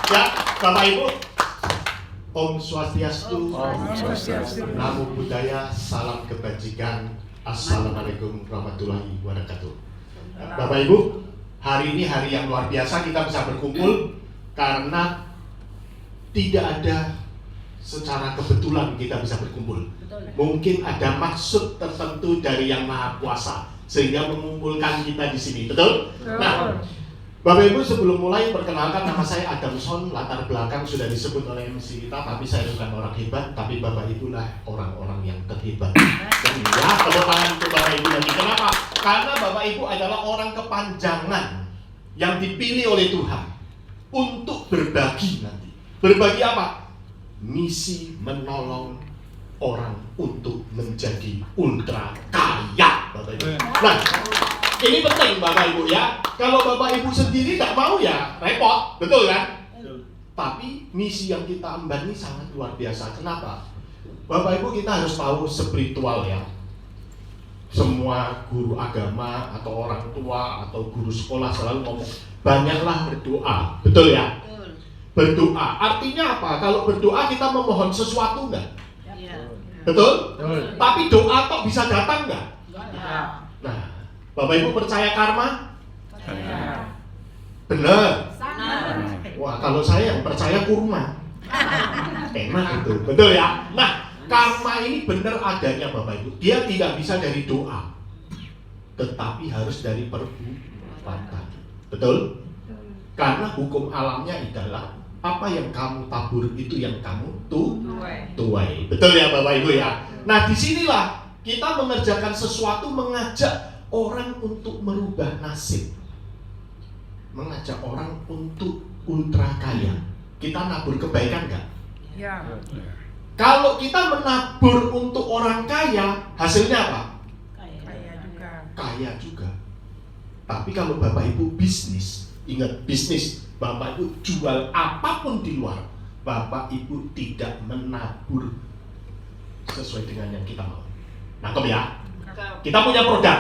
Ya, Bapak Ibu, Om Swastiastu, Namo Buddhaya, salam kebajikan, Assalamualaikum warahmatullahi wabarakatuh. Bapak Ibu, hari ini hari yang luar biasa kita bisa berkumpul karena tidak ada secara kebetulan kita bisa berkumpul. Mungkin ada maksud tertentu dari Yang Maha Kuasa sehingga mengumpulkan kita di sini, betul? Nah, Bapak Ibu, sebelum mulai perkenalkan, nama saya Adamson, latar belakang sudah disebut oleh MC kita, tapi saya bukan orang hebat, tapi Bapak Ibu lah orang-orang yang terhebat. Dan ya, tepuk tangan untuk Bapak Ibu lagi. Kenapa? Karena Bapak Ibu adalah orang kepanjangan yang dipilih oleh Tuhan untuk berbagi nanti. Berbagi apa? Misi menolong orang untuk menjadi ultra kaya, Bapak Ibu. Nah, ini penting Bapak Ibu ya. Kalau Bapak Ibu sendiri nggak mau ya repot, betul kan? Tapi misi yang kita emban ini sangat luar biasa. Kenapa? Bapak Ibu, kita harus tahu spiritual ya. Semua guru agama atau orang tua atau guru sekolah selalu ngomong banyaklah berdoa, betul ya? Berdoa artinya apa? Kalau berdoa kita memohon sesuatu enggak? Betul? Tapi doa kok bisa datang enggak? Nah, Bapak Ibu percaya karma? Benar. Wah, kalau saya yang percaya kurma. Enak itu, betul ya? Nah, karma ini benar adanya Bapak Ibu. Dia tidak bisa dari doa, tetapi harus dari perbuatan. Betul? Karena hukum alamnya adalah apa yang kamu tabur itu yang kamu tuai. Betul ya Bapak Ibu ya? Nah, disinilah kita mengerjakan sesuatu, mengajak orang untuk merubah nasib, mengajak orang untuk ultra kaya. Kita nabur kebaikan nggak? Ya. Kalau kita menabur untuk orang kaya, hasilnya apa? Kaya juga. Tapi kalau Bapak Ibu bisnis, ingat bisnis, Bapak Ibu jual apapun di luar, Bapak Ibu tidak menabur sesuai dengan yang kita mau. Nangkep ya? Kita punya produk,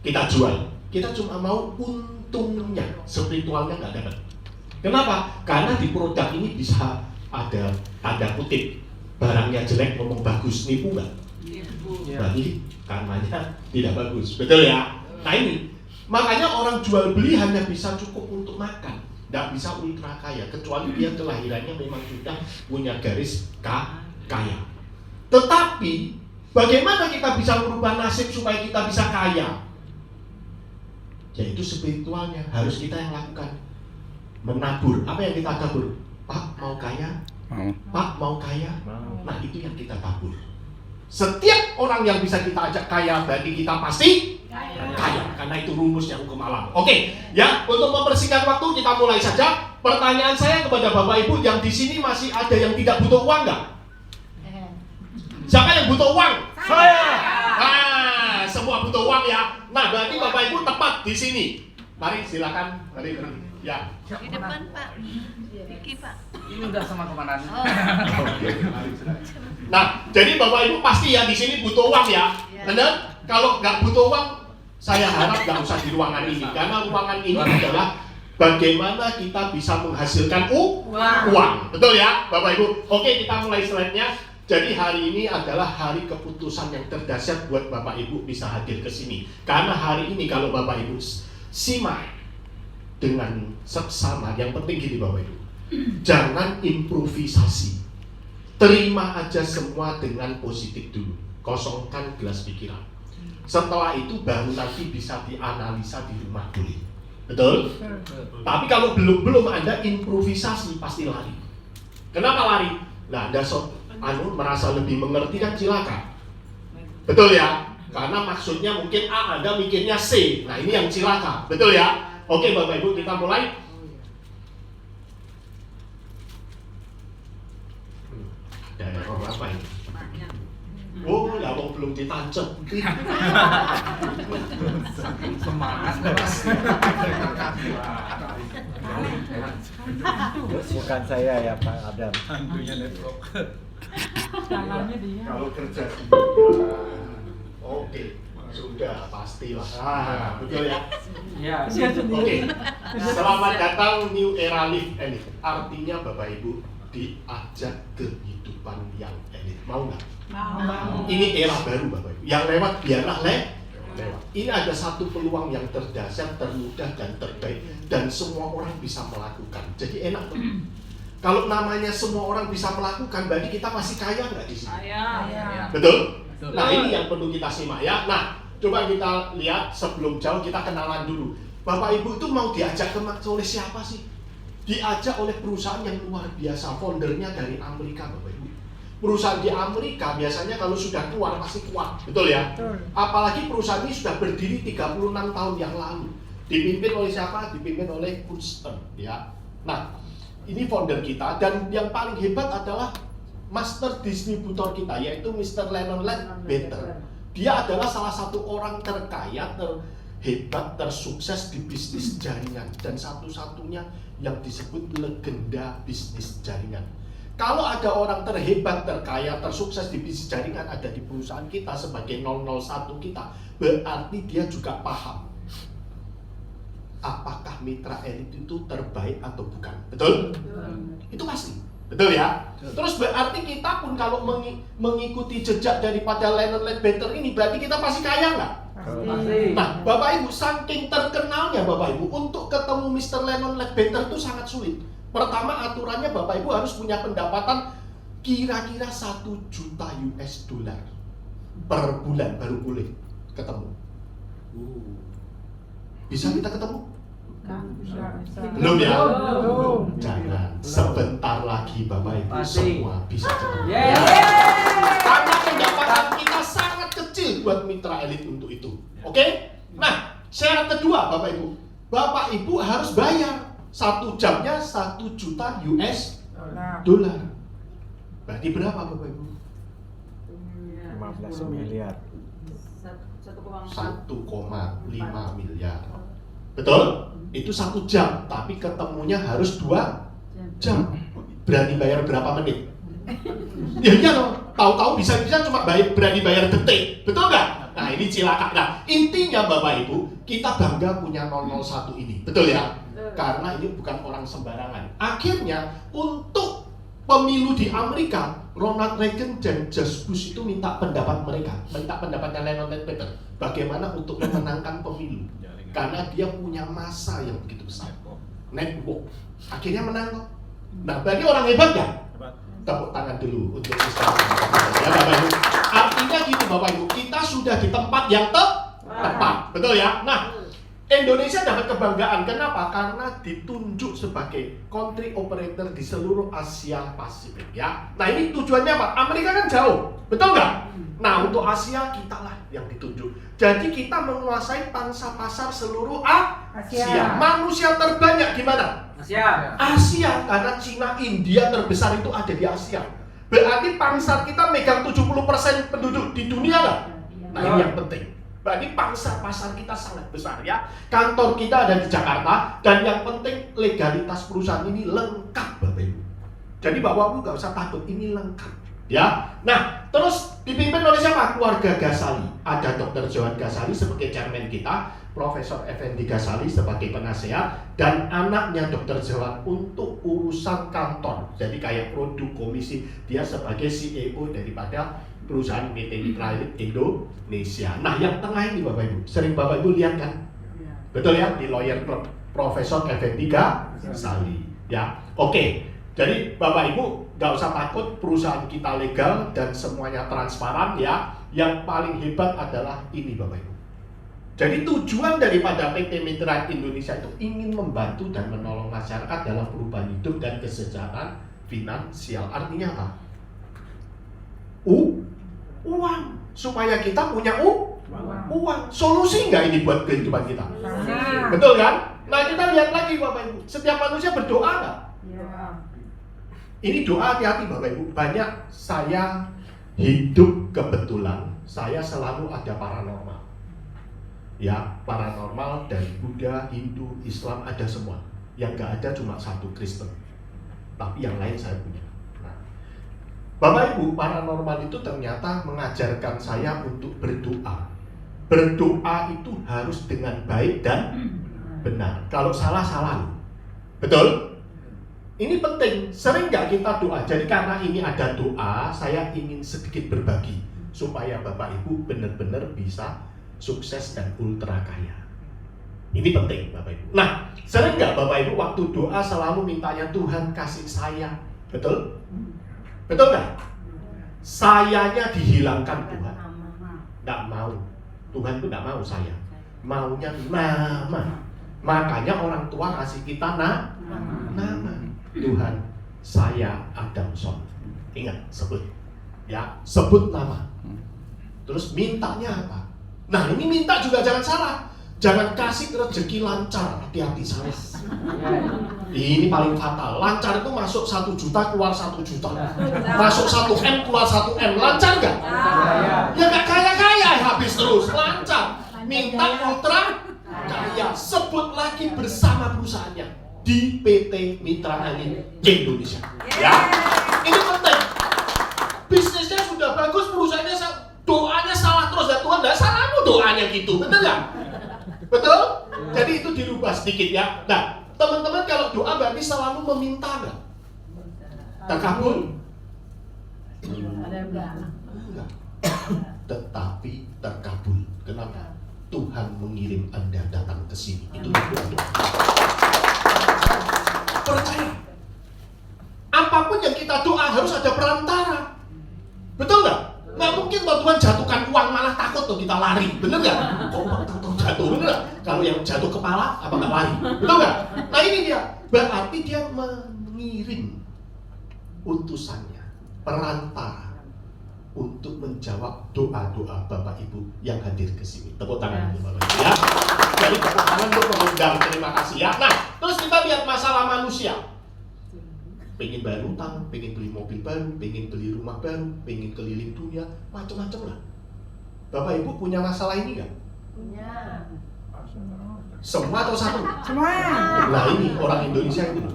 kita jual, kita cuma mau untungnya, spiritualnya nggak dapat. Kenapa? Karena di produk ini bisa ada tanda kutip, barangnya jelek ngomong bagus, nipu nggak? Berarti karmanya tidak bagus, betul ya? Nah ini, makanya orang jual beli hanya bisa cukup untuk makan, nggak bisa ultra kaya, kecuali dia kelahirannya memang sudah punya garis kaya. Tetapi bagaimana kita bisa merubah nasib supaya kita bisa kaya? Yaitu spiritualnya harus kita yang lakukan. Menabur. Apa yang kita tabur? Pak mau kaya? Pak mau kaya? Nah itu yang kita tabur. Setiap orang yang bisa kita ajak kaya, berarti kita pasti kaya. Karena itu rumusnya hukum alam. Oke, ya, untuk mempersingkat waktu kita mulai saja. Pertanyaan saya kepada Bapak Ibu yang di sini masih ada yang tidak butuh uang nggak? Siapa yang butuh uang? Saya. Nah, semua butuh uang ya. Nah, berarti Bapak Ibu tepat di sini. Mari silakan. Mari. Ya. Di depan Pak. Iki Pak. Ini udah sama komandan. Nah, jadi Bapak Ibu pasti ya di sini butuh uang ya. Benar? Kalau nggak butuh uang, saya harap nggak usah di ruangan ini. Karena ruangan ini adalah bagaimana kita bisa menghasilkan uang. Betul ya, Bapak Ibu? Oke, kita mulai slide-nya. Jadi hari ini adalah hari keputusan yang terdahsyat buat Bapak Ibu bisa hadir ke sini. Karena hari ini kalau Bapak Ibu simak dengan seksama, yang penting gini Bapak Ibu, jangan improvisasi. Terima aja semua dengan positif dulu. Kosongkan gelas pikiran. Setelah itu baru nanti bisa dianalisa di rumah boleh. Betul? Tapi kalau belum Anda improvisasi pasti lari. Kenapa lari? Nah, Anda merasa lebih mengerti kan cilaka. Betul ya? Karena maksudnya mungkin A, Anda mikirnya C. Nah, ini yang cilaka. Betul ya? Oke Bapak Ibu, kita mulai. Ada error apa ini? Oh, ya Allah, belum ditancap. Semangat. Bukan saya ya Pak Adam. Hantunya network. Kalau kerja. Oke. Sudah, pastilah. Betul ya? Ya. Oke. Selamat datang New Era Live Elite. Artinya Bapak Ibu diajak kehidupan yang elit. Mau nggak? Mau. Ini era baru Bapak Ibu. Yang lewat biarlah lewat. Ini ada satu peluang yang terdasar, termudah dan terbaik, dan semua orang bisa melakukan. Jadi enak tuh. Kalau namanya semua orang bisa melakukan, berarti kita masih kaya nggak di sini? Kaya. Betul? Nah ini yang perlu kita simak ya. Nah coba kita lihat sebelum jauh, kita kenalan dulu. Bapak Ibu itu mau diajak oleh siapa sih? Diajak oleh perusahaan yang luar biasa, foundernya dari Amerika Bapak Ibu. Perusahaan di Amerika biasanya kalau sudah keluar pasti kuat, betul ya? Apalagi perusahaan ini sudah berdiri 36 tahun yang lalu. Dipimpin oleh siapa? Dipimpin oleh Kunston ya. Nah ini founder kita, dan yang paling hebat adalah master distributor kita, yaitu Mr. Lennon Ledbetter. Dia adalah salah satu orang terkaya, terhebat, tersukses di bisnis jaringan, dan satu-satunya yang disebut legenda bisnis jaringan. Kalau ada orang terhebat, terkaya, tersukses di bisnis jaringan ada di perusahaan kita sebagai 001 kita, berarti dia juga paham apakah mitra elit itu terbaik atau bukan. Betul? Itu pasti. Betul ya? Terus berarti kita pun kalau mengikuti jejak daripada Lennon Ledbetter ini, berarti kita pasti kaya nggak? Nah, Bapak Ibu, saking terkenalnya Bapak Ibu, untuk ketemu Mr. Lennon Ledbetter itu sangat sulit. Pertama, aturannya Bapak Ibu harus punya pendapatan kira-kira 1 juta US dollar per bulan baru boleh ketemu. Bisa kita ketemu? Belum ya? Jangan. Sebentar lagi Bapak Ibu semua bisa ketemu. Karena pendapatan kita sangat kecil buat mitra elit untuk itu. Oke? Nah, syarat kedua Bapak Ibu, Bapak Ibu harus bayar 1 jamnya 1 juta US dollar. Berarti berapa Bapak Ibu? 15 miliar. 1,5 miliar. Betul? Itu 1 jam, tapi ketemunya harus 2 jam. Berani bayar berapa menit? Ya iya dong, tahu-tahu bisa-bisa cuma berani bayar detik. Betul nggak? Nah ini cilaka. Nah intinya Bapak Ibu, kita bangga punya 001 ini. Betul ya? Karena ini bukan orang sembarangan. Akhirnya untuk pemilu di Amerika, Ronald Reagan dan George Bush itu minta pendapat mereka, minta pendapatnya Lennon Ledbetter, bagaimana untuk memenangkan pemilu. Karena dia punya massa yang begitu besar, network. Akhirnya menang kok. Nah, berarti orang hebat kan? Tepuk tangan dulu untuk sistem. Ya Bapak Ibu. Artinya gitu Bapak Ibu, kita sudah di tempat yang tepat, betul ya? Nah, Indonesia dapat kebanggaan. Kenapa? Karena ditunjuk sebagai country operator di seluruh Asia Pasifik ya. Nah ini tujuannya apa? Amerika kan jauh, betul nggak? Nah untuk Asia kita lah yang ditunjuk. Jadi kita menguasai pangsa pasar seluruh Asia. Manusia terbanyak di mana? Asia, karena Cina, India terbesar itu ada di Asia. Berarti pangsa kita megang 70% penduduk di dunia nggak? Nah ini yang penting. Berarti pangsa pasar kita sangat besar ya. Kantor kita ada di Jakarta, dan yang penting legalitas perusahaan ini lengkap Bapak Ibu. Jadi Bapak Ibu nggak usah takut, ini lengkap ya. Nah terus dipimpin oleh siapa? Keluarga Ghazali. Ada Dr. Johan Ghazali sebagai chairman kita, Profesor Effendi Ghazali sebagai penasehat, dan anaknya Dr. Johan untuk urusan kantor. Jadi kayak produk komisi, dia sebagai CEO daripada perusahaan PT Mitra Elit Indonesia. Nah yang tengah ini Bapak Ibu, sering Bapak Ibu lihat kan? Betul ya, di lawyer Profesor Effendi Ghazali ya. Oke, jadi Bapak Ibu nggak usah takut, perusahaan kita legal dan semuanya transparan ya. Yang paling hebat adalah ini Bapak Ibu. Jadi tujuan daripada PT Mitra Indonesia itu ingin membantu dan menolong masyarakat dalam perubahan hidup dan kesejahteraan finansial. Artinya apa? Uang, supaya kita punya uang. Solusi nggak ini buat kehidupan kita? Betul kan? Nah kita lihat lagi Bapak Ibu, setiap manusia berdoa nggak? Ini doa, hati-hati Bapak Ibu. Banyak saya hidup kebetulan, saya selalu ada paranormal. Ya, paranormal dari Buddha, Hindu, Islam ada semua. Yang nggak ada cuma satu Kristen. Tapi yang lain saya punya. Bapak Ibu, paranormal itu ternyata mengajarkan saya untuk berdoa. Berdoa itu harus dengan baik dan benar. Kalau salah, salah. Betul? Ini penting. Sering nggak kita doa? Jadi karena ini ada doa, saya ingin sedikit berbagi supaya Bapak Ibu benar-benar bisa sukses dan ultra kaya. Ini penting Bapak Ibu. Nah, sering nggak Bapak Ibu waktu doa selalu mintanya Tuhan kasih saya? Betul? Betul nggak? Sayanya dihilangkan Tuhan. Nggak mau. Tuhan itu nggak mau saya. Maunya nama. Makanya orang tua kasih kita nama. Tuhan, saya Adamson. Ingat, sebut. Ya, sebut nama. Terus mintanya apa? Nah, ini minta juga jangan salah. Jangan kasih rezeki lancar, hati-hati salah. Ini paling fatal. Lancar itu masuk 1 juta, keluar 1 juta. Masuk 1 M, keluar 1 M. Lancar nggak? Ya nggak kaya-kaya, habis terus. Lancar. Minta ultra kaya. Sebut lagi bersama perusahaannya di PT Mitra Angin Indonesia. Ya, ini penting. Bisnisnya sudah bagus, perusahaannya doanya salah terus. Dan Tuhan nggak salahmu doanya gitu, bener nggak? Betul? Jadi itu dirubah sedikit ya. Nah, teman-teman kalau doa berarti selalu meminta nggak? Terkabul? Enggak. Tetapi terkabul. Kenapa? Tuhan mengirim Anda datang ke sini. Itu doa. Percaya. Apapun yang kita doa harus ada perantara. Betul nggak? Nggak mungkin kalau Tuhan jatuhkan uang malah takut tuh kita lari, bener nggak? Kok tahu jatuh, bener nggak? Kalau yang jatuh kepala apa nggak lari, betul nggak? Nah ini dia, berarti dia mengirim utusannya, perantara untuk menjawab doa-doa Bapak Ibu yang hadir ke sini. Tepuk tangan untuk Bapak Ibu ya. Jadi tepuk tangan untuk mengundang, terima kasih ya. Nah, terus kita lihat masalah manusia. Pengen bayar utang, pengen beli mobil baru, pengen beli rumah baru, pengen keliling dunia, macam-macam lah. Bapak Ibu punya masalah ini nggak? Punya. Semua atau satu? Semua. Nah ini orang Indonesia itu.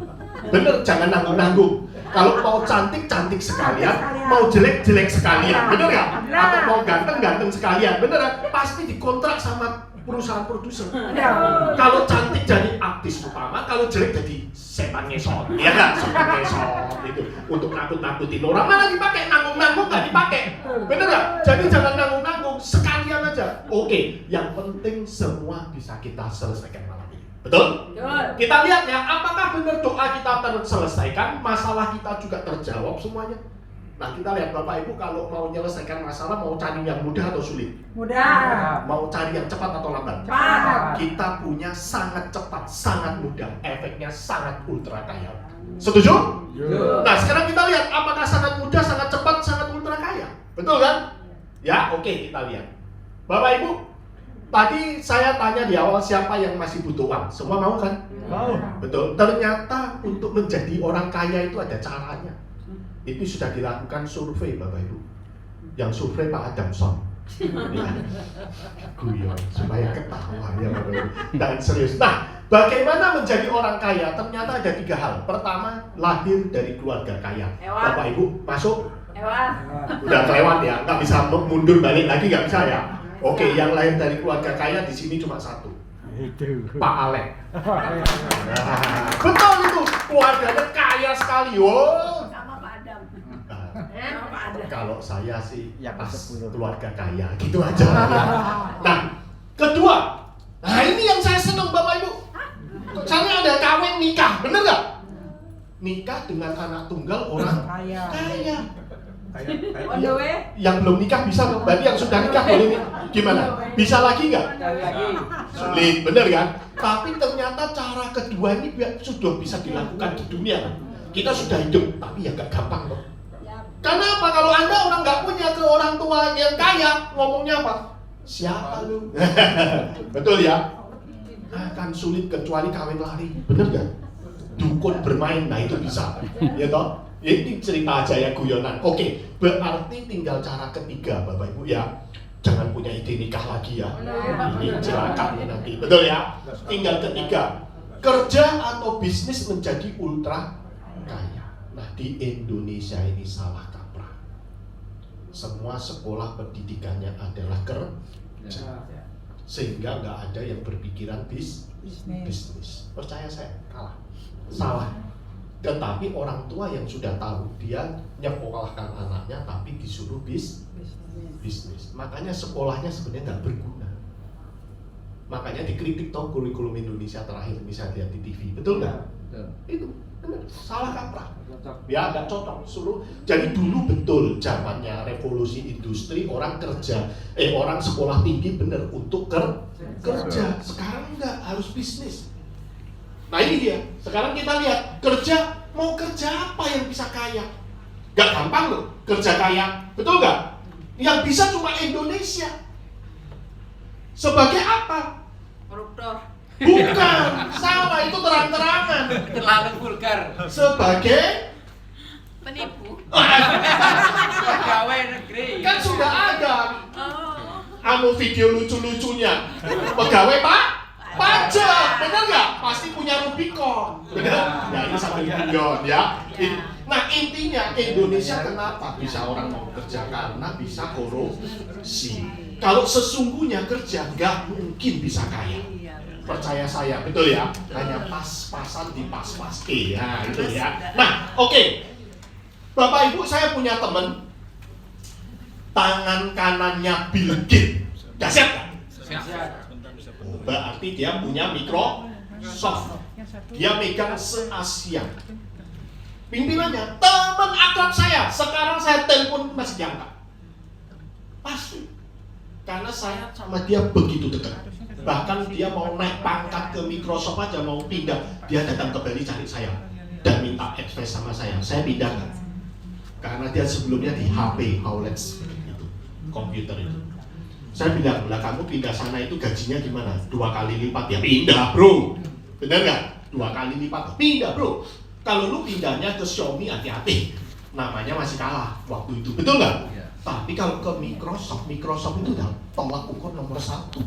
Bener, jangan nanggung-nanggung. Kalau mau cantik, cantik sekalian, mau jelek, jelek sekalian, bener nggak? Atau mau ganteng, ganteng sekalian, bener kan? Pasti dikontrak sama perusahaan produser. Kalau cantik jadi artis utama, kalau jelek jadi setan ngesot, ya kan? Setan ngesot itu untuk nakut-nakutin orang. Malah dipakai nanggung-nanggung nggak dipakai, bener nggak? Jadi jangan nanggung-nanggung, sekalian aja. Oke, yang penting semua bisa kita selesaikan malam ini. Betul? Kita lihat ya, apakah benar doa kita terselesaikan, masalah kita juga terjawab semuanya. Nah kita lihat Bapak Ibu kalau mau menyelesaikan masalah mau cari yang mudah atau sulit? Mudah. Mau cari yang cepat atau lambat? Cepat. Kita punya sangat cepat, sangat mudah, efeknya sangat ultra kaya. Setuju? Nah sekarang kita lihat apakah sangat mudah, sangat cepat, sangat ultra kaya? Betul kan? Ya oke, kita lihat. Bapak Ibu, tadi saya tanya di awal siapa yang masih butuh uang? Semua mau kan? Mau. Betul. Ternyata untuk menjadi orang kaya itu ada caranya. Itu sudah dilakukan survei Bapak Ibu. Yang survei Pak Adamson. Ya. Guyon supaya ketawa ya Bapak Ibu. Dan serius. Nah, bagaimana menjadi orang kaya? Ternyata ada 3 hal. Pertama, lahir dari keluarga kaya. Bapak Ibu masuk? Udah kelewat ya, nggak bisa mundur balik lagi, nggak bisa ya. Oke, yang lahir dari keluarga kaya di sini cuma 1. Itu. Pak Alek. Nah, betul itu, keluarganya kaya sekali. Wow. Sama Pak Adam. Kalau saya sih Yang pas ke-10. keluarga kaya, gitu aja. Nah, kedua, nah ini yang saya senang Bapak Ibu. Soalnya ada kawin nikah, bener nggak? Nikah dengan anak tunggal orang Kaya. kaya. On the way. Yang belum nikah bisa, berarti yang sudah nikah boleh nih. Gimana? Bisa lagi nggak? Sulit, bener kan? Tapi ternyata cara kedua ini sudah bisa dilakukan di dunia. Kita sudah hidup, tapi ya nggak gampang loh. Karena apa? Kalau Anda orang nggak punya ke orang tua yang kaya, ngomongnya apa? Siapa lu? Betul ya? Akan sulit kecuali kawin lari, bener nggak? Dukun bermain, nah itu bisa, ya toh? Ini cerita aja ya guyonan. Oke, berarti tinggal cara ketiga Bapak Ibu ya. Jangan punya ide nikah lagi ya. Ini celaka nanti, betul ya? Tinggal ketiga, kerja atau bisnis menjadi ultra kaya. Nah di Indonesia ini salah kaprah. Semua sekolah pendidikannya adalah Sehingga nggak ada yang berpikiran bisnis. Percaya saya, salah. Tetapi orang tua yang sudah tahu, dia nyekolahkan anaknya tapi disuruh bisnis. Makanya sekolahnya sebenarnya nggak berguna. Makanya dikritik toh kurikulum Indonesia terakhir misalnya lihat di TV, betul nggak? Itu benar, salah kaprah. Ya nggak cocok, suruh. Jadi dulu betul zamannya revolusi industri, orang sekolah tinggi bener untuk kerja. Sekarang enggak, harus bisnis. Nah ini dia, sekarang kita lihat mau kerja apa yang bisa kaya? Gak gampang loh kerja kaya, betul gak? Yang bisa cuma Indonesia. Sebagai apa? Koruptor. Bukan, salah, itu terang-terangan. Terlalu vulgar. Sebagai Penipu. Pegawai negeri. kan sudah ada Oh. video lucu-lucunya. Pegawai pajak, benar nggak? Pasti punya Rubicon, benar? Ya ini 1 miliar ya. Nah intinya Indonesia kenapa bisa orang mau kerja? Karena bisa korupsi. Kalau sesungguhnya kerja nggak mungkin bisa kaya. Percaya saya, betul ya? Hanya pas-pasan di pas-pas. Ya itu ya. Nah oke. Bapak Ibu, saya punya teman tangan kanannya Bill Gates. Dahsyat kan? Berarti dia punya Microsoft. Dia megang se-Asia. Pimpinannya teman akrab saya. Sekarang saya telepon masih diangkat. Pasti. Karena saya sama dia begitu dekat. Bahkan dia mau naik pangkat ke Microsoft aja, mau pindah, dia datang ke Bali cari saya dan minta advice sama saya. Saya pindahkan. Karena dia sebelumnya di HP, Howlett itu, komputer itu. Saya bilang, lah kamu pindah sana itu gajinya gimana? 2 kali lipat ya? Pindah bro, bener nggak? 2 kali lipat, pindah bro. Kalau lu pindahnya ke Xiaomi hati-hati, namanya masih kalah waktu itu, betul nggak? Ya. Tapi kalau ke Microsoft itu udah tolak ukur nomor 1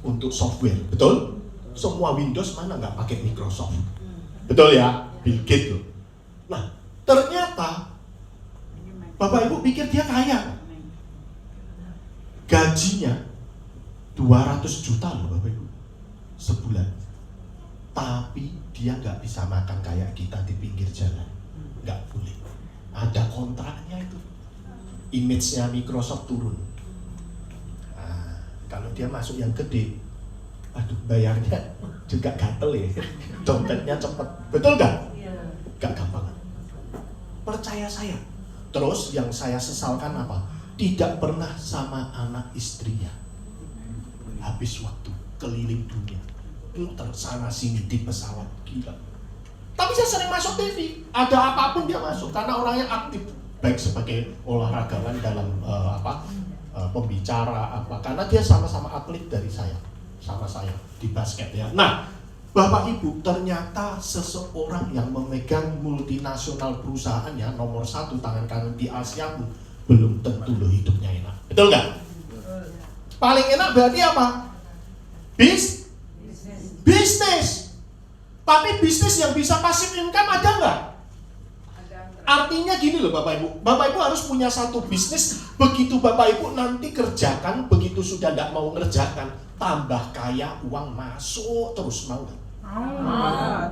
untuk software, betul? Semua Windows mana nggak pakai Microsoft, betul ya? Bill Gates loh. Nah ternyata Bapak Ibu pikir dia kaya? Gajinya 200 juta loh Bapak Ibu sebulan. Tapi dia nggak bisa makan kayak kita di pinggir jalan. Nggak boleh. Ada kontraknya itu. Image-nya Microsoft turun. Nah, kalau dia masuk yang gede, aduh bayarnya juga gatel ya. Dompetnya cepet. Betul nggak? Nggak gampang. Percaya saya. Terus yang saya sesalkan apa? Tidak pernah sama anak istrinya. Habis waktu keliling dunia, muter sana sini di pesawat, gila. Tapi saya sering masuk TV, ada apapun dia masuk karena orangnya aktif, baik sebagai olahragawan dalam pembicara apa. Karena dia sama-sama atlet dari saya, sama saya di basket ya. Nah, Bapak Ibu, ternyata seseorang yang memegang multinasional perusahaannya nomor 1 tangan kanan di Asia pun belum tentu loh hidupnya enak. Betul nggak? Paling enak berarti apa? Bisnis. Tapi bisnis yang bisa passive income ada nggak? Artinya gini loh Bapak Ibu. Bapak Ibu harus punya satu bisnis. Begitu Bapak Ibu nanti kerjakan, begitu sudah nggak mau ngerjakan, tambah kaya, uang masuk terus, mau nggak?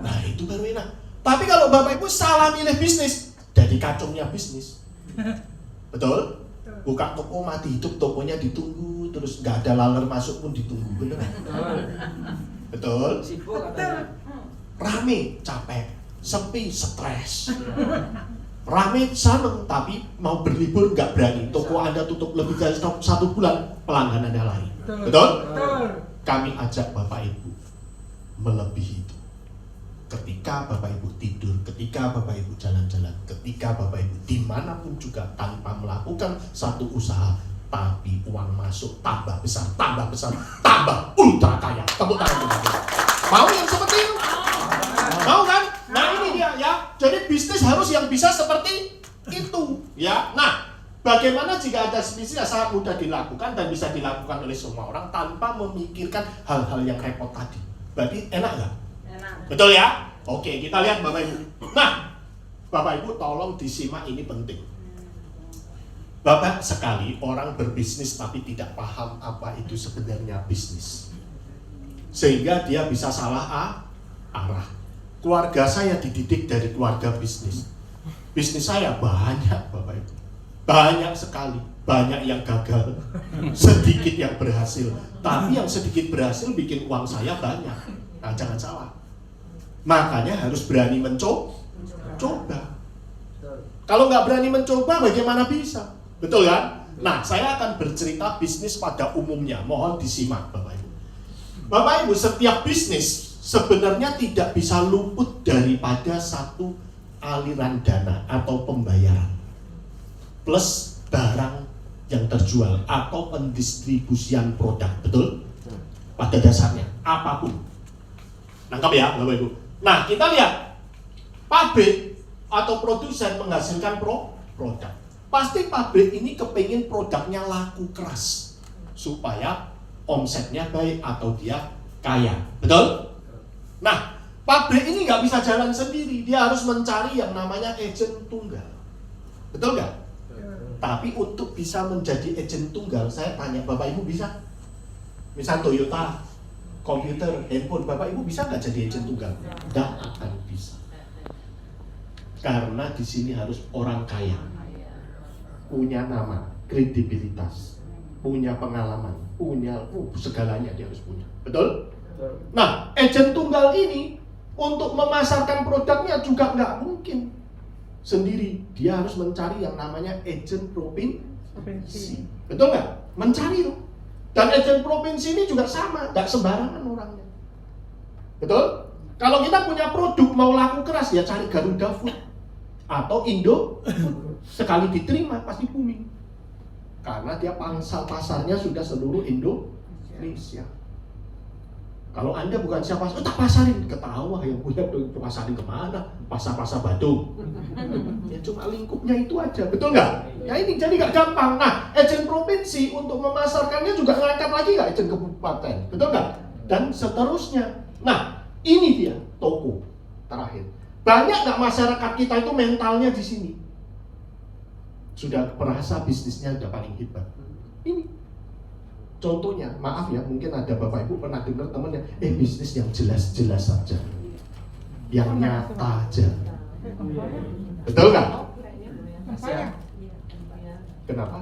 Nah itu baru enak. Tapi kalau Bapak Ibu salah milih bisnis, jadi kacungnya bisnis. Betul? Buka toko mati hidup, tokonya ditunggu, terus nggak ada laler masuk pun ditunggu, bener? Betul? Rame, capek, sepi, stres. Rame, seneng, tapi mau berlibur nggak berani. Toko Anda tutup lebih dari 1 bulan, pelanggan Anda lari. Betul? Kami ajak Bapak Ibu melebihi itu. Ketika Bapak Ibu tidur, ketika Bapak Ibu jalan-jalan, ketika Bapak Ibu dimanapun juga tanpa melakukan satu usaha, tapi uang masuk tambah besar, tambah ultra kaya. Tepuk tangan dulu. Mau yang seperti itu? Mau kan? Nah ini dia ya. Jadi bisnis harus yang bisa seperti itu ya. Nah, bagaimana jika ada bisnis yang sangat mudah dilakukan dan bisa dilakukan oleh semua orang tanpa memikirkan hal-hal yang repot tadi? Berarti enak nggak? Enak. Betul ya? Oke, kita lihat Bapak Ibu. Nah, Bapak Ibu tolong disimak, ini penting. Banyak sekali orang berbisnis tapi tidak paham apa itu sebenarnya bisnis. Sehingga dia bisa salah arah. Keluarga saya dididik dari keluarga bisnis. Bisnis saya banyak Bapak Ibu. Banyak sekali. Banyak yang gagal, sedikit yang berhasil. Tapi yang sedikit berhasil bikin uang saya banyak. Nah, jangan salah. Makanya harus berani mencoba. Kalau nggak berani mencoba, bagaimana bisa? Betul kan? Nah, saya akan bercerita bisnis pada umumnya. Mohon disimak, Bapak Ibu. Bapak Ibu, setiap bisnis sebenarnya tidak bisa luput daripada satu aliran dana atau pembayaran. Plus barang yang terjual atau pendistribusian produk. Betul? Pada dasarnya, apapun. Nangkap ya, Bapak Ibu? Nah, kita lihat. Pabrik atau produsen menghasilkan produk. Pasti pabrik ini kepingin produknya laku keras supaya omsetnya baik atau dia kaya, betul? Nah, pabrik ini nggak bisa jalan sendiri, dia harus mencari yang namanya agen tunggal, betul nggak? Tapi untuk bisa menjadi agen tunggal, saya tanya Bapak Ibu bisa? Misal Toyota, komputer, handphone, Bapak Ibu bisa nggak jadi agen tunggal? Nggak akan bisa, karena di sini harus orang kaya. Punya nama, kredibilitas, punya pengalaman, punya segalanya dia harus punya. Betul? Nah, agen tunggal ini untuk memasarkan produknya juga nggak mungkin sendiri. Dia harus mencari yang namanya agen provinsi. Betul nggak? Mencari loh. Dan agen provinsi ini juga sama, nggak sembarangan orangnya. Betul? Kalau kita punya produk mau laku keras ya cari Garuda Food atau Indo sekali diterima pasti booming karena dia pangsa pasarnya sudah seluruh Indonesia. Kalau Anda bukan siapa, tak pasarin, ketawa yang punya pasarin kemana? Pasar-pasar Badung. Ya cuma lingkupnya itu aja, betul nggak? Ya ini jadi nggak gampang. Nah, agen provinsi untuk memasarkannya juga ngangkat lagi nggak agen kabupaten, betul nggak? Dan seterusnya. Nah, ini dia toko terakhir. Banyak nggak masyarakat kita itu mentalnya di sini? Sudah merasa bisnisnya udah paling hebat. Ini contohnya, maaf ya, mungkin ada Bapak Ibu pernah dengar temennya, bisnis yang jelas-jelas saja, yang nyata aja. Betul nggak? Kenapa?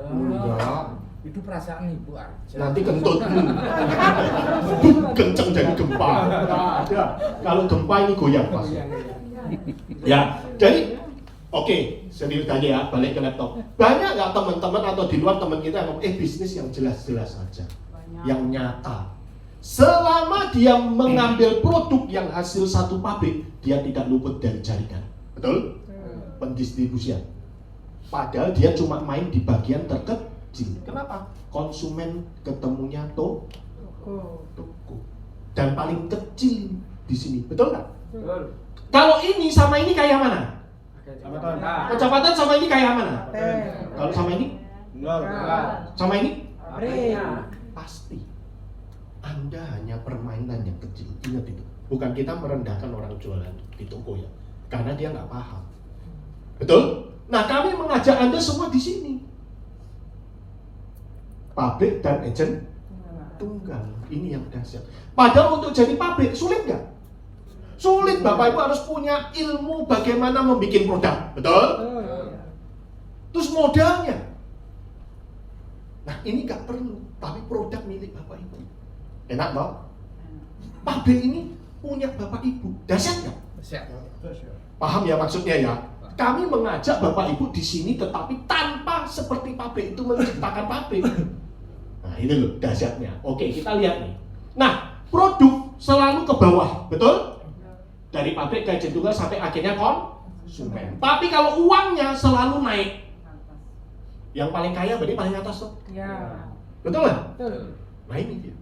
Enggak. Itu perasaan ibu aja. Nanti kentut. Kenceng jadi gempa. Nggak ada. Kalau gempa ini goyang pas. Ya, jadi oke, serius aja ya, balik ke laptop. Banyak nggak teman-teman atau di luar teman kita yang ngomong, bisnis yang jelas-jelas saja, yang nyata. Selama dia mengambil produk yang hasil satu pabrik, dia tidak luput dari jaringan. Betul? Pendistribusian. Padahal dia cuma main di bagian terkecil. Kenapa? Konsumen ketemunya toko. Dan paling kecil di sini. Betul nggak? Kalau ini sama ini kayak mana? Kecepatan sama ini kayak mana? Kalau sama ini? Sama ini? Pasti Anda hanya permainan yang kecil. Ingat itu. Bukan kita merendahkan orang jualan di toko ya, karena dia nggak paham. Betul? Nah, kami mengajak Anda semua di sini. Pabrik dan agen tunggal. Ini yang dahsyat. Padahal untuk jadi pabrik sulit nggak? Sulit. Bapak Ibu harus punya ilmu bagaimana membuat produk. Betul? Terus modalnya. Nah, ini nggak perlu. Tapi produk milik Bapak Ibu. Enak dong? Pabrik ini punya Bapak Ibu. Dahsyat nggak? Paham ya maksudnya ya? Kami mengajak Bapak Ibu di sini tetapi tanpa seperti pabrik itu menciptakan pabrik. Nah, ini loh dahsyatnya. Oke, kita lihat nih. Nah, produk selalu ke bawah, betul? Dari pabrik ke agen tunggal sampai akhirnya konsumen. Tapi kalau uangnya selalu naik. Yang paling kaya berarti paling atas tuh. Ya. Betul nggak? Betul. Nah, ini dia.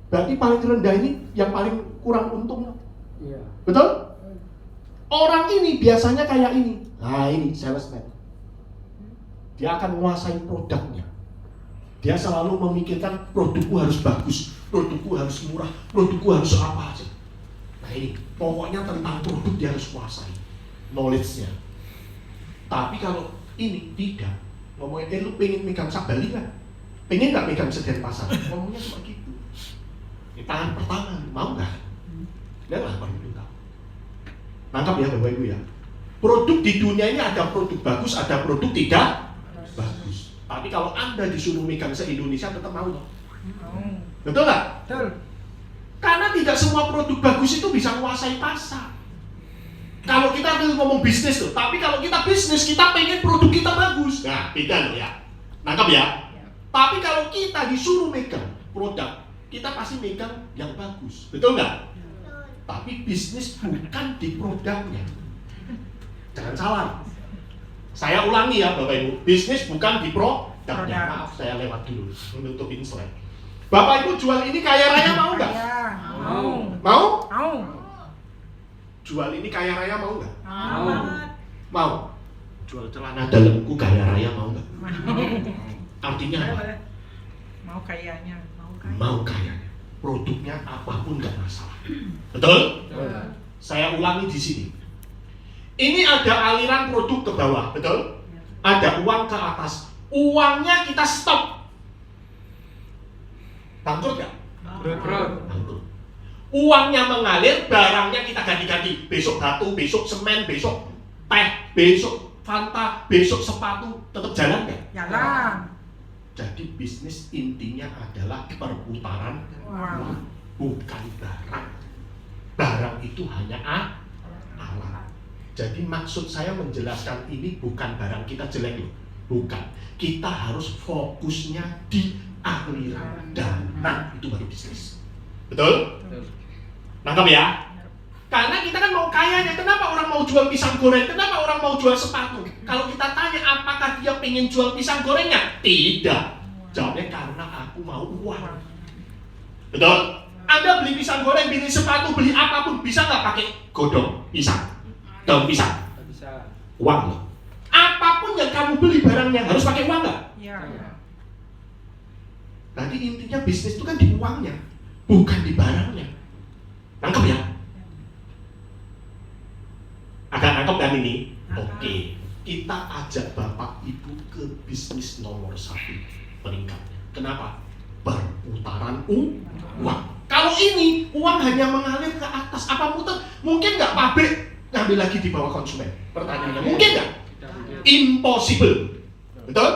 Berarti paling rendah ini yang paling kurang untung. Iya. Betul? Orang ini biasanya kayak ini. Nah, ini salesman. Dia akan menguasai produknya. Dia selalu memikirkan produkku harus bagus, produkku harus murah, produkku harus apa aja. Nah ini, pokoknya tentang produk dia harus kuasai knowledge-nya. Tapi kalau ini tidak. Ngomongnya, lu pengen megang sak Bali nggak? Pengen nggak megang Senen Pasar? Ngomongnya cuma gitu. Tangan pertama, mau nggak? Nggak lah, perlu tahu. Nangkap ya Bapak Ibu ya. Produk di dunia ini ada produk bagus, ada produk tidak bagus. Tapi kalau Anda disuruh megang se-Indonesia tetap mau loh. Betul nggak? Betul. Karena tidak semua produk bagus itu bisa menguasai pasar. Kalau kita ngomong bisnis tuh, tapi kalau kita bisnis kita pengen produk kita bagus. Nah, beda loh ya. Nangkap ya? Tapi kalau kita disuruh megang produk, kita pasti megang yang bagus. Betul nggak? Tapi bisnis bukan di produknya. Jangan salah. Saya ulangi ya Bapak Ibu, bisnis bukan di produknya. Maaf, saya lewat dulu menutupin slide. Bapak Ibu jual ini kaya raya mau nggak? Mau. Mau? Mau. Jual ini kaya raya mau nggak? Mau. Mau. Jual celana dalamku kaya raya mau nggak? Artinya apa? Mau kayanya. Mau kayanya. Produknya apapun nggak masalah. Betul? Saya ulangi di sini. Ini ada aliran produk ke bawah, betul? Ada uang ke atas. Uangnya kita stop. Bangkrut nggak? Bangkrut. Uangnya mengalir, barangnya kita ganti-ganti. Besok batu, besok semen, besok teh, besok Fanta, besok sepatu, tetap jalan nggak? Jalan. Jadi bisnis intinya adalah perputaran uang, bukan barang. Barang itu hanya alat. Jadi maksud saya menjelaskan ini bukan barang kita jelek loh, bukan. Kita harus fokusnya di aliran dana, itu baru bisnis. Betul? Nangkap ya? Karena kita kan mau kayanya, kenapa orang mau jual pisang goreng? Kenapa orang mau jual sepatu? Kalau kita tanya apakah dia pengen jual pisang gorengnya? Tidak. Jawabnya karena aku mau uang. Betul? Anda beli pisang goreng, beli sepatu, beli apapun, bisa nggak pakai godong pisang? Daun pisang? Bisa. Uang loh. Apapun yang kamu beli barangnya harus pakai uang nggak? Iya. Berarti intinya bisnis itu kan di uangnya, bukan di barangnya. Nangkep ya? Agak nangkep kan ini? Oke. Kita ajak Bapak Ibu ke bisnis nomor 1 peringkatnya. Kenapa? Perputaran uang. Kalau ini uang hanya mengalir ke atas, apa muter? Mungkin nggak pabrik ngambil lagi di bawah konsumen? Pertanyaannya, mungkin nggak? Impossible. Betul?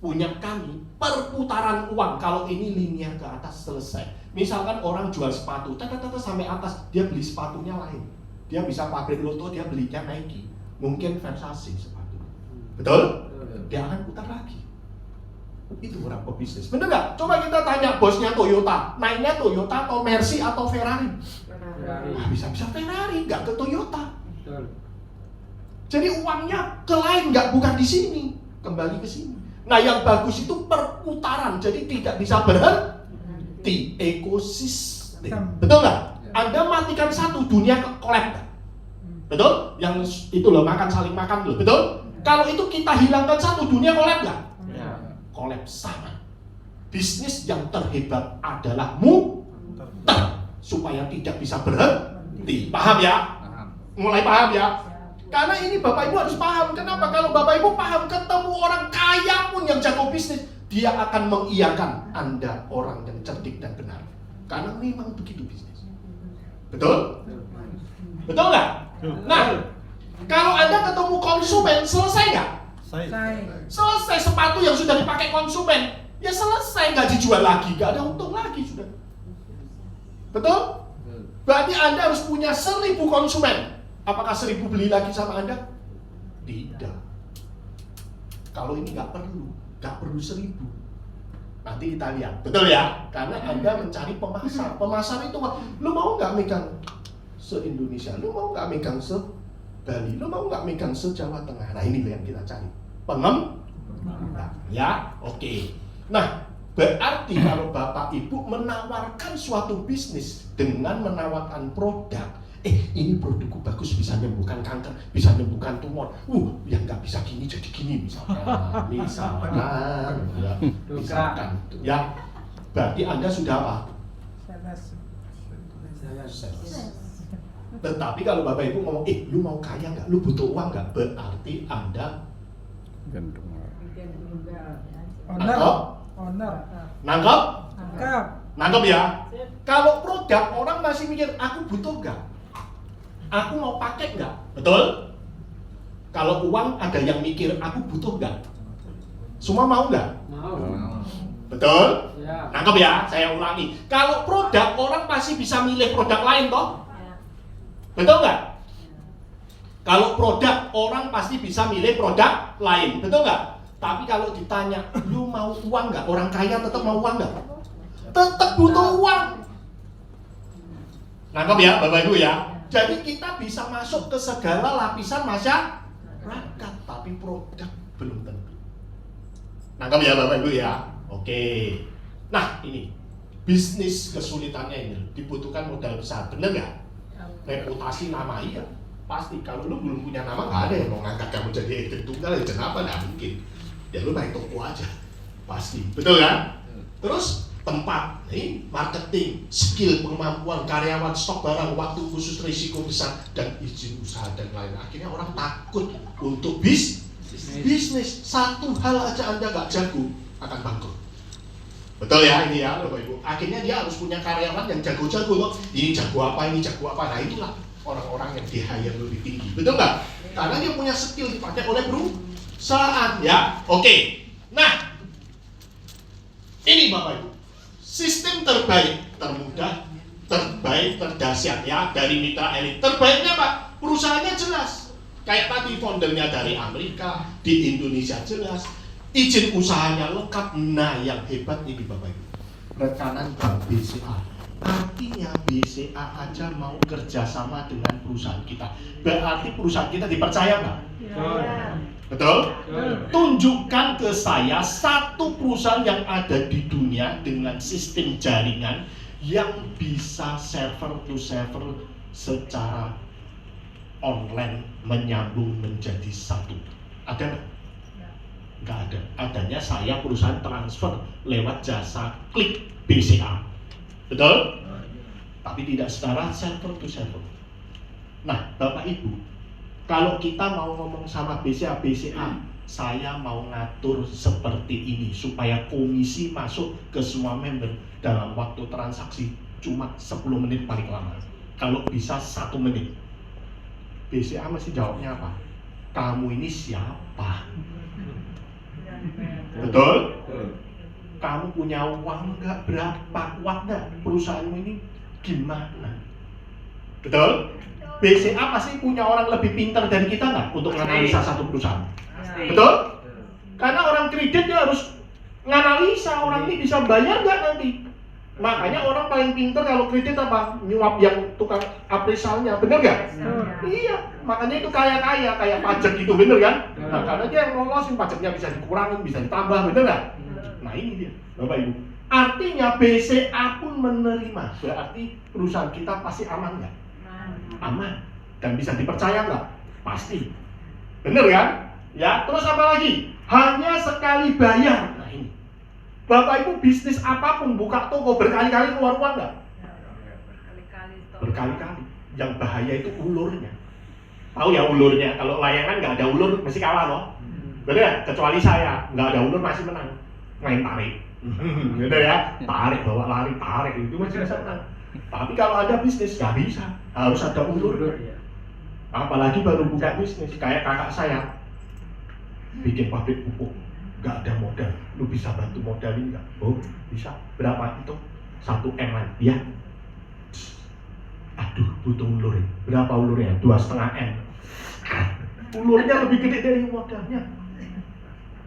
Punya kami perputaran uang. Kalau ini linear ke atas selesai. Misalkan orang jual sepatu, tata sampai atas, dia beli sepatunya lain. Dia bisa pabrik loto, dia belinya Nike, mungkin Versace sepatu. Betul? Dia akan putar lagi. Itu orang pebisnis. Bener nggak? Coba kita tanya bosnya Toyota, naiknya Toyota atau Mercy atau Ferrari? Nah, bisa-bisa Ferrari, nggak ke Toyota. Jadi uangnya ke lain, nggak bukan di sini, kembali ke sini. Nah, yang bagus itu perputaran, jadi tidak bisa berhenti. Ekosistem. Betul nggak? Anda matikan satu, dunia ke kolab. Betul? Yang itu loh, makan saling makan loh. Betul? Kalau itu kita hilangkan satu, dunia kolab nggak? Kolab sama. Bisnis yang terhebat adalah muter supaya tidak bisa berhenti. Paham ya? Mulai paham ya? Karena ini Bapak Ibu harus paham. Kenapa? Kalau Bapak Ibu paham, ketemu orang kaya pun yang jago bisnis, dia akan mengiyakan Anda orang yang cerdik dan benar. Karena memang begitu bisnis. Betul? Betul nggak? Nah, kalau Anda ketemu konsumen, selesai nggak? Selesai sepatu yang sudah dipakai konsumen, ya selesai, nggak dijual lagi, nggak ada untung lagi sudah. Betul? Berarti Anda harus punya 1.000 konsumen. Apakah 1.000 beli lagi sama Anda? Tidak. Kalau ini nggak perlu 1.000. Nanti kita lihat, betul ya? Karena Anda mencari pemasar. Pemasar itu, lu mau nggak megang se-Indonesia? Lu mau nggak megang se-Bali? Lu mau nggak megang se-Jawa Tengah? Nah ini yang kita cari. Pengembang. Ya, oke. Nah, berarti kalau Bapak Ibu menawarkan suatu bisnis dengan menawarkan produk, ini produkku bagus, bisa menyembuhkan kanker, bisa menyembuhkan tumor. Yang nggak bisa gini jadi gini misalkan. Misalkan, ya. Berarti Anda sudah apa? Sales. Tetapi kalau Bapak Ibu ngomong, lu mau kaya nggak? Lu butuh uang nggak? Berarti Anda Owner. Owner. Nangkep? Tangkap. Nangkep ya? Kalau produk orang masih mikir, aku butuh nggak? Aku mau pakai nggak? Betul? Kalau uang ada yang mikir, aku butuh nggak? Semua mau nggak? Mau. Betul? Ya. Nangkep ya? Saya ulangi. Kalau produk orang pasti bisa milih produk lain toh? Betul nggak? Kalau produk orang pasti bisa milih produk lain, betul nggak? Tapi kalau ditanya, lu mau uang nggak? Orang kaya tetap mau uang nggak? Tetap butuh uang. Nangkep ya, Bapak Ibu ya? Jadi kita bisa masuk ke segala lapisan masyarakat, tapi produk belum tentu. Nangkep ya, Bapak Ibu ya? Oke. Nah ini bisnis kesulitannya ini dibutuhkan modal besar, bener nggak? Reputasi nama iya pasti. Kalau lu belum punya nama nggak ada yang mau ngangkat kamu jadi agent tunggal, agent apa, nggak mungkin. Ya lu main toko aja pasti, betul kan? Terus tempat, nih marketing, skill, kemampuan, karyawan, stok barang, waktu khusus, risiko besar, dan izin usaha dan lain. Akhirnya orang takut untuk bisnis. Satu hal aja Anda nggak jago akan bangkrut. Betul ya ini ya Bapak Ibu. Akhirnya dia harus punya karyawan yang jago-jago loh. Ini jago apa, ini jago apa. Nah itulah orang-orang yang di-hire lebih tinggi. Betul nggak? Karena dia punya skill dipakai oleh perusahaan ya. Oke. Nah ini Bapak Ibu, sistem terbaik, termudah, terbaik, terdahsyat ya dari mitra elit. Terbaiknya Pak, perusahaannya jelas. Kayak tadi foundernya dari Amerika, di Indonesia jelas. Izin usahanya lengkap. Nah yang hebat ini Bapak Ibu, rekanan bank BCA. Artinya BCA aja mau kerjasama dengan perusahaan kita. Berarti perusahaan kita dipercaya nggak? Betul? Tunjukkan ke saya satu perusahaan yang ada di dunia dengan sistem jaringan yang bisa server to server secara online menyambung menjadi satu. Ada nggak? Nggak ada. Adanya saya perusahaan transfer lewat jasa klik BCA. Betul? Tapi tidak secara server to server. Nah, Bapak Ibu, kalau kita mau ngomong sama BCA, saya mau ngatur seperti ini supaya komisi masuk ke semua member dalam waktu transaksi cuma 10 menit paling lama. Kalau bisa 1 menit. BCA mesti jawabnya apa? Kamu ini siapa? Betul? Kamu punya uang nggak? Berapa kuat nggak? Perusahaanmu ini gimana? Betul? BCA pasti punya orang lebih pintar dari kita nggak untuk menganalisa satu perusahaan? Betul? Karena orang kredit dia harus menganalisa orang ini bisa bayar nggak nanti. Makanya orang paling pintar kalau kredit apa? Nyuap yang tukang appraisalnya, bener nggak? Iya, makanya itu kaya-kaya, kayak pajak gitu, bener kan? Nah, karena dia yang ngolosin pajaknya bisa dikurangin, bisa ditambah, bener nggak? Nah ini dia, Bapak Ibu. Artinya BCA pun menerima, berarti perusahaan kita pasti aman nggak? Aman. Dan bisa dipercaya nggak? Pasti. Bener kan? Ya, terus apa lagi? Hanya sekali bayar. Nah ini. Bapak Ibu bisnis apapun, buka toko berkali-kali keluar uang nggak? Berkali-kali. Yang bahaya itu ulurnya. Tahu ya ulurnya? Kalau layangan nggak ada ulur, mesti kalah loh. Bener? Kecuali saya, nggak ada ulur masih menang. Main tarik. Bener ya? Tarik, bawa lari, tarik. Itu masih bisa menang. Tapi kalau ada bisnis, nggak bisa. Harus ada ulur. Apalagi baru buka bisnis. Kayak kakak saya. Bikin pabrik pupuk. Nggak ada modal, lu bisa bantu modalin nggak? Oh bisa, berapa itu? 1 M an, ya. Aduh, butuh ulur. Berapa ulurnya? 2,5 M. Ulurnya lebih gede dari modalnya.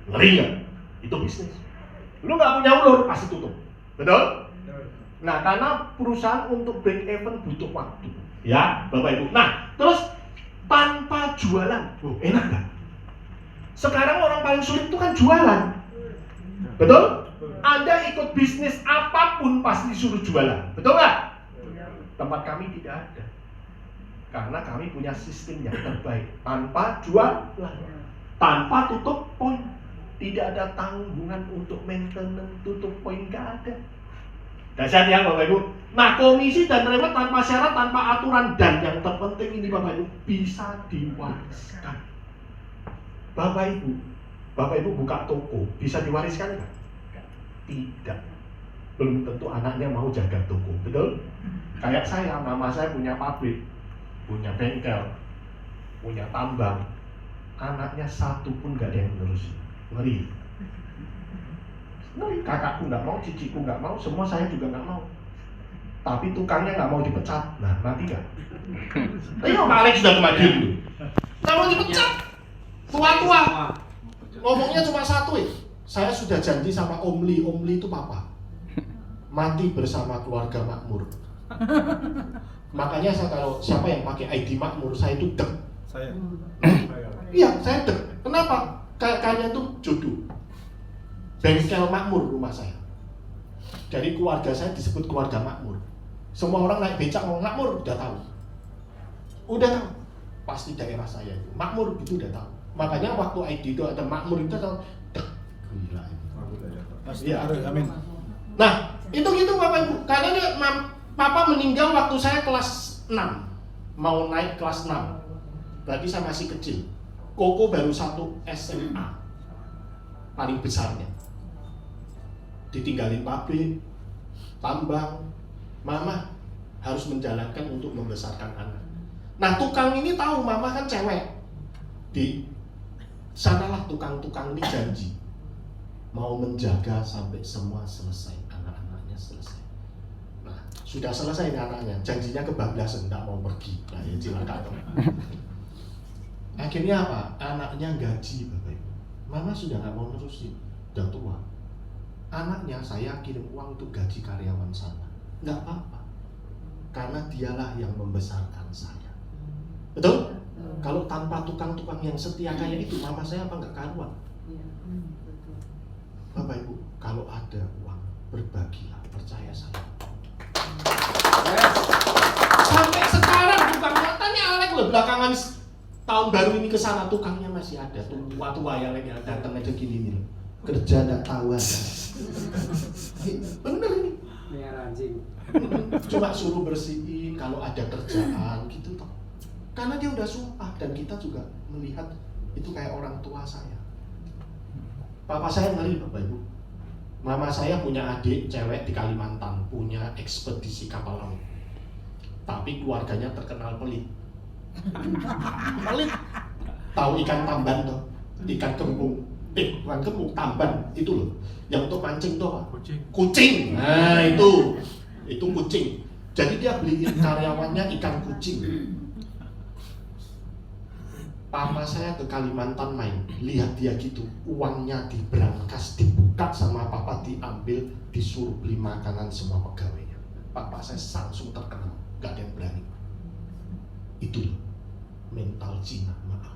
Ngeri nggak? Itu bisnis. Lu nggak punya ulur, pasti tutup. Betul? Nah, karena perusahaan untuk break even butuh waktu. Ya, Bapak Ibu. Nah, terus tanpa jualan, enak nggak? Sekarang orang paling sulit itu kan jualan. Betul? Anda ikut bisnis apapun pasti disuruh jualan. Betul nggak? Tempat kami tidak ada. Karena kami punya sistem yang terbaik. Tanpa jualan, tanpa tutup poin. Tidak ada tanggungan untuk maintenance tutup poin, nggak ada. Dahsyat ya Bapak Ibu. Nah, komisi dan reward tanpa syarat, tanpa aturan, dan yang terpenting ini Bapak Ibu bisa diwariskan. Bapak Ibu, Bapak Ibu buka toko, bisa diwariskan nggak? Tidak. Belum tentu anaknya mau jaga toko, betul? Kayak saya, mama saya punya pabrik, punya bengkel, punya tambang. Anaknya satu pun nggak ada yang nerusin. Ngeri. Ngeri, kakakku nggak mau, ciciku nggak mau, semua saya juga nggak mau. Tapi tukangnya nggak mau dipecat. Nah, mati nggak? Ayo, Pak Alex sudah kemari dulu. Nggak mau dipecat. Tua-tua. Ngomongnya cuma satu ya. Saya sudah janji sama Om Li itu papa. Mati bersama keluarga makmur. Makanya saya kalau siapa yang pakai ID makmur, saya itu dek. Saya. Iya, saya dek. Kenapa? Kayaknya tuh jodoh. Bengkel makmur rumah saya. Jadi keluarga saya disebut keluarga makmur. Semua orang naik becak ngomong makmur, udah tahu. Udah tahu. Pasti daerah saya itu. Makmur itu udah tahu. Makanya waktu ID itu ada makmur itu tahu. Dek. Gila ini. Pasti Iya. Amin. Nah, itu gitu Bapak Ibu. Karena dia, Papa meninggal waktu saya kelas 6. Mau naik kelas 6. Berarti saya masih kecil. Koko baru 1 SMA. Paling besarnya. Ditinggalin pabrik, tambang. Mama harus menjalankan untuk membesarkan anak. Nah, tukang ini tahu mama kan cewek. Di sanalah tukang-tukang ini janji mau menjaga sampai semua selesai, anak-anaknya selesai. Nah, sudah selesai nih anaknya, janjinya kebablasan, tidak mau pergi. Nah, ya cilaka. Akhirnya apa? Anaknya gaji, Bapak Ibu. Mama sudah nggak mau nerusin, udah tua. Anaknya saya kirim uang untuk gaji karyawan sana. Nggak apa-apa, karena dialah yang membesarkan saya. Betul? Kalau tanpa tukang-tukang yang setia kayak itu, mama saya apa nggak karuan? Bapak Ibu, kalau ada uang, berbagilah, percaya saya. Sampai sekarang tukangnya tanya Alek loh, belakangan tahun baru ini kesana tukangnya masih ada, tua-tua yang lagi datang aja gini nih, kerja nggak tahu aja. Bener ini. Cuma suruh bersihin kalau ada kerjaan gitu toh. Karena dia udah sumpah dan kita juga melihat itu kayak orang tua saya. Papa saya ngeri Bapak Ibu. Mama saya punya adik cewek di Kalimantan, punya ekspedisi kapal laut. Tapi keluarganya terkenal pelit. Pelit. Tahu ikan tamban toh? Ikan kembung. Bukan kembung, tamban itu loh. Yang untuk mancing tuh apa? Kucing. Nah, itu kucing. Jadi dia beliin karyawannya ikan kucing. Papa saya ke Kalimantan main, lihat dia gitu, uangnya diberangkas, dibuka sama papa, diambil, disuruh beli makanan semua pegawainya. Papa saya langsung terkenal, gak ada yang berani. Itu mental Cina, maaf.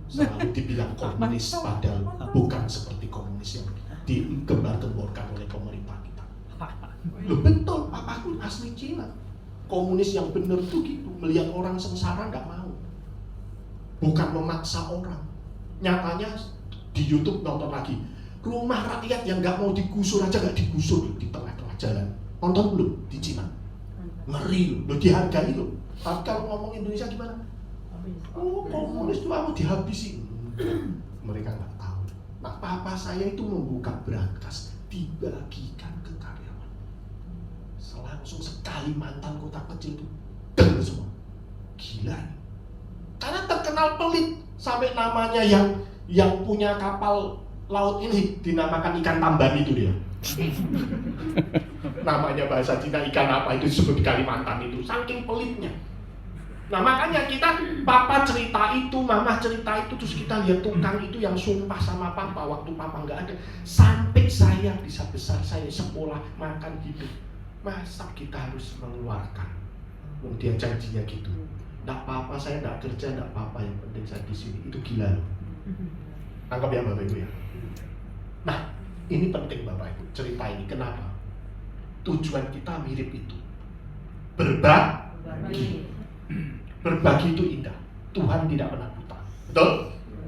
Selalu dibilang komunis, padahal bukan seperti komunis yang digembar-gemborkan oleh pemerintah kita. Loh betul, papaku asli Cina. Komunis yang bener tuh gitu, melihat orang sengsara gak mau. Bukan memaksa orang. Nyatanya di YouTube nonton lagi, rumah rakyat yang nggak mau digusur aja nggak digusur di tengah-tengah jalan. Nonton belum di Cina? Ngeri loh, dihargai loh. Tapi kalau ngomong Indonesia gimana? Oh, komunis itu mau dihabisi. Mereka nggak tahu. Nah, papa saya itu membuka berangkas, dibagikan ke karyawan. Langsung sekali mantan kota kecil itu, dengar semua. Gila. Karena terkenal pelit sampai namanya yang punya kapal laut ini dinamakan ikan tamban itu dia. Namanya bahasa Cina ikan apa itu disebut di Kalimantan itu, saking pelitnya. Nah makanya kita, papa cerita itu, mama cerita itu, terus kita lihat tukang itu yang sumpah sama papa waktu papa nggak ada. Sampai saya bisa besar, saya sekolah, makan hidup. Masa kita harus mengeluarkan? Dia janjinya gitu. Nggak apa-apa, saya nggak kerja, nggak apa-apa, yang penting saya di sini. Itu gila loh. Tangkap ya Bapak Ibu ya. Nah, ini penting Bapak Ibu, cerita ini. Kenapa? Tujuan kita mirip itu. Berbagi. Berbagi itu indah. Tuhan tidak pernah buta. Betul?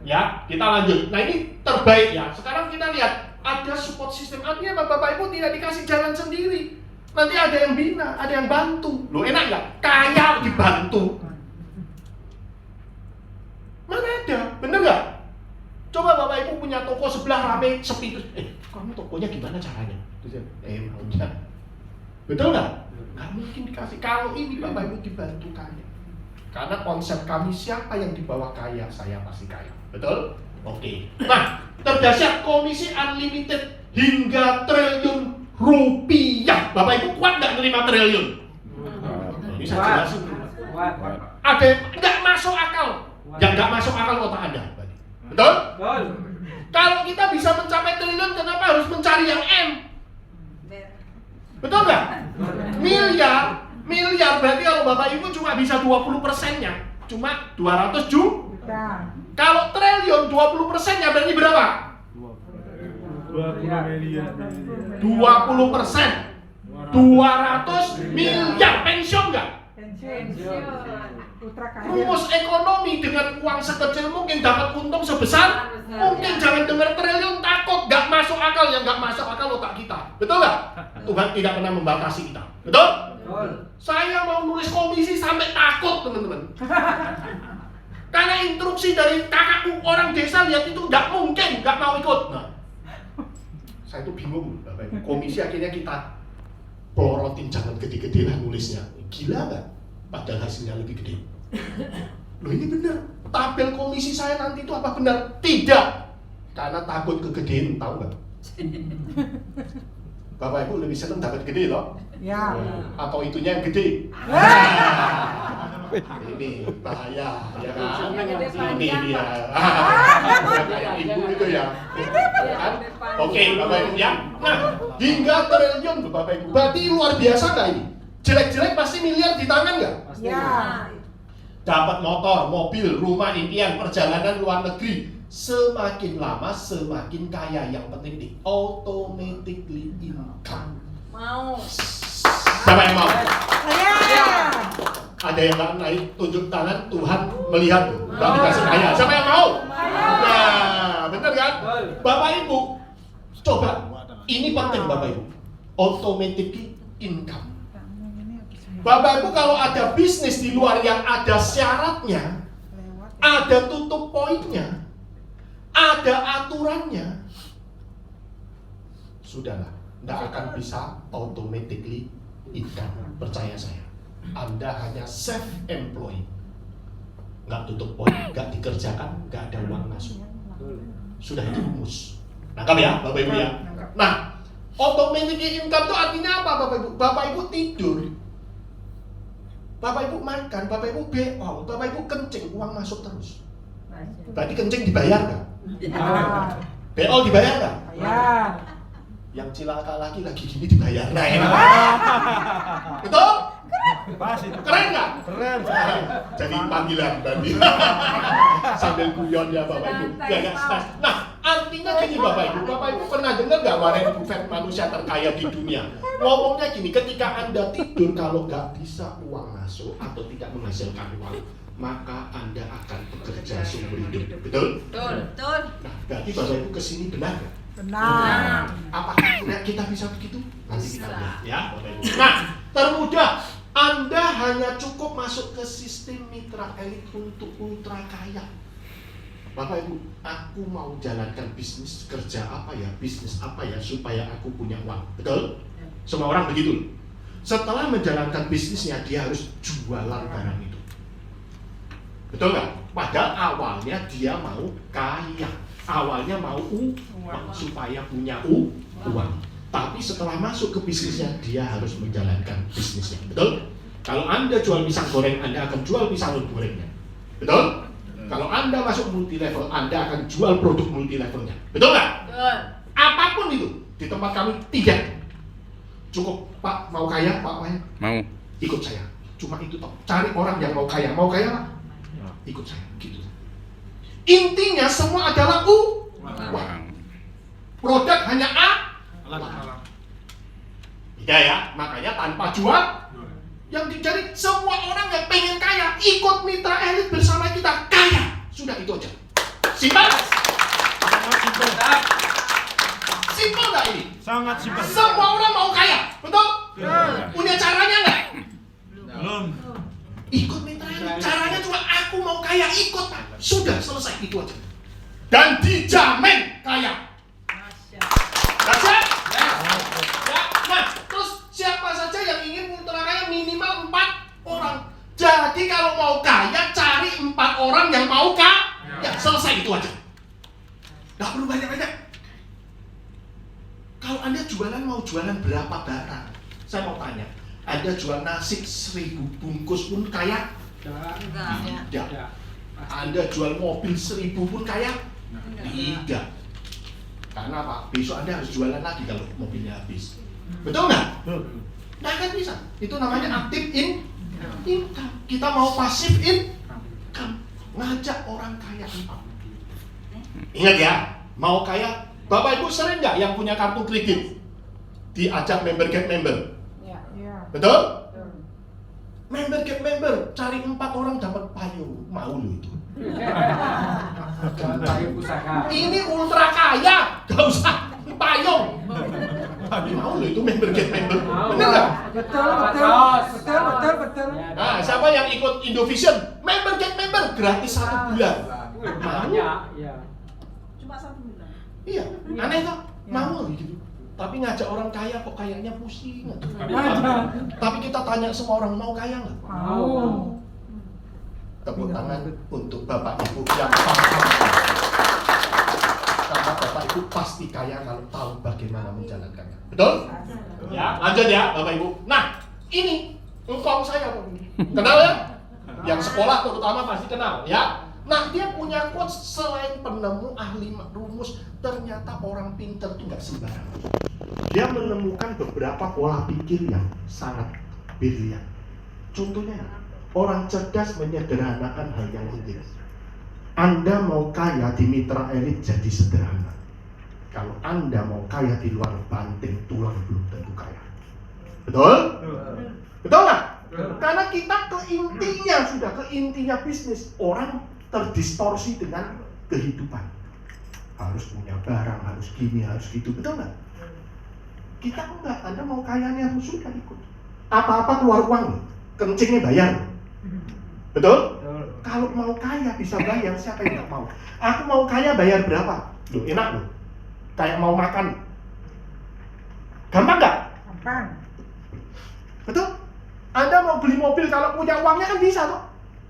Ya, kita lanjut. Nah ini terbaik ya. Sekarang kita lihat, ada support system. Artinya Bapak Ibu tidak dikasih jalan sendiri. Nanti ada yang bina, ada yang bantu. Loh enak nggak? Kaya dibantu. Mana ada? Bener nggak? Coba Bapak Ibu punya toko sebelah rame sepi. Kamu tokonya gimana caranya? Udah. Betul nggak? Nggak mungkin dikasih. Kalau ini Bapak Ibu dibantu kaya. Karena konsep kami siapa yang dibawa kaya, saya pasti kaya. Betul? Oke. Nah, terdahsyat komisi unlimited hingga triliun rupiah. Bapak Ibu kuat nggak nerima triliun? Ini saya jelasin. Ada yang nggak masuk akal. Yang nggak masuk akal otak Anda. Betul? Kalau kita bisa mencapai triliun, kenapa harus mencari yang M? Betul nggak? Miliar berarti kalau Bapak Ibu cuma bisa 20%-nya, cuma 200 juta. Kalau triliun 20%-nya berarti berapa? 20%. 200 miliar pensiun nggak? Rumus ekonomi dengan uang sekecil mungkin dapat untung sebesar mungkin. Jangan dengar triliun takut, nggak masuk akal. Yang nggak masuk akal otak kita. Betul nggak? Tuhan tidak pernah membatasi kita. Betul? Saya mau nulis komisi sampai takut teman-teman. Karena instruksi dari kakakku orang desa lihat itu nggak mungkin, nggak mau ikut. Nah, saya itu bingung, Bapak Ibu. Komisi akhirnya kita pelorotin, jangan gede-gede lah nulisnya. Gila nggak? Padahal hasilnya lebih gede. Loh ini benar. Tabel komisi saya nanti itu apa benar? Tidak. Karena takut kegedean, tahu nggak? Bapak Ibu lebih senang dapat gede loh. Ya. Atau itunya yang gede. Ini bahaya, ya kan? Ini dia. Kayak ibu itu ya. Kan? Oke, Bapak Ibu ya. Nah, hingga triliun Bapak Ibu. Berarti luar biasa nggak ini? Jelek-jelek pasti miliar di tangan nggak? Ya. Dapat motor, mobil, rumah impian, perjalanan luar negeri. Semakin lama semakin kaya. Yang penting di automatically income. Mau. Siapa yang mau? Saya. Ada yang nggak naik tunjuk tangan, Tuhan melihat. Berarti kasih kaya. Siapa yang mau? Nah, benar kan? Bapak Ibu, coba. Ini penting Bapak Ibu. Automatically income. Bapak Ibu kalau ada bisnis di luar yang ada syaratnya, ada tutup poinnya, ada aturannya, sudahlah, tidak akan bisa automatically income. Percaya saya. Anda hanya self-employed, nggak tutup poin, nggak dikerjakan, nggak ada uang masuk. Sudah itu rumus. Nangkap ya, Bapak Ibu ya. Nah, automatically income itu artinya apa, Bapak Ibu? Bapak Ibu tidur, Bapak Ibu makan, Bapak Ibu beol, Bapak Ibu kencing, uang masuk terus. Berarti kencing dibayar nggak? Beol dibayar nggak? Bayar. Yang cilaka lagi gini dibayar. Nah, enak. Betul? Keren nggak? Keren. Jadi panggilan tadi. Sambil guyon ya Bapak Ibu. Ya, stres. Nah, artinya gini Bapak Ibu. Bapak Ibu pernah dengar nggak Warren Buffett manusia terkaya di dunia? Ngomongnya gini, ketika Anda tidur kalau nggak bisa uang masuk atau tidak menghasilkan uang, maka Anda akan bekerja seumur hidup. Betul? Betul. Nah, berarti Bapak Ibu kesini benar nggak? Benar. Apakah kita bisa begitu? Nanti kita lihat ya Bapak Ibu. Nah, termudah. Anda hanya cukup masuk ke sistem mitra elit untuk ultra kaya. Bapak Ibu, aku mau jalankan bisnis, kerja apa ya, bisnis apa ya, supaya aku punya uang. Betul? Semua orang begitu. Setelah menjalankan bisnisnya, dia harus jualan barang itu. Betul nggak? Padahal awalnya dia mau kaya. Awalnya mau uang, supaya punya uang. Tapi setelah masuk ke bisnisnya, dia harus menjalankan bisnisnya. Betul? Kalau Anda jual pisang goreng, Anda akan jual pisang gorengnya. Betul? Kalau Anda masuk multi level, Anda akan jual produk multi levelnya. Betul nggak? Betul. Apapun itu, di tempat kami tidak. Cukup, Pak, mau kaya, Pak, mau. Ikut saya. Cuma itu toh. Cari orang yang mau kaya. Mau kaya, Pak? Ikut saya. Gitu. Intinya semua adalah uang. Produk hanya tidak ya, makanya tanpa jual yang dicari semua orang yang pengen kaya ikut mitra elit bersama kita kaya. Sudah itu aja. Simpel? Simpel nggak ini? Sangat simpel. Semua orang mau kaya, betul? Punya caranya nggak? Belum. Ikut mitra elit. Caranya cuma aku mau kaya ikut. Sudah selesai itu aja. Dan dijamin kaya. Siap? Ya. Nah, terus siapa saja yang ingin ultra kaya minimal 4 orang. Jadi kalau mau kaya, cari 4 orang yang mau kaya. Selesai itu aja. Nggak perlu banyak-banyak. Kalau Anda jualan, mau jualan berapa barang? Saya mau tanya, Anda jual nasi 1000 bungkus pun kaya? Tidak. Anda jual mobil 1000 pun kaya? Tidak. Karena apa? Besok Anda harus jualan lagi kalau mobilnya habis. Betul nggak? Nggak akan bisa. Itu namanya active income. Kita mau passive income. Ngajak orang kaya. Ingat ya, mau kaya. Bapak Ibu sering nggak yang punya kartu kredit diajak member get member? Betul? Member get member, cari 4 orang dapat payung. Mau lu itu? Payung pusaka. Ini ultra kaya, gak usah payung. Mau lu itu member get member? Bener nggak? Betul. Nah, siapa yang ikut Indovision? Member get member, gratis 1 bulan. Banyak, ya. Cuma 1 bulan. Iya, aneh kok? Mau gitu. Tapi ngajak orang kaya kok kayaknya pusing. Tapi kita tanya semua orang, mau kaya nggak? Mau. Tepuk tangan untuk Bapak Ibu yang paham. Karena Bapak Ibu pasti kaya kalau tahu bagaimana menjalankannya. Betul? Ya, lanjut ya Bapak Ibu. Nah, ini engkong saya. Kenal ya? Yang sekolah terutama pasti kenal ya. Nah, dia punya quotes selain penemu ahli rumus, ternyata orang pintar itu nggak sembarangan. Dia menemukan beberapa pola pikir yang sangat brilian. Contohnya, orang cerdas menyederhanakan hal yang penting. Anda mau kaya di mitra elit jadi sederhana. Kalau Anda mau kaya di luar banting tulang belum tentu kaya. Betul? Betul nggak? Karena kita ke intinya bisnis. Orang terdistorsi dengan kehidupan. Harus punya barang, harus gini, harus gitu. Betul nggak? Kita enggak. Anda mau kayanya sudah ikut. Apa-apa keluar uang, kencingnya bayar. Betul? Kalau mau kaya bisa bayar, siapa yang nggak mau? Aku mau kaya bayar berapa? Loh, enak loh. Kayak mau makan. Gampang nggak? Gampang. Betul? Anda mau beli mobil kalau punya uangnya kan bisa tuh.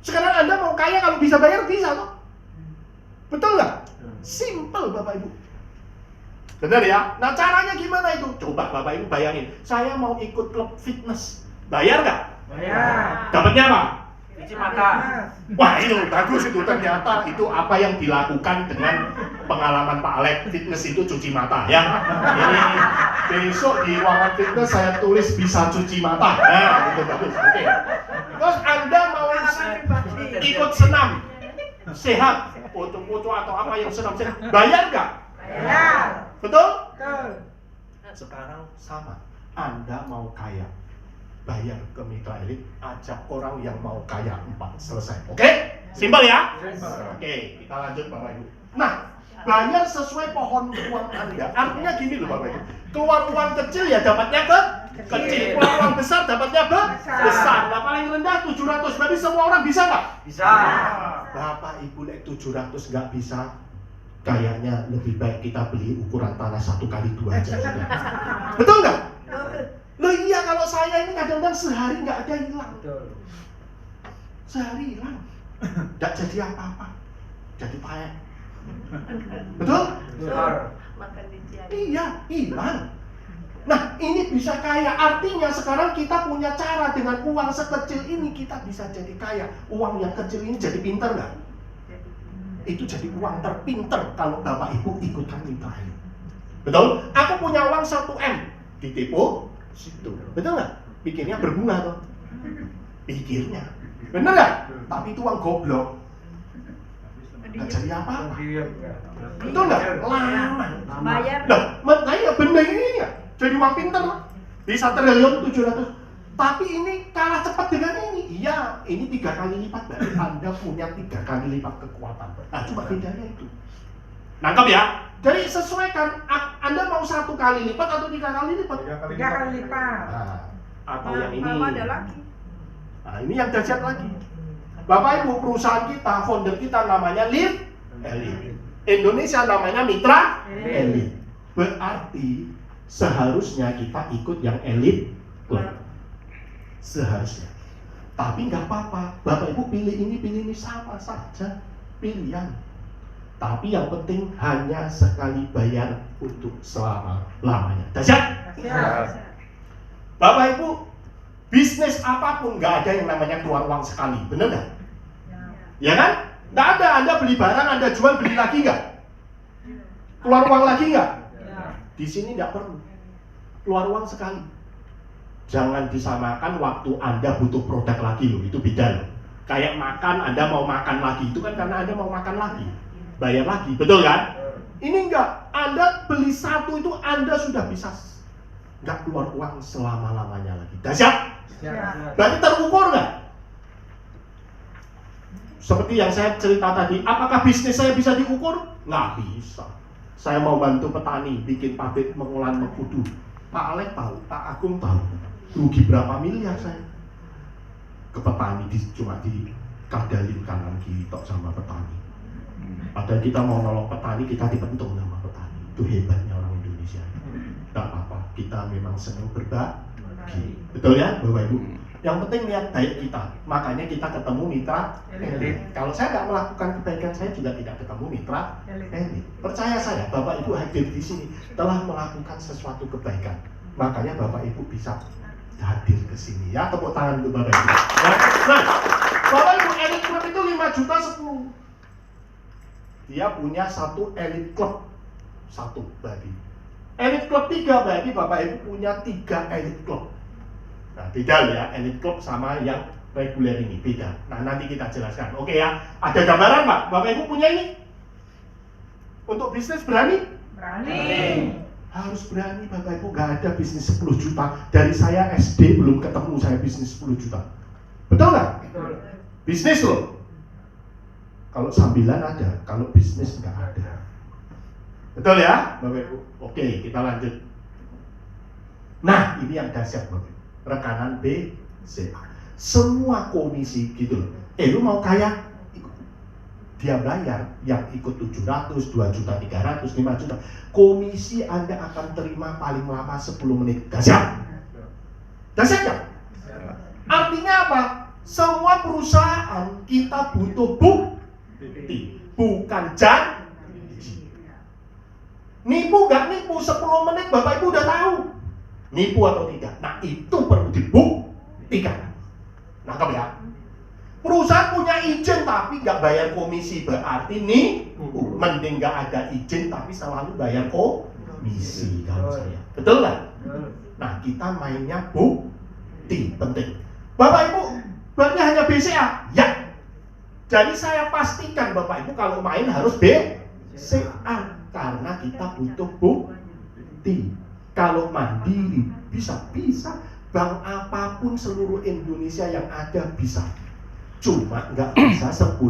Sekarang Anda mau kaya kalau bisa bayar bisa tuh. Betul nggak? Simple Bapak Ibu. Benar ya? Nah caranya gimana itu? Coba Bapak Ibu bayangin. Saya mau ikut klub fitness. Bayar nggak? Bayar. Dapatnya apa? Cuci mata. Wah itu bagus itu, ternyata itu apa yang dilakukan dengan pengalaman Pak Alek. Fitness itu cuci mata ya. Ini besok di ruangan fitness saya tulis bisa cuci mata. Nah itu bagus. Oke. Terus Anda mau ikut senam sehat, foto-foto atau apa yang senam sehat, bayar nggak? Bayar. Betul? Betul. Sekarang sama. Anda mau kaya, bayar ke mitra elit, ajak orang yang mau kaya 4, selesai. Oke? Simpel ya? Oke, kita lanjut Bapak Ibu. Nah, bayar sesuai pohon uang Anda. Artinya gini loh Bapak Ibu. Keluar uang kecil ya dapatnya kecil. Keluar uang besar dapatnya besar. Nah, paling rendah 700. Berarti semua orang bisa nggak? Bisa. Bapak Ibu lek 700 nggak bisa, kayaknya lebih baik kita beli ukuran tanah 1x2 aja. Betul nggak? Loh iya, kalau saya ini kadang-kadang sehari nggak ada hilang. Sehari hilang, nggak jadi apa-apa, jadi payah. Betul? Makan di Cianjur. Iya, hilang. Nah ini bisa kaya, artinya sekarang kita punya cara dengan uang sekecil ini kita bisa jadi kaya. Uang yang kecil ini jadi pinter nggak? Itu jadi uang terpinter kalau Bapak Ibu ikutkan mitra ini. Betul? Aku punya uang 1M, ditipu situ. Betul nggak? Pikirnya berbunga tuh. Pikirnya. Bener nggak? Tapi itu uang goblok. Nggak jadi apa-apa. Betul nggak? Lama. Bayar. Nah ya bener ini ya. Jadi uang pinter. Bisa triliun 700. Tapi ini kalah cepat dengan ini. Iya, ini 3 kali lipat. Berarti Anda punya 3 kali lipat kekuatan. Nah, cuma bedanya itu. Nangkep ya? Jadi sesuaikan. Anda mau 1 kali lipat atau 3 kali lipat? 3 kali lipat. Nah, atau yang ini. Kalau ada lagi. Nah, ini yang dahsyat lagi. Bapak Ibu, perusahaan kita, founder kita namanya Live Elite. Indonesia namanya mitra elit. Berarti seharusnya kita ikut yang elit club. Seharusnya. Tapi nggak apa-apa. Bapak Ibu pilih ini sama saja pilihan. Tapi yang penting hanya sekali bayar untuk selama-lamanya. Dahsyat? Bapak Ibu, bisnis apapun nggak ada yang namanya keluar uang sekali, bener nggak? Ya kan? Nggak ada. Anda beli barang, Anda jual, beli lagi nggak? Keluar uang lagi nggak? Di sini nggak perlu. Keluar uang sekali. Jangan disamakan waktu Anda butuh produk lagi loh, itu beda loh. Kayak makan, Anda mau makan lagi, itu kan karena Anda mau makan lagi, bayar lagi, betul kan? Ini enggak, Anda beli satu itu Anda sudah bisa nggak keluar uang selama-lamanya lagi. Dahsyat? Berarti terukur nggak? Seperti yang saya cerita tadi, apakah bisnis saya bisa diukur? Nggak bisa. Saya mau bantu petani bikin pabrik pengolahan mengkudu. Pak Alek tahu, Pak Agung tahu, rugi berapa miliar saya ke petani, cuma dikadalin kanan kiri tok sama petani. Padahal kita mau nolong petani, kita dipentung sama petani. Itu hebatnya orang Indonesia. Gak apa-apa, kita memang senang berbagi. Betul ya Bapak Ibu? Yang penting niat baik kita. Makanya kita ketemu mitra elit. Kalau saya nggak melakukan kebaikan, saya juga tidak ketemu mitra elit. Percaya saya, Bapak Ibu hadir di sini telah melakukan sesuatu kebaikan. Makanya Bapak Ibu bisa hadir ke sini. Ya, tepuk tangan untuk Bapak Ibu. Nah, Bapak Ibu, elit club itu 5 juta 10. Dia punya satu elit club. Satu bagi. Elit club 3 berarti Bapak Ibu punya 3 elit club. Nah, beda ya, elit club sama yang reguler ini, beda. Nah, nanti kita jelaskan. Oke ya, ada gambaran Pak? Bapak Ibu punya ini? Untuk bisnis berani? Berani. Harus berani Bapak Ibu, gak ada bisnis 10 juta. Dari saya SD belum ketemu saya bisnis 10 juta. Betul nggak? Betul. Bisnis loh. Kalau sambilan ada, kalau bisnis nggak ada. Betul ya Bapak Ibu? Oke, kita lanjut. Nah, ini yang dahsyat Bapak Ibu. Rekanan BCA. Semua komisi gitu loh. Lu mau kaya? Dia bayar, yang ikut 700, 2 juta 300, 5 juta. Komisi Anda akan terima paling lama 10 menit. Dahsyat? Dahsyat ya? Artinya apa? Semua perusahaan kita butuh bukti, bukan janji. Nipu gak nipu 10 menit Bapak Ibu udah tahu nipu atau tidak. Nah, itu perlu dibuktikan. Nangkep ya? Perusahaan punya izin tapi nggak bayar komisi, berarti nipu. Mending nggak ada izin tapi selalu bayar komisi kalau saya. Betul nggak? Nah, kita mainnya bukti, penting. Bapak Ibu, berarti hanya BCA? Ya. Jadi saya pastikan Bapak Ibu kalau main harus BCA karena kita butuh bukti. Kalau mandiri bisa bank apapun seluruh Indonesia yang ada bisa, cuma nggak bisa 10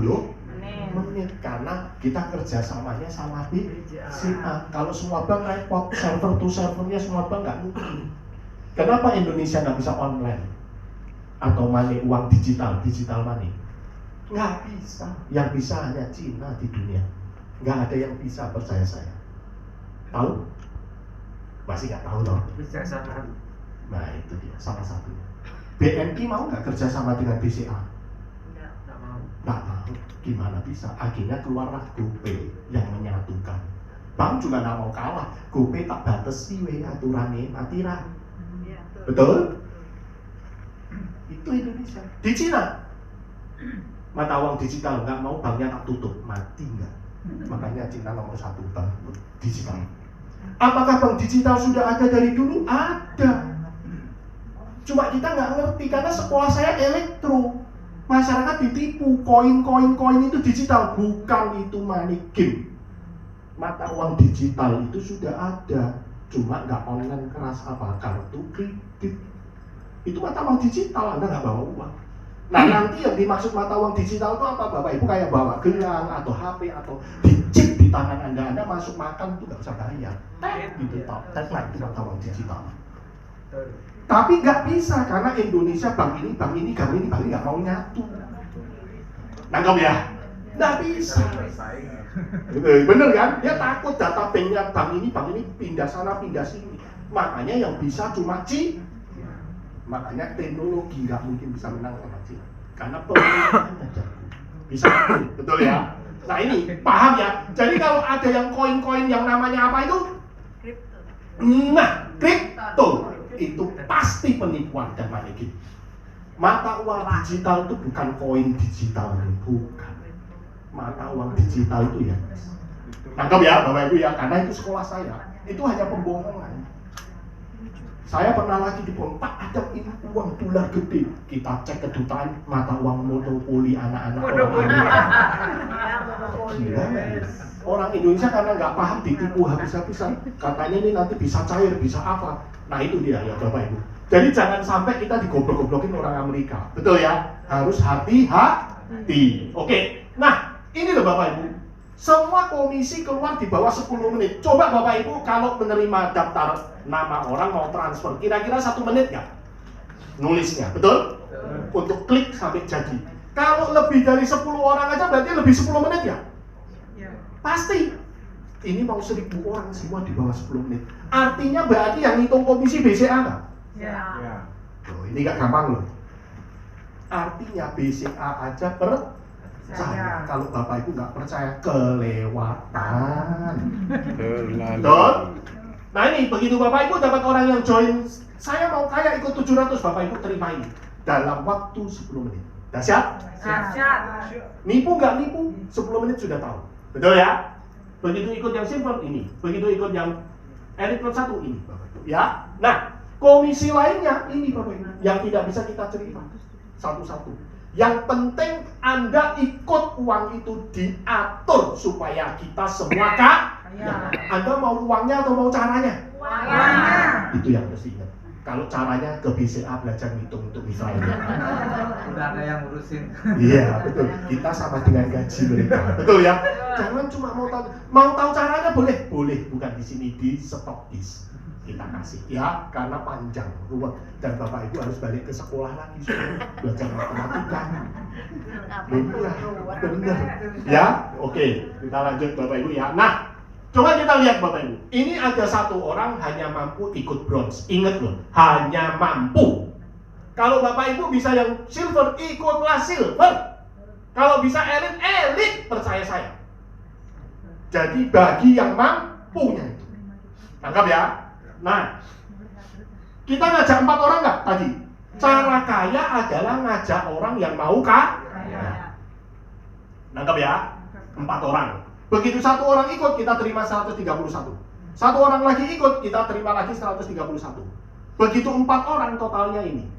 menit karena kita kerjasamanya sama BCA. Kalau semua bank repot, server to servernya semua bank nggak mungkin. Kenapa Indonesia nggak bisa online atau money, uang digital money? Nggak bisa. Yang bisa hanya Cina di dunia. Nggak ada yang bisa, percaya saya. Tahu? Masih nggak tahu loh. Nah, itu dia salah satunya. BNI mau nggak kerja sama dengan BCA? Nggak mau. Gimana bisa? Akhirnya keluarlah GoPay yang menyatukan. Bank juga nggak mau kalah. GoPay tak batasi aturannya matiran. Betul? Itu Indonesia. Di Cina mata uang digital nggak mau, banknya tak tutup, mati nggak? Makanya Cina nomor 1 bank digital. Apakah bank digital sudah ada dari dulu? Ada. Cuma kita nggak ngerti karena sekolah saya elektro. Masyarakat ditipu, koin itu digital, bukan itu money game. Mata uang digital itu sudah ada, cuma nggak online keras apa, kartu kredit. Itu mata uang digital, Anda nggak bawa uang. Nah, nanti yang dimaksud mata uang digital itu apa Bapak Ibu? Kayak bawa gelang atau HP atau dicip di tangan Anda masuk makan itu nggak usah bayar. Gitu, itu mata uang digital. Tapi nggak bisa karena Indonesia bank ini nggak mau nyatu. Nangkep ya? Nggak bisa. Bener kan? Dia takut data bank ini pindah sana pindah sini. Makanya yang bisa cuma Cina. Makanya teknologi nggak mungkin bisa menang sama Cina. Karena pemerintahannya jago. Bisa betul ya? Nah ini paham ya? Jadi kalau ada yang koin-koin yang namanya apa itu? Nah, kripto itu pasti penipuan dan manikin. Mata uang digital itu bukan koin digital, bukan. Mata uang digital itu ya. Tangkap ya Bapak Ibu ya, karena itu sekolah saya. Itu hanya pembohongan. Saya pernah lagi dibom, Pak ada ini uang dolar gede. Kita cek kedutaan mata uang monopoli anak-anak orang Amerika. Gila, orang Indonesia karena nggak paham ditipu habis-habisan. Katanya ini nanti bisa cair, bisa apa. Nah itu dia ya Bapak Ibu. Jadi jangan sampai kita digoblok-goblokin orang Amerika. Betul ya? Harus hati-hati. Oke. Nah ini loh Bapak Ibu. Semua komisi keluar di bawah 10 menit. Coba Bapak Ibu kalau menerima daftar nama orang mau transfer, kira-kira 1 menit nggak? Nulisnya, betul? Untuk klik sampai jadi. Kalau lebih dari 10 orang aja berarti lebih 10 menit ya? Pasti. Ini mau 1000 orang semua di bawah 10 menit. Artinya berarti yang hitung komisi BCA nggak? Ya. Loh, ini nggak gampang loh. Artinya BCA aja percaya. Kalau Bapak Ibu nggak percaya, kelewatan. Betul? Nah ini, begitu Bapak Ibu dapat orang yang join, saya mau kaya ikut 700, Bapak Ibu terima ini. Dalam waktu 10 menit. Dah siap? Siap. Nipu nggak nipu? 10 menit sudah tahu. Betul ya? Begitu ikut yang silver ini, begitu ikut yang Elite Plus 1 ini, Bapak Ibu. Ya? Nah, komisi lainnya ini Bapak Ibu, yang tidak bisa kita cerita satu-satu. Yang penting Anda ikut uang itu diatur supaya kita semua kaya. Anda mau uangnya atau mau caranya? Uangnya. Itu yang mesti ingat. Kalau caranya ke BCA belajar ngitung untuk misalnya. Udah ada yang ngurusin. Iya betul. Kita sama dengan gaji mereka. Betul ya. Jangan cuma mau tahu caranya boleh, bukan di sini di Stokis kita kasih ya, karena panjang ruwet dan Bapak Ibu harus balik ke sekolah lagi belajar matematika. Benar. Ya, oke. Kita lanjut Bapak Ibu ya. Nah, coba kita lihat Bapak Ibu. Ini ada satu orang hanya mampu ikut bronze. Ingat loh, hanya mampu. Kalau Bapak Ibu bisa yang silver, ikutlah silver. Kalau bisa elite, percaya saya. Jadi bagi yang mampunya itu. Tangkap ya. Nah, kita ngajak 4 orang nggak tadi? Cara kaya adalah ngajak orang yang mau kaya. Nangkap ya? 4 orang. Begitu 1 orang ikut, kita terima 131. 1 orang lagi ikut, kita terima lagi 131. Begitu 4 orang totalnya ini.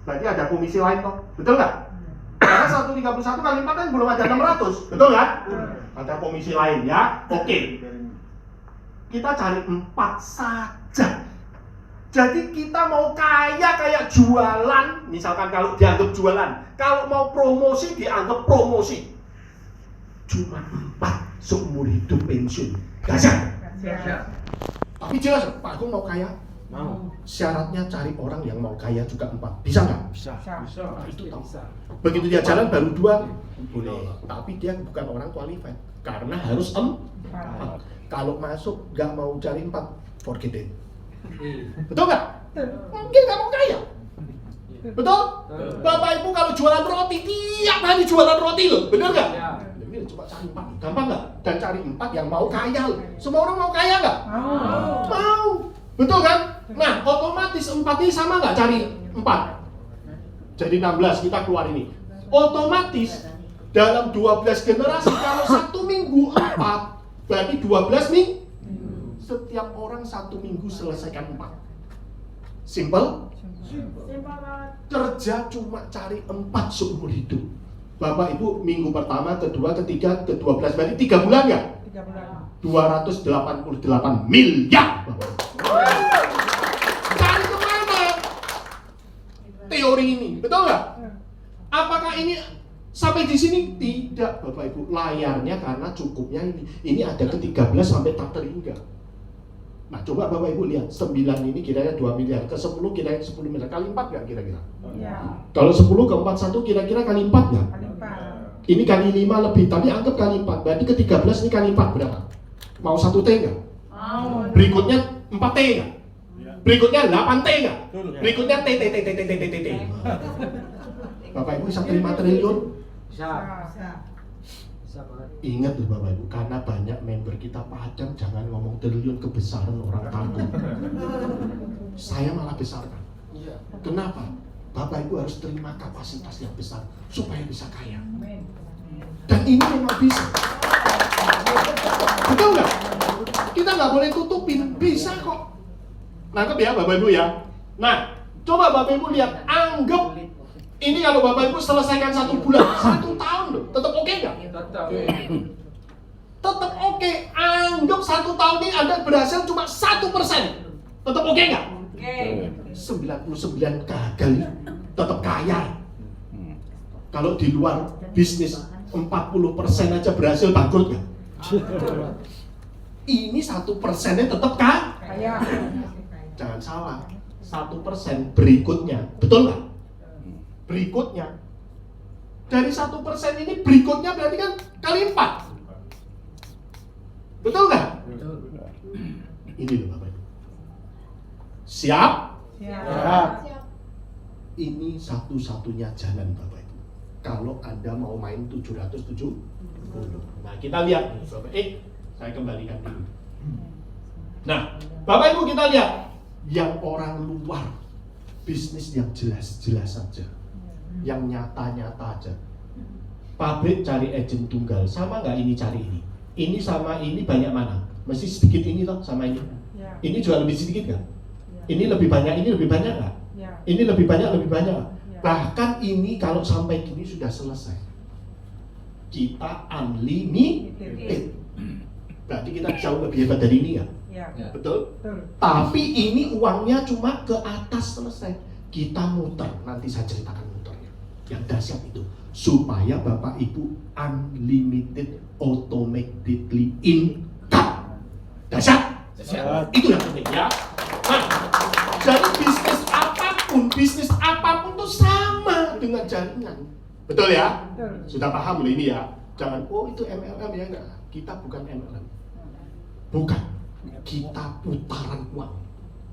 Berarti ada komisi lain toh, betul nggak? Karena 131 kali 4 kan belum ada 600, betul nggak? Ada komisi lain ya. Oke. Kita cari 4 saja. Jadi kita mau kaya kayak jualan, misalkan kalau dianggap jualan, kalau mau promosi dianggap promosi. Cuma 4 seumur hidup pensiun. Gajah. Tapi jelas, Pak Agung mau kaya? Mau. Syaratnya cari orang yang mau kaya juga 4. Bisa nggak? Bisa. Nah, itu tahu. Begitu dia jalan baru 2, boleh. Tapi dia bukan orang qualified karena harus 4. Kalau masuk nggak mau cari 4, forget it. Betul nggak? Mungkin nggak mau kaya. Betul? Bapak Ibu kalau jualan roti, tiap hari jualan roti loh, bener nggak? Jadi coba cari 4, gampang nggak? Dan cari 4 yang mau kaya loh. Semua orang mau kaya nggak? Mau. Betul kan? Nah, otomatis 4 ini sama nggak cari 4? Jadi 16, kita keluar ini. Otomatis dalam 12 generasi, kalau 1 minggu 4, berarti 12 minggu. Setiap orang 1 minggu selesaikan 4. Simple? Kerja cuma cari 4 seumur hidup. Bapak Ibu minggu pertama, kedua, ketiga, ke-12 berarti 3 bulan ya? 3 bulan. 288 miliar. Cari kemana? Teori ini, betul nggak? Apakah ini sampai di sini? Tidak, Bapak Ibu. Layarnya karena cukupnya ini. Ini ada ke-13 sampai tak terhingga. Nah, coba Bapak Ibu lihat, 9 ini kira-kira 2 miliar, ke-10 kira-kira 10 miliar, kali 4 nggak kira-kira? Ya. Kalau 10 ke 41 kira-kira kali 4 nggak? Kali 4. Ini kali 5 lebih, tapi anggap kali 4. Berarti ke 13 ini kali 4 berapa? Mau 1 T nggak? Mau. Berikutnya 4 T nggak? Berikutnya 8 T nggak? Betul. Berikutnya T. Bapak Ibu bisa terima triliun? Bisa. Bisa banget. Ingat loh Bapak Ibu, karena banyak member kita Padang, jangan ngomong triliun kebesaran orang takut. Saya malah besarkan. Kenapa? Bapak Ibu harus terima kapasitas yang besar supaya bisa kaya. Dan ini memang bisa. Betul nggak? Kita nggak boleh tutupin, bisa kok. Nangkep ya Bapak Ibu ya. Nah, coba Bapak Ibu lihat, anggap ini kalau Bapak Ibu selesaikan 1 bulan, 1 tahun loh, tetap oke nggak? Tetap oke. Anggap 1 tahun ini Anda berhasil cuma 1%, tetap oke nggak? Oke. 99 gagal, tetap kaya. Kalau di luar bisnis 40% aja berhasil bangkrut nggak? Ini 1%-nya tetap kaya. Jangan salah, 1% berikutnya, betul nggak? Berikutnya dari 1% ini berikutnya berarti kan kali 4, betul nggak? Ini loh Bapak Ibu. Siap? Ini satu-satunya jalan Bapak Ibu. Kalau Anda mau main 770. Nah kita lihat nih Bapak. Saya kembalikan dulu. Nah Bapak Ibu kita lihat yang orang luar, bisnis yang jelas-jelas saja, yang nyata-nyata aja. Pabrik cari agent tunggal, sama nggak ini cari ini? Ini sama ini banyak mana? Mesti sedikit ini toh sama ini. Ini juga lebih sedikit nggak? Ini lebih banyak, ini lebih banyak nggak? Ini lebih banyak nggak? Bahkan ini kalau sampai gini sudah selesai. Kita unlimited. Berarti kita jauh lebih hebat dari ini ya? Betul? Tapi ini uangnya cuma ke atas selesai. Kita muter, nanti saya ceritakan muternya. Yang dahsyat itu supaya Bapak Ibu unlimited automatically income. Dahsyat? Itu yang penting ya. Nah, jadi bisnis apapun itu sama dengan jaringan. Betul ya? Sudah paham loh ini ya? Jangan, oh itu MLM ya enggak. Kita bukan MLM. Bukan. Kita putaran uang.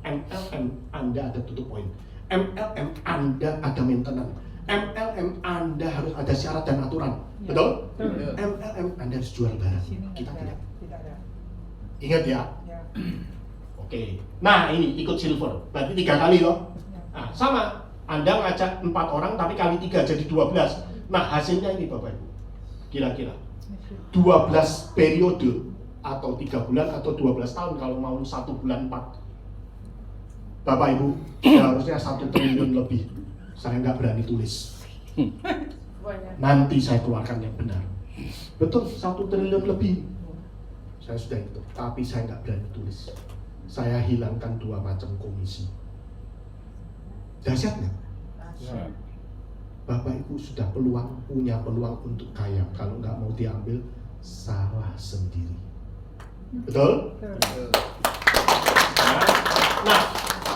MLM Anda ada tutup poin. MLM Anda ada maintenance. MLM Anda harus ada syarat dan aturan. Betul? MLM Anda harus jual barang. Kita tidak. Ingat ya? Oke. Nah ini ikut silver. Berarti 3 kali loh. Nah sama. Anda ngajak 4 orang tapi kali 3 jadi 12. Nah hasilnya ini Bapak Ibu. Kira-kira 12 periode atau 3 bulan atau 12 tahun kalau mau 1 bulan 4. Bapak Ibu, seharusnya 1 triliun lebih. Saya nggak berani tulis. Nanti saya keluarkan yang benar. Betul, 1 triliun lebih. Saya sudah itu, tapi saya nggak berani tulis. Saya hilangkan 2 macam komisi. Dahsyat nggak? Bapak Ibu sudah punya peluang untuk kaya. Kalau nggak mau diambil, salah sendiri. Betul? Nah,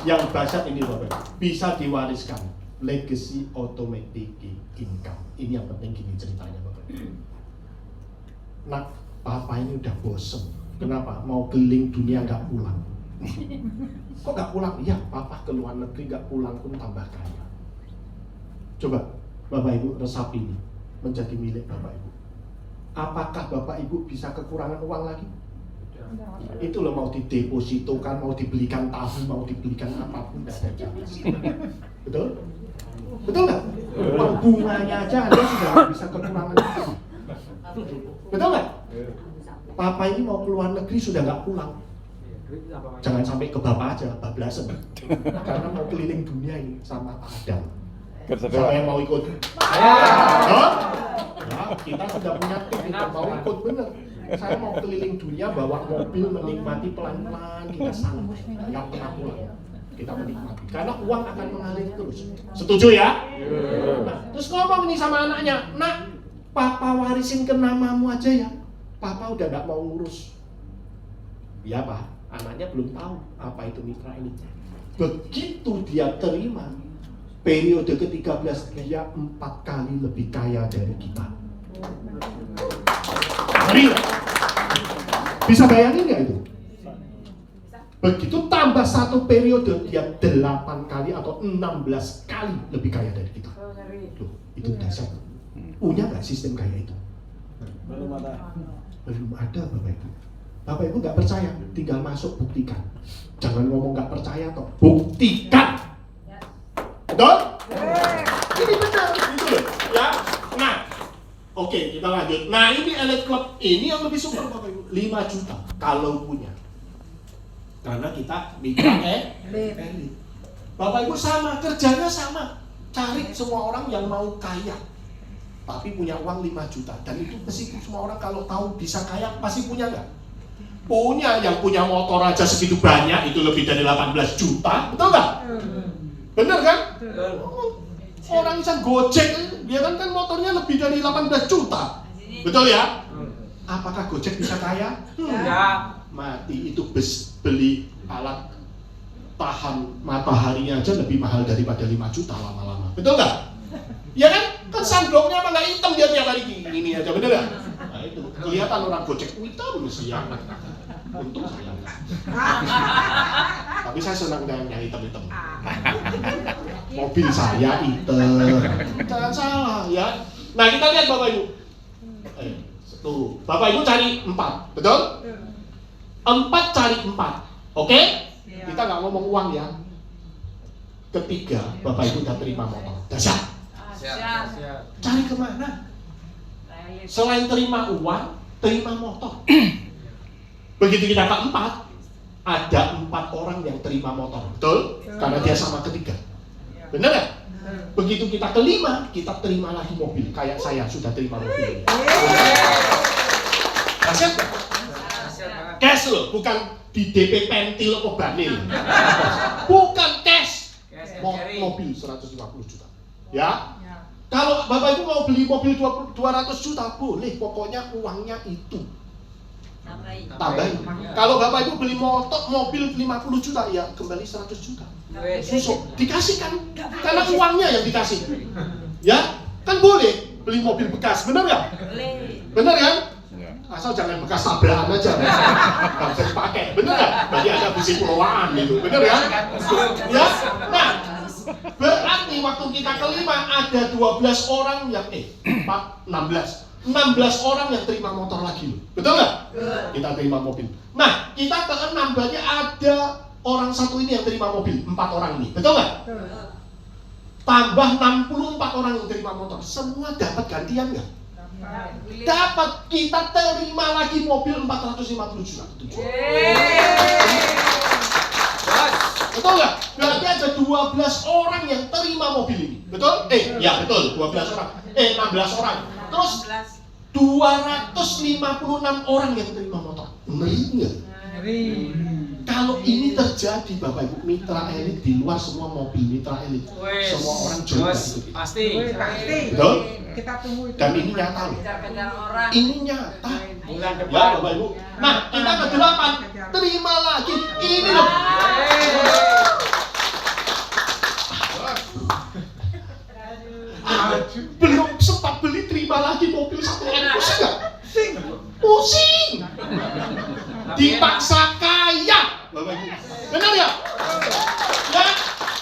yang dahsyat ini Bapak Ibu, bisa diwariskan. Legacy automatic income. Ini yang penting gini ceritanya Bapak Ibu. Nah, Papa ini udah bosen. Kenapa? Mau keliling dunia nggak pulang. Kok nggak pulang? Iya, Papa ke luar negeri nggak pulang pun tambah kaya. Coba Bapak Ibu resap ini menjadi milik Bapak Ibu. Apakah Bapak Ibu bisa kekurangan uang lagi? Itu loh, mau didepositokan, mau dibelikan tahu, mau dibelikan apapun tidak ada habis. Betul? Betul nggak? Uang bunganya aja Anda sudah nggak bisa kekurangan itu. Betul nggak? Papa ini mau keluar negeri sudah nggak pulang. Jangan sampai ke Bapak aja, bablasan. Karena mau keliling dunia ini sama Adam. Siapa yang mau ikut? Oh? Ya, kita sudah punya tim, kita mau ikut bener. Saya mau keliling dunia bawa mobil, menikmati pelan-pelan, kita santai, nggak pernah pulang. Kita menikmati, karena uang akan mengalir terus. Setuju ya? Nah, terus ngomong nih sama anaknya, nak, Papa warisin ke namamu aja ya. Papa udah nggak mau ngurus. Ya Pak, anaknya belum tahu apa itu mitra ini. Begitu dia terima, periode ke-13 dia 4 kali lebih kaya dari kita. Ngeri nggak? Bisa bayangin nggak itu? Begitu tambah satu periode, dia 8 kali atau 16 kali lebih kaya dari kita. Loh, itu dahsyat. Punya nggak sistem kaya itu? Belum ada. Belum ada, Bapak Ibu. Bapak Ibu nggak percaya, tinggal masuk buktikan. Jangan ngomong nggak percaya toh, buktikan. Betul? Ini benar, gitu loh. Ya, nah, oke, kita lanjut. Nah, ini elite club ini yang lebih super, Bapak Ibu. 5 juta kalau punya. Karena kita mitra elite. Bapak Ibu sama, kerjanya sama. Cari semua orang yang mau kaya, tapi punya uang 5 juta. Dan itu pasti semua orang kalau tahu bisa kaya, pasti punya nggak? Punya, yang punya motor aja segitu banyak, itu lebih dari 18 juta, betul nggak? Bener kan? Orang bisa Gojek, dia kan motornya lebih dari 18 juta. Betul ya? Apakah Gojek bisa kaya? Ya. Mati, itu beli alat tahan mataharinya aja lebih mahal daripada 5 juta lama-lama. Betul nggak? Ya kan? Kan sunblocknya apa nggak hitam dia tiap hari gini aja, bener nggak? Nah itu, kelihatan orang Gojek hitam siang. Untung saya. Tapi saya senang dengan yang hitam-hitam. Mobil saya hitam. Jangan salah ya. Nah kita lihat Bapak Ibu. Tuh, Bapak Ibu cari 4, betul? 4 cari 4, oke? Kita nggak ngomong uang ya. Ketiga, Bapak Ibu udah terima motor. Dahsyat. Cari kemana? Selain terima uang, terima motor. Begitu kita ke-4, ada 4 orang yang terima motor, betul? Karena dia sama ketiga. Benar nggak? Begitu kita ke-5, kita terima lagi mobil. Kayak saya sudah terima mobil. Dahsyat nggak? Cash loh, bukan di DP pentil atau banil. Bukan cash. Mobil 150 juta. Ya? Kalau Bapak Ibu mau beli mobil 200 juta, boleh. Pokoknya uangnya itu. Tambahin. Kalau Bapak Ibu beli mobil 50 juta, ya kembali 100 juta. Susuk, dikasihkan. Karena uangnya yang dikasih. Ya? Kan boleh beli mobil bekas, benar nggak? Benar kan? Asal jangan bekas tabrakan aja, nggak bisa dipakai, bener nggak? Berarti ada visi pulauan gitu, bener ya? Ya, nah, berarti waktu kita ke-5 ada 12 orang yang 16 orang yang terima motor lagi loh, betul nggak? Kita terima mobil. Nah, kita ke-6 berarti ada orang satu ini yang terima mobil, 4 orang ini, betul nggak? Tambah 64 orang yang terima motor, semua dapat gantian nggak? Dapat, kita terima lagi mobil 450 juta. Betul nggak? Berarti ada 12 orang yang terima mobil ini. Betul? Ya betul, 12 orang. 16 orang. Terus 256 orang yang terima motor. Ngeri nggak? Kalau ini terjadi Bapak Ibu, mitra elit di luar semua mobil mitra elit, semua orang jual itu. Pasti. Betul? Kita tunggu itu. Dan ini nyata loh. Ini nyata. Bulan Ya depan. Bapak Ibu. Nah kita ke-8, terima lagi. Ini loh. Belum sempat beli, terima lagi mobil 1M. Pusing nggak? Pusing. Dipaksa kaya, Bapak Ibu. Benar ya? Ya.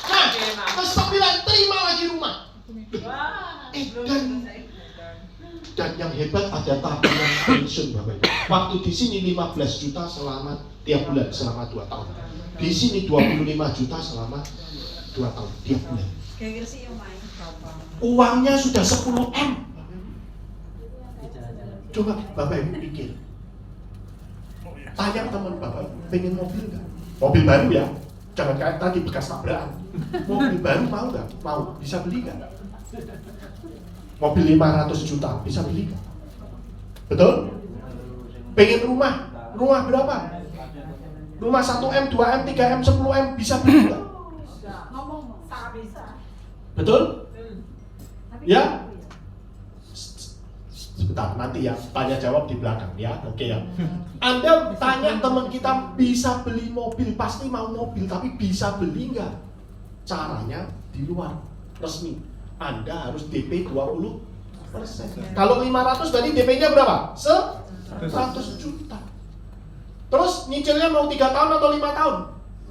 Nah, ke-9 terima lagi rumah. Dan yang hebat ada tabungan pensiun Bapak Ibu. Waktu di sini 15 juta selama tiap bulan selama 2 tahun. Di sini 25 juta selama 2 tahun tiap bulan. Uangnya sudah 10M. Coba Bapak Ibu pikir. Tanya teman Bapak Ibu, pengen mobil nggak? Mobil baru ya? Jangan kayak tadi bekas tabrakan. Mobil baru mau nggak? Mau, bisa beli nggak? Mobil 500 juta, bisa beli nggak? Betul? Pengen rumah? Rumah berapa? Rumah 1M, 2M, 3M, 10M, bisa beli nggak? Ngomong, tak bisa. Betul? Ya? Sebentar, nanti ya, tanya jawab di belakang ya, oke ya. Anda tanya teman kita bisa beli mobil, pasti mau mobil, tapi bisa beli nggak? Caranya di luar resmi. Anda harus DP 20 Kalau 500 tadi DP-nya berapa? 100 juta. Terus nyicilnya mau 3 tahun atau 5 tahun?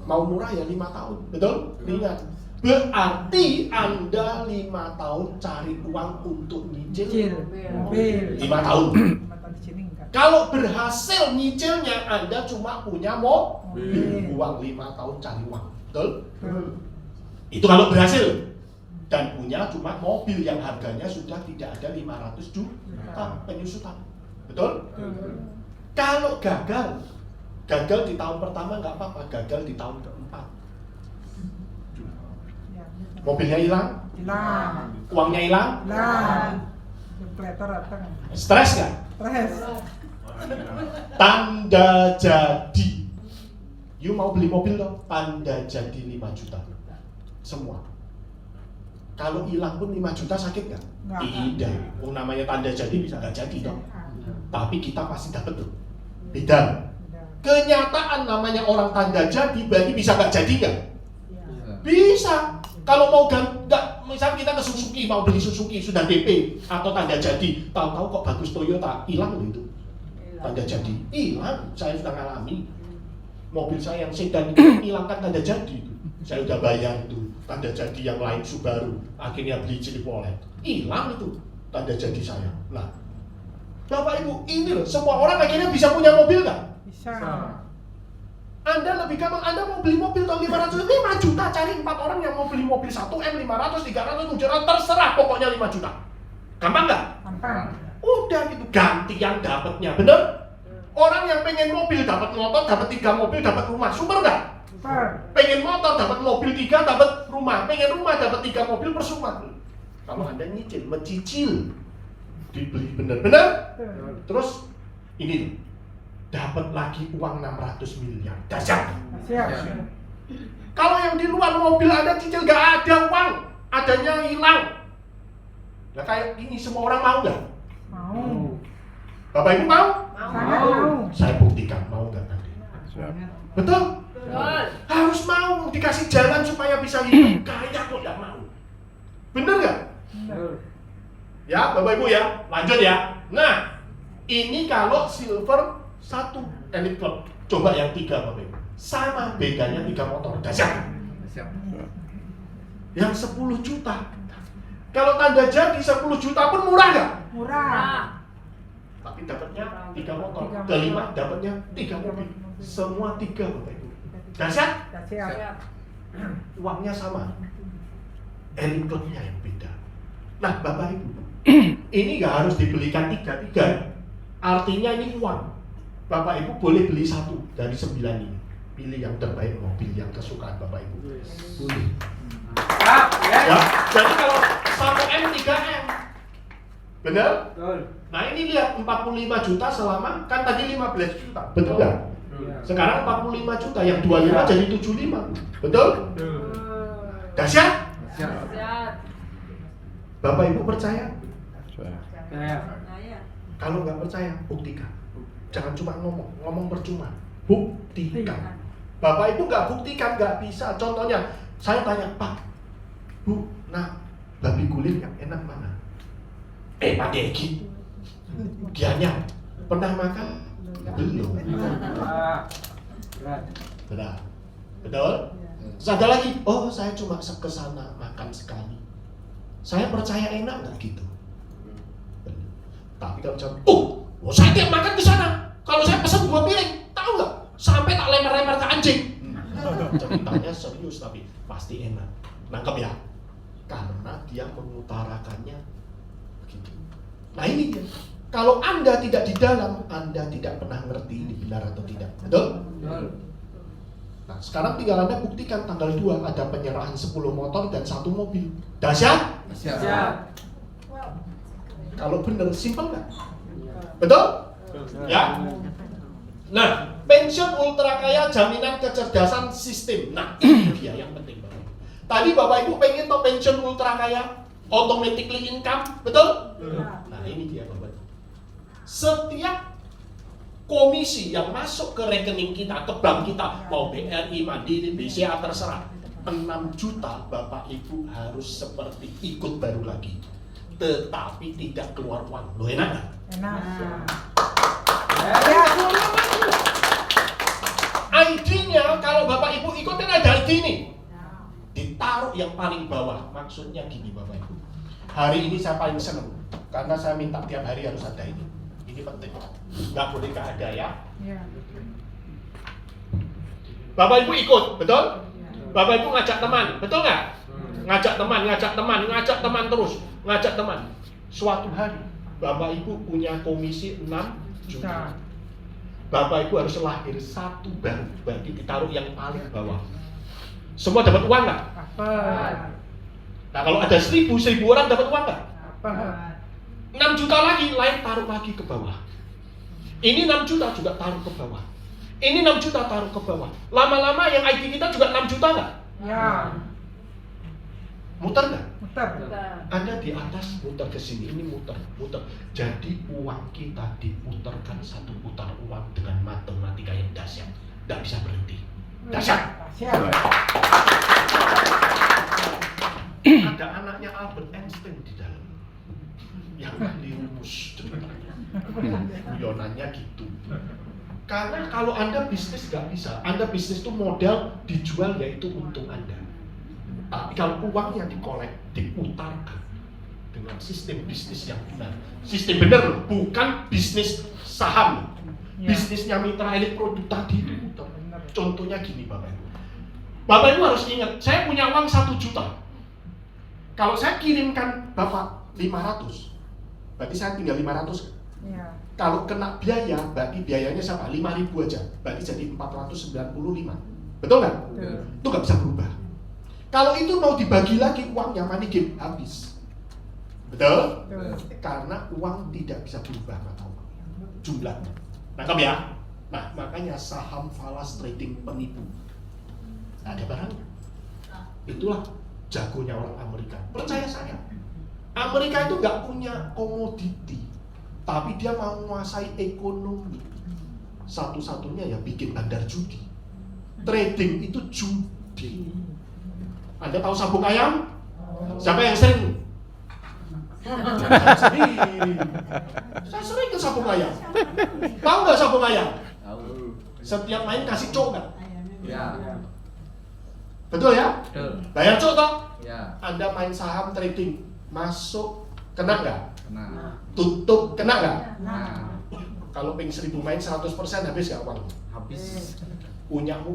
Mau murah ya 5 tahun, betul? Ingat. Berarti Anda 5 tahun cari uang untuk nyicil 5 tahun. Kalau berhasil nyicilnya, Anda cuma punya uang 5 tahun cari uang, betul? Itu kalau berhasil. Dan punya cuma mobil yang harganya sudah tidak ada 500 juta penyusutan, betul? Kalau gagal di tahun pertama nggak apa-apa, gagal di tahun keempat, mobilnya hilang, uangnya hilang, stres nggak? Tanda jadi, you mau beli mobil dong, tanda jadi 5 juta semua. Kalau hilang pun 5 juta sakit nggak? Tidak. Namanya tanda jadi bisa nggak jadi dong. Tapi kita pasti dapat tuh. Beda. Kenyataan namanya orang tanda jadi, berarti bisa nggak jadi nggak? Bisa. Kalau mau nggak, misal kita ke Suzuki, mau beli Suzuki sudah DP atau tanda jadi, tahu-tahu kok bagus Toyota, hilang loh itu. Tanda jadi hilang. Saya sudah ngalami. Mobil saya yang sedan itu hilangkan tanda jadi. Saya udah bayar itu tanda jadi yang lain Subaru, akhirnya beli Chevrolet, hilang itu tanda jadi saya. Nah, Bapak Ibu, ini loh, semua orang akhirnya bisa punya mobil nggak? Bisa. Anda lebih gampang, Anda mau beli mobil tahun 5 juta, cari 4 orang yang mau beli mobil 1M, 500, 300, 700, terserah, pokoknya 5 juta. Gampang nggak? Gampang. Udah gitu, ganti yang dapatnya, bener? Orang yang pengen mobil dapat motor, dapat 3 mobil, dapat rumah, super nggak? Pengen motor dapat mobil 3, dapat rumah. Pengen rumah dapat 3 mobil persuma. Kalau Anda nyicil, mencicil, dibeli benar-benar, terus ini dapat lagi uang 600 miliar. Dahsyat. Kalau yang di luar mobil Anda cicil gak ada uang, adanya hilang. Nah kayak ini semua orang mau nggak? Mau. Bapak Ibu mau? Mau. Saya buktikan mau nggak nanti. Betul? Harus mau, dikasih jalan supaya bisa hidup kaya kok nggak mau. Bener nggak? Ya Bapak Ibu ya, lanjut ya. Nah, ini kalau silver 1 elite club, coba yang 3 Bapak Ibu. Sama bedanya 3 motor, dahsyat. Yang 10 juta. Kalau tanda jadi 10 juta pun murah nggak? Murah. Tapi dapatnya 3 motor, kelima dapatnya 3 mobil. Semua 3 Bapak Ibu. Dahsyat? Uangnya sama. Elite clubnya yang beda. Nah Bapak Ibu, ini nggak harus dibelikan 3. Artinya ini uang. Bapak Ibu boleh beli 1 dari 9 ini. Pilih yang terbaik, mobil yang kesukaan Bapak Ibu. Boleh. Ya, jadi kalau 1M 3M, benar? Nah ini lihat 45 juta selama, kan tadi 15 juta, betul nggak? Sekarang 45 juta, yang 25 jadi 75, betul? Dahsyat? Bapak Ibu percaya? Kalau nggak percaya, buktikan. Jangan cuma ngomong percuma, buktikan. Bapak Ibu nggak buktikan, nggak bisa. Contohnya, saya tanya, Pak, Bu, nah, babi guling yang enak mana? Pak Deki, dianya pernah makan? Belum. Benar, betul? Terus ada lagi, oh saya cuma kesana makan sekali. Saya percaya enak nggak gitu? Tapi kalau misalnya, oh saya tiap makan ke sana. Kalau saya pesan 2 piring, tahu nggak? Sampai tak lempar-lempar ke anjing. Ceritanya serius tapi pasti enak. Nangkep ya? Karena dia mengutarakannya begitu. Nah ini dia. Kalau Anda tidak di dalam, Anda tidak pernah ngerti ini benar atau tidak. Betul? Nah sekarang tinggal Anda buktikan tanggal 2 ada penyerahan 10 motor dan 1 mobil. Dahsyat? Kalau benar, simpel nggak? Betul? Ya? Nah, pensiun ultra kaya jaminan kecerdasan sistem. Nah, ini dia yang penting Bapak. Tadi Bapak Ibu pengen toh pensiun ultra kaya, automatically income, betul? Nah, ini dia Bapak. Setiap komisi yang masuk ke rekening kita, ke bank kita, mau BRI, Mandiri, BCA, terserah, 6 juta Bapak Ibu harus seperti ikut baru lagi. tetapi tidak keluar uang. Loh enak nggak? Enak. Ya, ID-nya kalau Bapak Ibu ikutin ada ID ini. Ditaruh yang paling bawah. Maksudnya gini Bapak Ibu. Hari ini saya paling senang karena saya minta tiap hari harus ada ini. Ini penting. Nggak boleh nggak ada ya. Ya. Bapak Ibu ikut, betul? Bapak Ibu ngajak teman, betul nggak? Ngajak teman terus, ngajak teman. Suatu hari Bapak Ibu punya komisi 6 juta. Bapak Ibu harus lahir satu baru, berarti ditaruh yang paling bawah. Semua dapat uang nggak? Apa? Nah kalau ada 1000 orang dapat uang nggak? Apa? 6 juta lagi, lain taruh lagi ke bawah. Ini 6 juta juga taruh ke bawah. Ini 6 juta taruh ke bawah. Lama-lama yang ID kita juga 6 juta nggak? Ya. Muter nggak? Muter. Anda di atas muter ke sini, ini muter. Jadi uang kita diputarkan satu putar uang dengan matematika yang dahsyat, tidak bisa berhenti. Dahsyat. Siap. Ada anaknya Albert Einstein di dalam, yang ahli rumus ceritanya. Guyonannya gitu. Karena kalau Anda bisnis nggak bisa, Anda bisnis itu modal dijual yaitu untung Anda. Tapi kalau uangnya dikolek, diputarkan dengan sistem bisnis yang benar. Sistem benar loh, bukan bisnis saham. Ya. Bisnisnya Mitra Elektro tadi itu. Contohnya gini Bapak Ibu. Bapak Ibu harus ingat, saya punya uang 1 juta. Kalau saya kirimkan Bapak 500, berarti saya tinggal 500. Ya. Kalau kena biaya, berarti biayanya sama 5.000 aja. Berarti jadi 495. Betul nggak? Betul. Itu nggak bisa berubah. Kalau itu mau dibagi lagi uangnya money game habis. Betul? Betul. Karena uang tidak bisa berubah jumlahnya. Nangkap ya? Nah, makanya saham falas trading penipu. Nggak ada barangnya. Itulah jagonya orang Amerika. Percaya saya. Amerika itu nggak punya komoditi, tapi dia mau menguasai ekonomi. Satu-satunya ya bikin bandar judi. Trading itu judi. Anda tahu sabung ayam? Siapa yang sering? Saya sering. Saya sering ke sabung ayam. Tahu nggak sabung ayam? Tahu. Setiap main kasih cok nggak? Ya. Betul ya? Betul. Bayar cok toh? Ya. Anda main saham trading, masuk kena nggak? Kena. Tutup kena nggak? Nah. Kalau ping 1000 main 100% habis nggak uang? Habis. Punyamu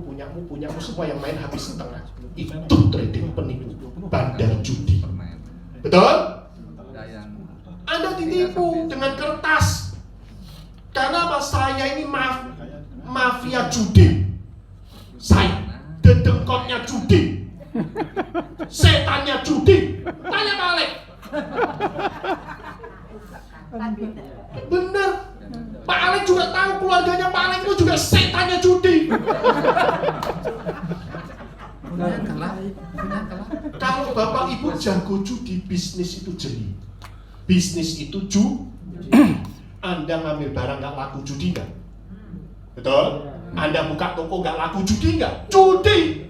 semua yang main habis setengah. Itu trading penipu, bandar judi. Permen. Betul? Ada yang Anda ditipu dengan kertas. Karena apa? Saya ini mafia judi. Saya dedengkotnya judi. Setannya judi. Tanya Pak Alek. Bener. Pak Alek juga tahu keluarganya Pak Alek itu juga setannya judi. Kalau Bapak Ibu jago judi, bisnis itu jeli. Bisnis itu judi. Anda ngambil barang nggak laku judi nggak? Betul? Anda buka toko nggak laku judi nggak? Judi.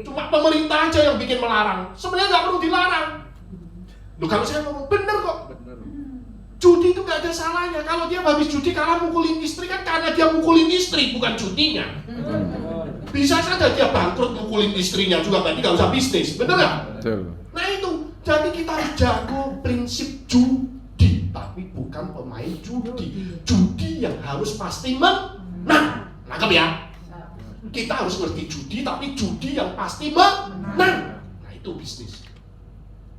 Cuma pemerintah aja yang bikin melarang. Sebenarnya nggak perlu dilarang. Loh kalau saya ngomong bener kok. Judi itu nggak ada salahnya. Kalau dia habis judi kalah mukulin istri kan karena dia mukulin istri, bukan judinya. Bisa saja dia bangkrut mukulin istrinya juga, berarti nggak usah bisnis, bener nggak? Nah itu, jadi kita harus jago prinsip judi, tapi bukan pemain judi. Judi yang harus pasti menang. Nangkep ya? Kita harus ngerti judi, tapi judi yang pasti menang. Nah itu bisnis.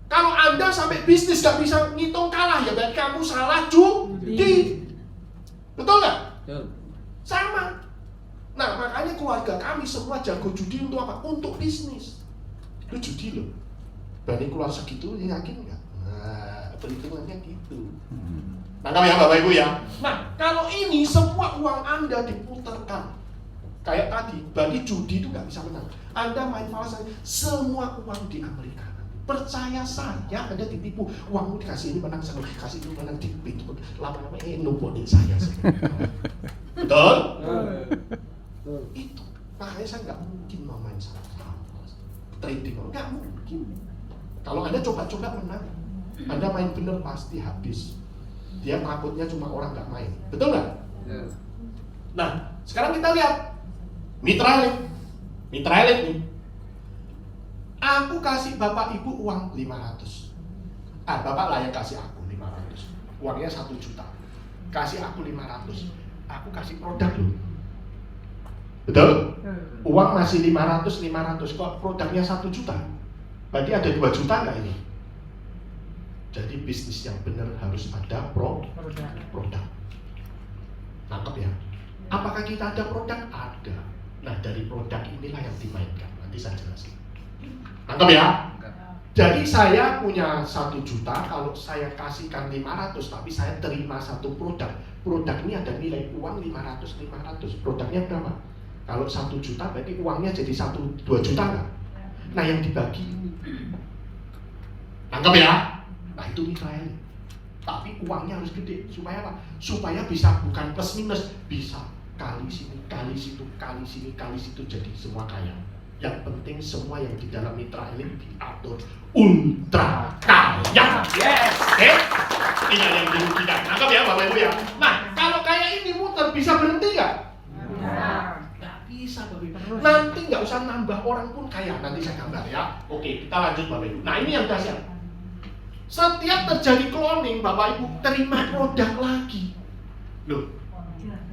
Kalau Anda sampai bisnis gak bisa ngitung kalah, ya berarti kamu salah judi. Betul nggak? Betul. Sama. Nah makanya keluarga kami semua jago judi untuk apa? Untuk bisnis. Itu judi loh. Berani keluar segitu, yakin nggak? Nah, perhitungannya gitu. Nangkap ya Bapak Ibu ya? Nah kalau ini semua uang Anda diputarkan kayak tadi, berarti judi itu nggak bisa menang. Anda main falas, semua uang di Amerika. Percaya saya, Anda ditipu. Uangmu dikasih ini menang, saya kasih itu menang, ditipu. Lama-lama numpuk di saya. Betul? Itu. Makanya saya nggak mungkin mau main saham. Trading, nggak mungkin. Kalau Anda coba-coba menang. Anda main bener pasti habis. Dia takutnya cuma orang nggak main, betul nggak? Ya. Nah, sekarang kita lihat mitra elit nih. Aku kasih bapak ibu uang 500. Bapak lah yang kasih aku 500. Uangnya 1 juta. Kasih aku 500. Aku kasih produk loh. Betul? Uang masih 500, kok produknya 1 juta? Berarti ada 2 juta nggak ini? Jadi bisnis yang benar harus ada produk. Nangkep ya? Apakah kita ada produk? Ada. Nah, dari produk inilah yang dimainkan. Nanti saya jelaskan. Nangkep ya? Jadi saya punya 1 juta, kalau saya kasihkan 500, tapi saya terima 1 produk. Produk ini ada nilai uang 500. Produknya berapa? Kalau 1 juta berarti uangnya jadi 2 juta nggak? Nah, yang dibagi ini. Nangkep ya? Nah, itu mitra elit. Tapi uangnya harus gede. Supaya apa? Supaya bisa bukan plus minus, bisa kali sini, kali situ, kali sini, kali situ, jadi semua kaya. Yang penting semua yang di dalam mitra elit diatur ultra kaya. Yes. Oke? Tidak yang dirugikan. Nangkep ya Bapak Ibu ya? Nah, kalau kayak ini muter bisa berhenti nggak? Nggak bisa Bapak Ibu. Nanti nggak usah nambah orang pun kaya. Nanti saya gambar ya. Oke, kita lanjut Bapak Ibu. Nah, ini yang dahsyat. Setiap terjadi cloning, Bapak Ibu terima produk lagi. Loh,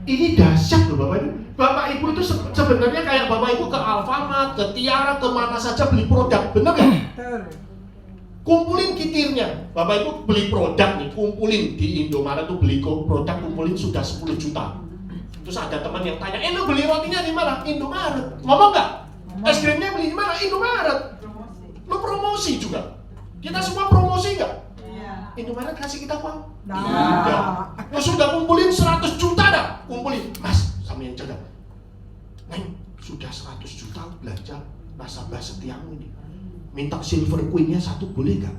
ini dahsyat loh Bapak Ibu. Bapak Ibu itu sebenarnya kayak Bapak Ibu ke Alfamart, ke Tiara, ke mana saja beli produk, bener nggak? Kumpulin kitirnya. Bapak Ibu beli produk nih, kumpulin di Indomaret tuh beli produk, kumpulin sudah 10 juta. Terus ada teman yang tanya, lu beli rotinya di mana? Indomaret. Ngomong nggak? Es krimnya beli di mana? Indomaret. Lu promosi juga. Kita semua promosi nggak? Indomaret kasih kita uang? Tidak. Lu sudah kumpulin 100 juta dah. Kumpulin, Mas, sama yang jaga. Neng, sudah 100 juta belanja nasabah setiamu ini. Minta silver queen-nya 1 boleh nggak?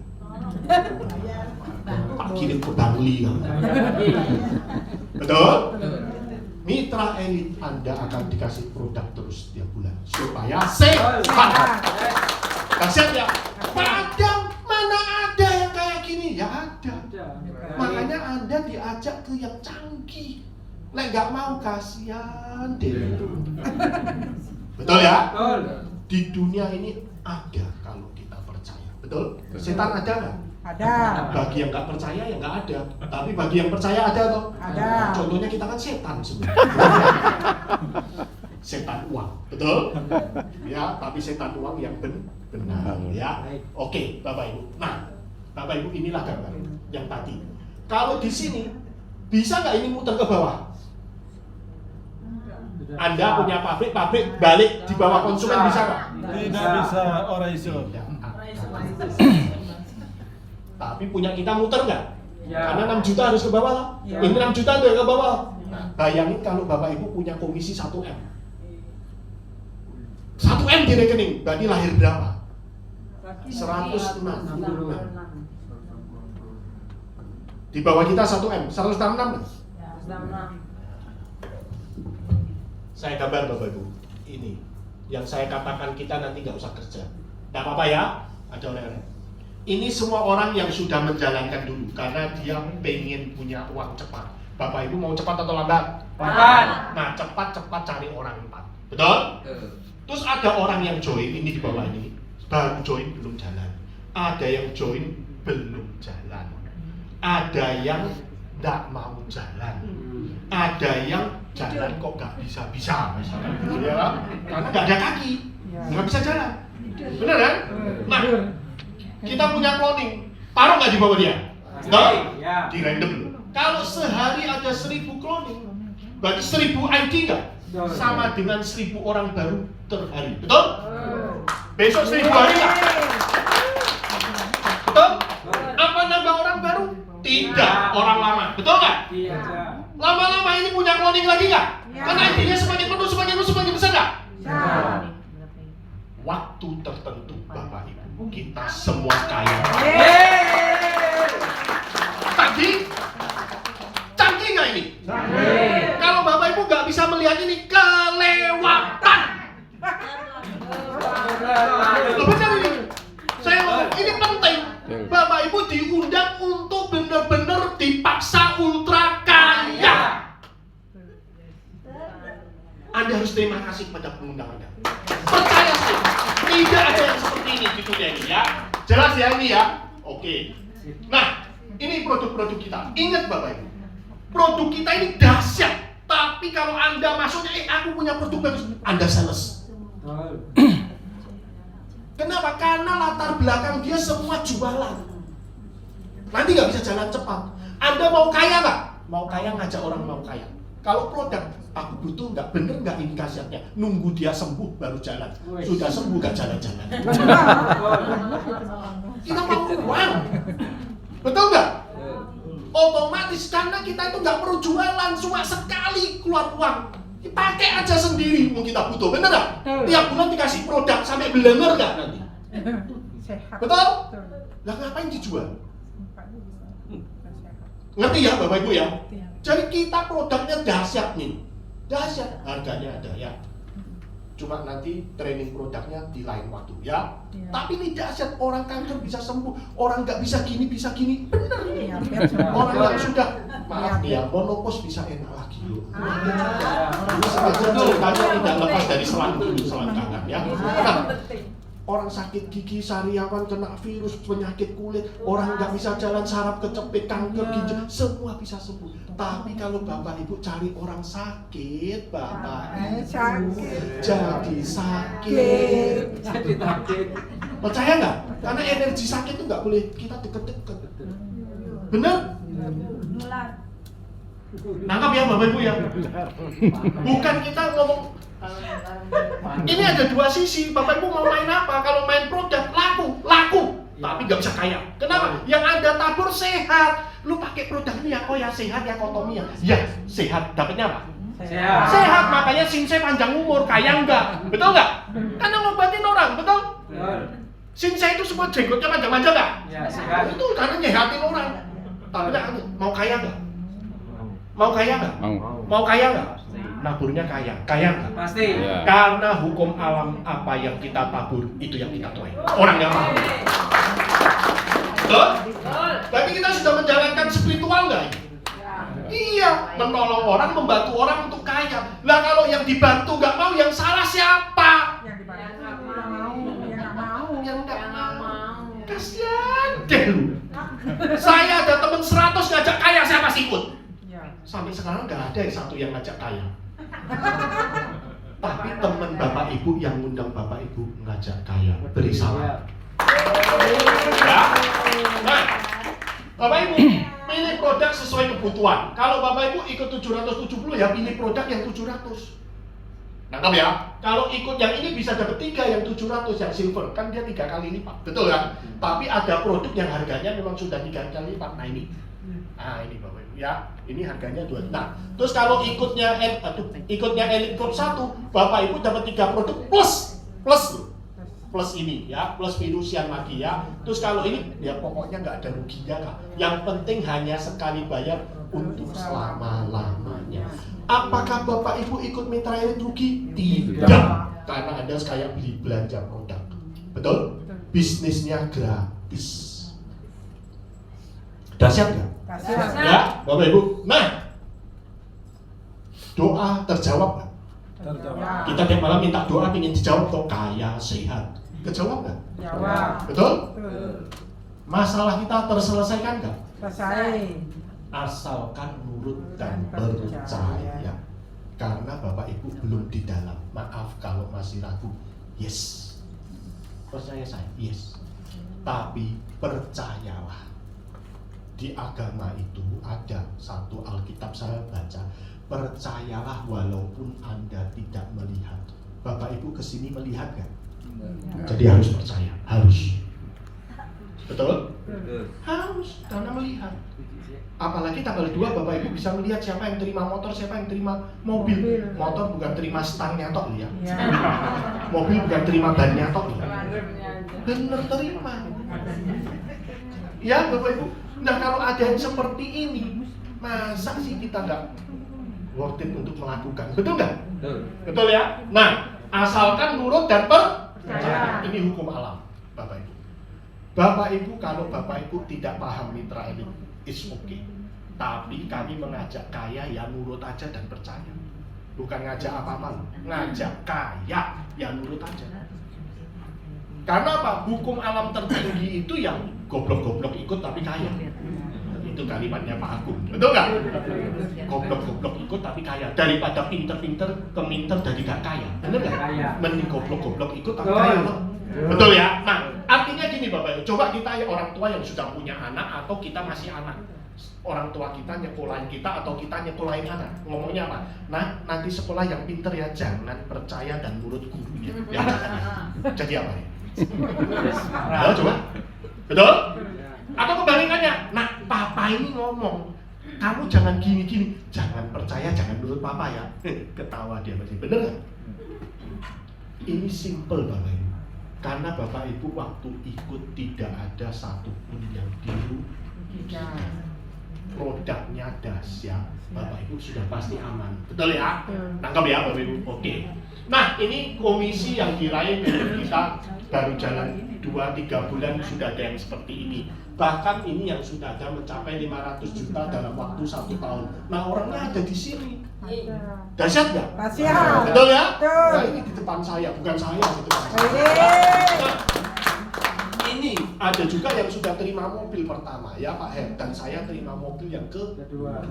Pak kirim ke Bangli kan? Betul? Mitra elit Anda akan dikasih produk terus setiap bulan supaya sehat. Dahsyat ya? Padahal mana ada yang kayak gini? Ya ada. Makanya Anda diajak ke yang canggih. Nek nggak mau kasihan deh. Betul ya? Betul. Di dunia ini ada kalau kita percaya. Betul? Setan ada nggak? Ada. Bagi yang nggak percaya ya nggak ada. Tapi bagi yang percaya ada toh? Ada. Contohnya kita kan setan sebenarnya. Setan uang, betul? Ya, tapi setan uang yang benar ya. Oke, Bapak Ibu. Nah, Bapak Ibu inilah gambar yang tadi. Kalau di sini bisa nggak ini muter ke bawah? Anda punya pabrik balik di bawah konsumen bisa nggak? Tidak bisa orang iso. Tidak. Tapi punya kita muter nggak? Ya. Karena 6 juta harus ke bawah. Ya. Ini 6 juta tuh yang ke bawah. Nah, bayangin kalau Bapak Ibu punya komisi 1M. 1M di rekening, berarti lahir berapa? 166. Di bawah kita 1M, 166. Saya gambar Bapak Ibu. Ini yang saya katakan kita nanti nggak usah kerja. Nggak apa-apa ya, ada oleh-oleh. Ini semua orang yang sudah menjalankan dulu karena dia pengen punya uang cepat. Bapak Ibu mau cepat atau lambat? Lambat. Nah, cepat-cepat cari orang 4. Betul? Terus ada orang yang join ini di bawah ini, baru join belum jalan. Ada yang join belum jalan. Ada yang nggak mau jalan. Ada yang jalan kok nggak bisa-bisa, ya, karena nggak ada kaki, nggak bisa jalan. Benar kan? Nah, kita punya cloning, taruh nggak di bawah dia? Nggak? Di random. Kalau sehari ada 1000 cloning, berarti 1000 ID nggak? Sama dengan 1000 orang baru terhari, betul? Besok 1000 hari nggak? Betul? Apa nambah orang baru? Tidak, orang lama, betul nggak? Lama-lama ini punya cloning lagi nggak? Karena ID-nya semakin penuh, semakin besar nggak? Waktu tertentu Bapak Ibu kita semua kaya. Canggih nggak ini? Kalau Bapak Ibu nggak bisa melihat ini, kelewatan. Benar ini. Saya ngomong, ini penting. Bapak Ibu diundang Anda harus terima kasih pada pengundang Anda. Percaya saya, tidak ada yang seperti ini di dunia ini ya. Jelas ya ini ya? Oke. Nah, ini produk-produk kita. Ingat Bapak Ibu, produk kita ini dahsyat. Tapi kalau Anda masuknya, aku punya produk bagus, Anda sales. Kenapa? Karena latar belakang dia semua jualan. Nanti nggak bisa jalan cepat. Anda mau kaya nggak? Mau kaya ngajak orang mau kaya. Kalau produk, aku butuh nggak, bener nggak ini khasiatnya? Nunggu dia sembuh baru jalan. Sudah sembuh nggak jalan-jalan. Kita mau uang, betul nggak? Otomatis karena kita itu nggak perlu jualan, cuma sekali keluar uang, pakai aja sendiri. Mungkin kita butuh, bener nggak? Tiap bulan dikasih produk sampai belenger nggak nanti? Sehat. Betul? Lah ngapain dijual? Ngerti ya Bapak Ibu ya? Jadi kita produknya dahsyat nih, dahsyat, harganya ada ya. Cuma nanti training produknya di lain waktu ya. Tapi ini dahsyat, orang kanker bisa sembuh, orang nggak bisa gini, bener ini. Orang yang sudah, maaf nih ya, monopos bisa enak lagi loh. Ini sengaja ceritanya tidak lepas dari selangkangan ya. Nah, orang sakit gigi, sariawan, kena virus, penyakit kulit, orang nggak bisa jalan, saraf kecepit, kanker ginjal, semua bisa sembuh. Tapi kalau Bapak Ibu cari orang sakit, Bapak Ibu jadi sakit. Percaya nggak? Karena energi sakit itu nggak boleh kita deket-deket. Bener? Nangkap ya Bapak Ibu ya? Bukan kita ngomong. Ini ada dua sisi. Bapak Ibu mau main apa? Kalau main produk laku, tapi nggak bisa kaya. Kenapa? Yang Anda tabur sehat. Lu pakai produk ini ya, ya sehat ya kotomia. Ya sehat, dapatnya apa? Sehat, makanya Shinsei panjang umur, kaya enggak? Betul nggak? Karena ngobatin orang, betul? Shinsei itu semua jenggotnya panjang-panjang nggak? Ya, sehat. Itu karena nyehatin orang. Tapi mau kaya nggak? Mau kaya nggak? Mau kaya nggak? Naburnya kaya nggak? Pasti. Karena hukum alam, apa yang kita tabur itu yang kita tuai. Orang yang mau. Betul? Berarti kita sudah menjalankan spiritual nggak? Iya, menolong orang, membantu orang untuk kaya. Lah kalau yang dibantu nggak mau, yang salah siapa? Yang nggak mau. Kasian deh lu. Saya ada temen 100 ngajak kaya, saya pasti ikut. Sampai sekarang nggak ada yang satu yang ngajak kaya. Tapi teman Bapak Ibu yang ngundang Bapak Ibu ngajak kaya, beri salam. Ya. Nah, Bapak Ibu pilih produk sesuai kebutuhan. Kalau Bapak Ibu ikut 770 ya pilih produk yang 700. Nangkap ya? Kalau ikut yang ini bisa dapat 3 yang 700 yang silver, kan dia 3 kali lipat, betul kan? Tapi ada produk yang harganya memang sudah 3 kali lipat. Nah ini. Nah ini Bapak Ibu ya, ini harganya 2. Nah, terus kalau ikutnya Elite Group 1, Bapak Ibu dapat 3 produk plus ini ya, plus minusian lagi ya. Terus kalau ini ya pokoknya nggak ada ruginya Kak. Yang penting hanya sekali bayar untuk selama-lamanya. Apakah Bapak Ibu ikut Mitra Elite rugi? Tidak. Karena Anda kayak beli belanja produk. Betul? Bisnisnya gratis. Dahsyat nggak? Ya, Bapak Ibu. Nah, doa terjawab nggak? Terjawab. Kita tiap malam minta doa ingin dijawab kok kaya, sehat. Kejawab nggak? Jawab. Betul? Masalah kita terselesaikan nggak? Selesai. Asalkan nurut dan percaya. Karena Bapak Ibu belum di dalam. Maaf kalau masih ragu. Yes. Percaya saya? Yes. Tapi percayalah. Di agama itu ada satu Alkitab saya baca, percayalah walaupun Anda tidak melihat. Bapak Ibu kesini melihat kan? Jadi harus percaya, harus. Betul? Harus, karena melihat. Apalagi tanggal 2 Bapak Ibu bisa melihat siapa yang terima motor, siapa yang terima mobil. Motor bukan terima stangnya tok ya. Mobil bukan terima bannya tok ya. Bener terima. Ya Bapak Ibu. Nah kalau ada yang seperti ini, masa sih kita nggak worth it untuk melakukan? Betul nggak? Betul ya? Nah, asalkan nurut dan percaya. Ini hukum alam, Bapak Ibu. Bapak Ibu, kalau Bapak Ibu tidak paham Mitra Elite, it's okay. Tapi kami mengajak kaya ya nurut aja dan percaya. Bukan ngajak apa-apa, ngajak kaya, ya nurut aja. Karena apa? Hukum alam tertinggi itu yang goblok-goblok ikut tapi kaya. Itu kalimatnya Pak Agung, betul nggak? Goblok-goblok ikut tapi kaya, daripada pinter-pinter ke minter jadi gak kaya, bener nggak? Mending goblok-goblok ikut tapi kaya, betul ya? Nah, artinya gini Bapak Ibu, coba kita ya orang tua yang sudah punya anak atau kita masih anak, orang tua kita nyekolahin kita atau kita nyekolahin anak, ngomongnya apa? Nah, nanti sekolah yang pinter ya, jangan percaya dan nurut gurunya, ya jadi apa ya? Ya, coba, betul? Atau kebalikannya, nah papa ini ngomong, kamu jangan gini-gini, jangan percaya, jangan nurut papa ya. Ketawa dia masih, bener gak? Ini simple Bapak Ibu. Karena Bapak Ibu waktu ikut tidak ada satupun yang dirugikan. Produknya dahsyat, Bapak Ibu sudah pasti aman. Betul ya? Tangkap ya Bapak Ibu? Oke. Nah ini komisi yang diraih kita baru jalan 2-3 bulan sudah ada yang seperti ini. Bahkan ini yang sudah ada mencapai 500 juta dalam waktu 1 tahun. Nah orangnya ada di sini. Dahsyat nggak? Dahsyat. Betul ya? Betul. Nah ini di depan saya, bukan saya di depan saya. Oke. Ini ada juga yang sudah terima mobil pertama ya Pak Her, dan saya terima mobil yang kedua.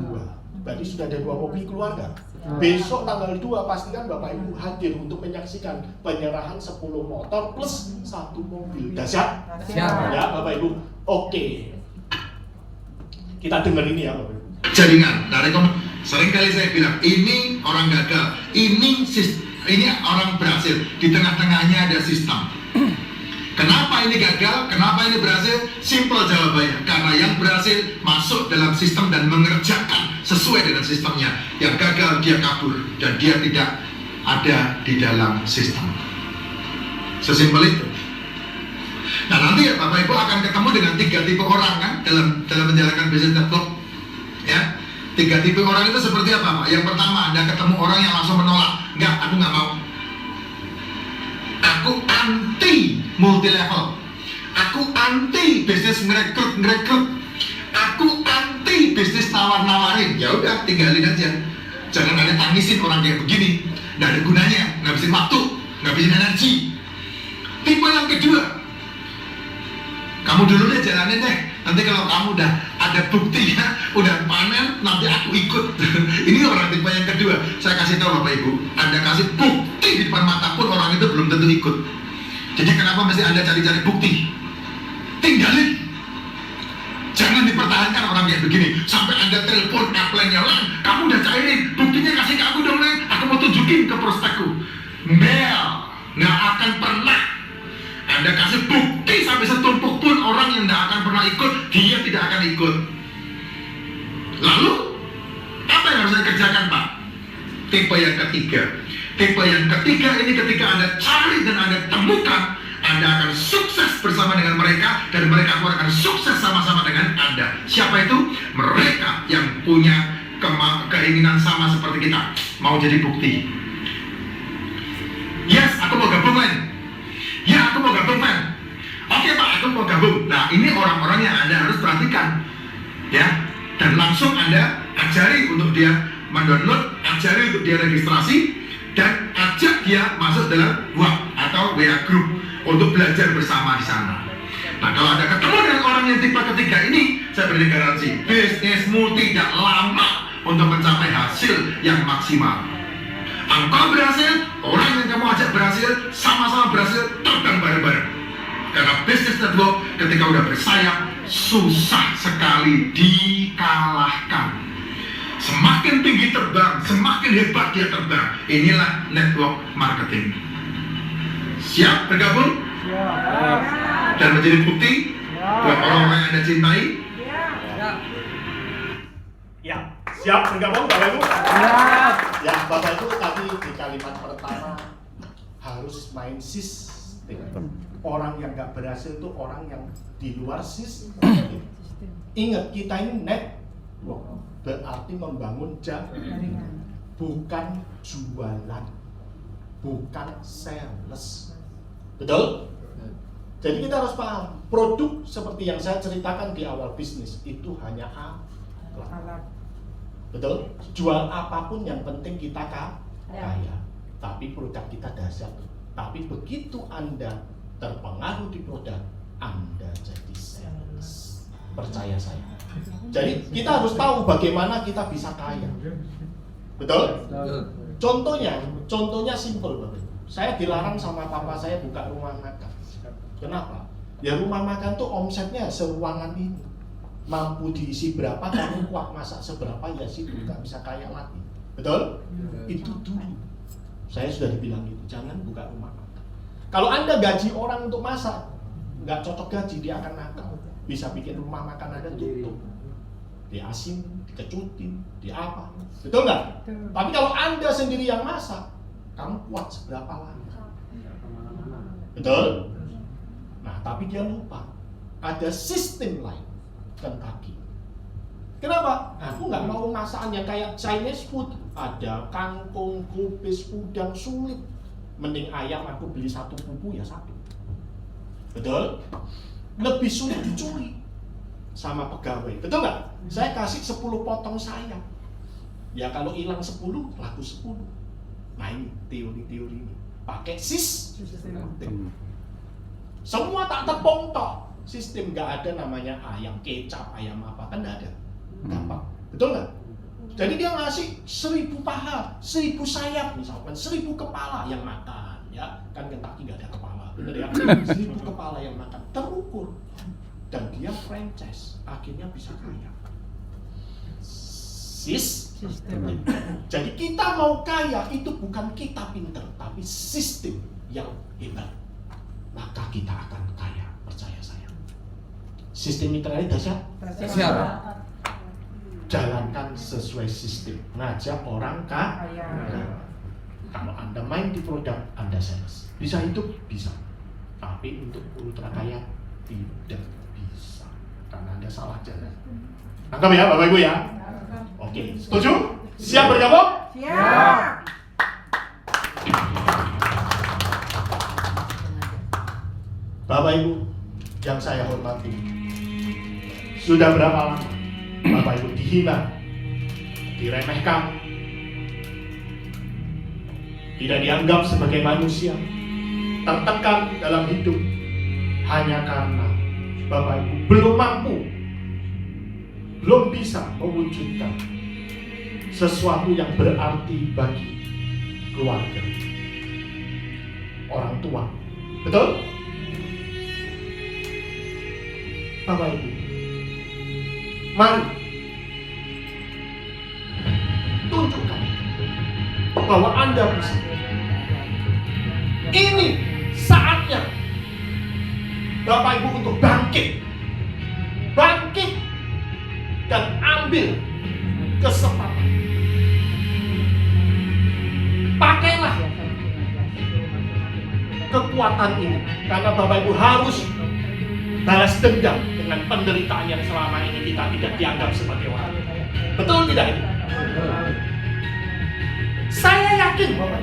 Berarti sudah ada 2 mobil keluarga. Besok tanggal 2 pastikan Bapak Ibu hadir untuk menyaksikan penyerahan 10 motor plus 1 mobil. Dahsyat? Siap. Ya Bapak Ibu. Oke. Kita dengar ini ya Bapak Ibu. Jaringan. Nah, sering kali saya bilang ini orang gagal, ini orang berhasil. Di tengah-tengahnya ada sistem. Kenapa ini gagal? Kenapa ini berhasil? Simple jawabannya. Karena yang berhasil masuk dalam sistem dan mengerjakan sesuai dengan sistemnya. Yang gagal dia kabur dan dia tidak ada di dalam sistem. Sesimpel itu. Nah nanti Bapak Ibu akan ketemu dengan 3 tipe orang kan dalam menjalankan bisnis network. Ya, 3 tipe orang itu seperti apa Pak? Yang pertama, Anda ketemu orang yang langsung menolak. Enggak, aku nggak mau. Aku anti multi level. Aku anti bisnis ngerekrut. Aku anti bisnis nawar-nawarin. Ya udah, tinggalin aja. Jangan ada tangisin orang kayak begini. Nggak ada gunanya, ngabisin waktu, ngabisin energi. Tipe yang kedua, kamu dulu deh jalanin deh. Nanti kalau kamu udah ada buktinya, udah panen, nanti aku ikut. Ini orang tipe yang kedua. Saya kasih tahu Bapak Ibu, Anda kasih bukti di depan mata pun orang itu belum tentu ikut. Jadi kenapa mesti Anda cari-cari bukti? Tinggalin. Jangan dipertahankan orang kayak begini. Sampai Anda telepon upline-nya, kamu udah cairin, buktinya kasih ke aku dong, aku mau tunjukin ke prospekku. Mel, nggak akan pernah. Anda kasih bukti sampai setumpuk pun orang yang tidak akan pernah ikut, dia tidak akan ikut. Lalu, apa yang harus saya kerjakan Pak? Tipe yang ketiga. Tipe yang ketiga ini ketika Anda cari dan Anda temukan, Anda akan sukses bersama dengan mereka dan mereka akan sukses sama-sama dengan Anda. Siapa itu? Mereka yang punya keinginan sama seperti kita, mau jadi bukti. Yes, aku mau gabung lain. Ya, aku mau gabung, Pak. Oke, Pak, aku mau gabung. Nah, ini orang-orang yang Anda harus perhatikan. Ya, dan langsung Anda ajari untuk dia mendownload, ajari untuk dia registrasi, dan ajak dia masuk dalam WhatsApp atau WA group untuk belajar bersama di sana. Nah, kalau Anda ketemu dengan orang yang tipe ketiga ini, saya beri garansi, bisnismu tidak lama untuk mencapai hasil yang maksimal. Engkau berhasil, orang yang kamu ajak berhasil, sama-sama berhasil, terbang bareng-bareng. Karena bisnis network ketika udah bersayap, susah sekali dikalahkan. Semakin tinggi terbang, semakin hebat dia terbang. Inilah network marketing. Siap bergabung? Siap. Dan menjadi bukti buat orang-orang yang Anda cintai? Ya, siap bergabung Bapak Ibu? Siap. Ya, Bapak Ibu tadi di kalimat pertama harus main sistem. Orang yang nggak berhasil itu orang yang di luar sistem. Ingat, kita ini network, berarti membangun jaringan, bukan jualan, bukan sales. Betul? Jadi kita harus paham, produk seperti yang saya ceritakan di awal bisnis itu hanya alat. Alat. Betul? Jual apapun yang penting kita kaya, tapi produk kita dahsyat. Tapi begitu Anda terpengaruh di produk, Anda jadi sales. Percaya saya. Jadi kita harus tahu bagaimana kita bisa kaya. Betul? Contohnya simpel Bapak. Saya dilarang sama papa saya buka rumah makan. Kenapa? Ya rumah makan tuh omsetnya seruangan ini. Mampu diisi berapa, kamu kuat masak seberapa, ya sih nggak bisa kaya lagi. Betul? Itu dulu. Saya sudah dibilang itu, jangan buka rumah makan. Kalau Anda gaji orang untuk masak, nggak cocok gaji, dia akan nakal. Bisa bikin rumah makan Anda tutup. Diasin, dikecutin, apa. Betul nggak? Tapi kalau Anda sendiri yang masak, kamu kuat seberapa lama? Betul? Nah, tapi dia lupa ada sistem lain Kentucky. Kenapa? Aku nggak mau masakan yang kayak Chinese food. Ada kangkung, kubis, udang, sulit. Mending ayam aku beli satu bubu ya satu. Betul? Lebih sulit dicuri sama pegawai. Betul nggak? Saya kasih 10 potong sayap. Ya kalau hilang 10, laku 10. Nah ini teori-teori ini. Pakai sistem. Semua tak tepung toh. Sistem, nggak ada namanya ayam kecap, ayam apa, kan nggak ada. Gampang. Betul nggak? Jadi dia ngasih 1000 paha, 1000 sayap misalkan, 1000 kepala yang makan. Ya, kan Kentucky nggak ada kepala. Bener ya? 1000 kepala yang makan. Terukur. Dan dia franchise. Akhirnya bisa kaya. Sistem. Jadi kita mau kaya itu bukan kita pinter, tapi sistem yang hebat. Maka kita akan kaya, percaya saya. Sistem literasi dahsyat. Siap. Jalankan sesuai sistem. Ngajak orang kaya. Kalau Anda main di produk, Anda sales. Bisa hidup? Bisa. Tapi untuk ultra kaya tidak bisa. Karena Anda salah jalan. Tangkap ya Bapak Ibu ya. Oke, setuju? Siap bergabung? Siap. Bapak Ibu yang saya hormati, sudah berapa lama Bapak Ibu dihina, diremehkan, tidak dianggap sebagai manusia, tertekan dalam hidup hanya karena Bapak Ibu belum mampu, belum bisa mewujudkan sesuatu yang berarti bagi keluarga, orang tua. Betul? Bapak Ibu, mari tunjukkan bahwa Anda bisa. Ini saatnya Bapak Ibu untuk bangkit dan ambil kesempatan. Pakailah kekuatan ini, karena Bapak Ibu harus balas dendam dengan penderitaan yang selama ini kita tidak dianggap sebagai orang. Betul tidak ini? Saya yakin Bapak,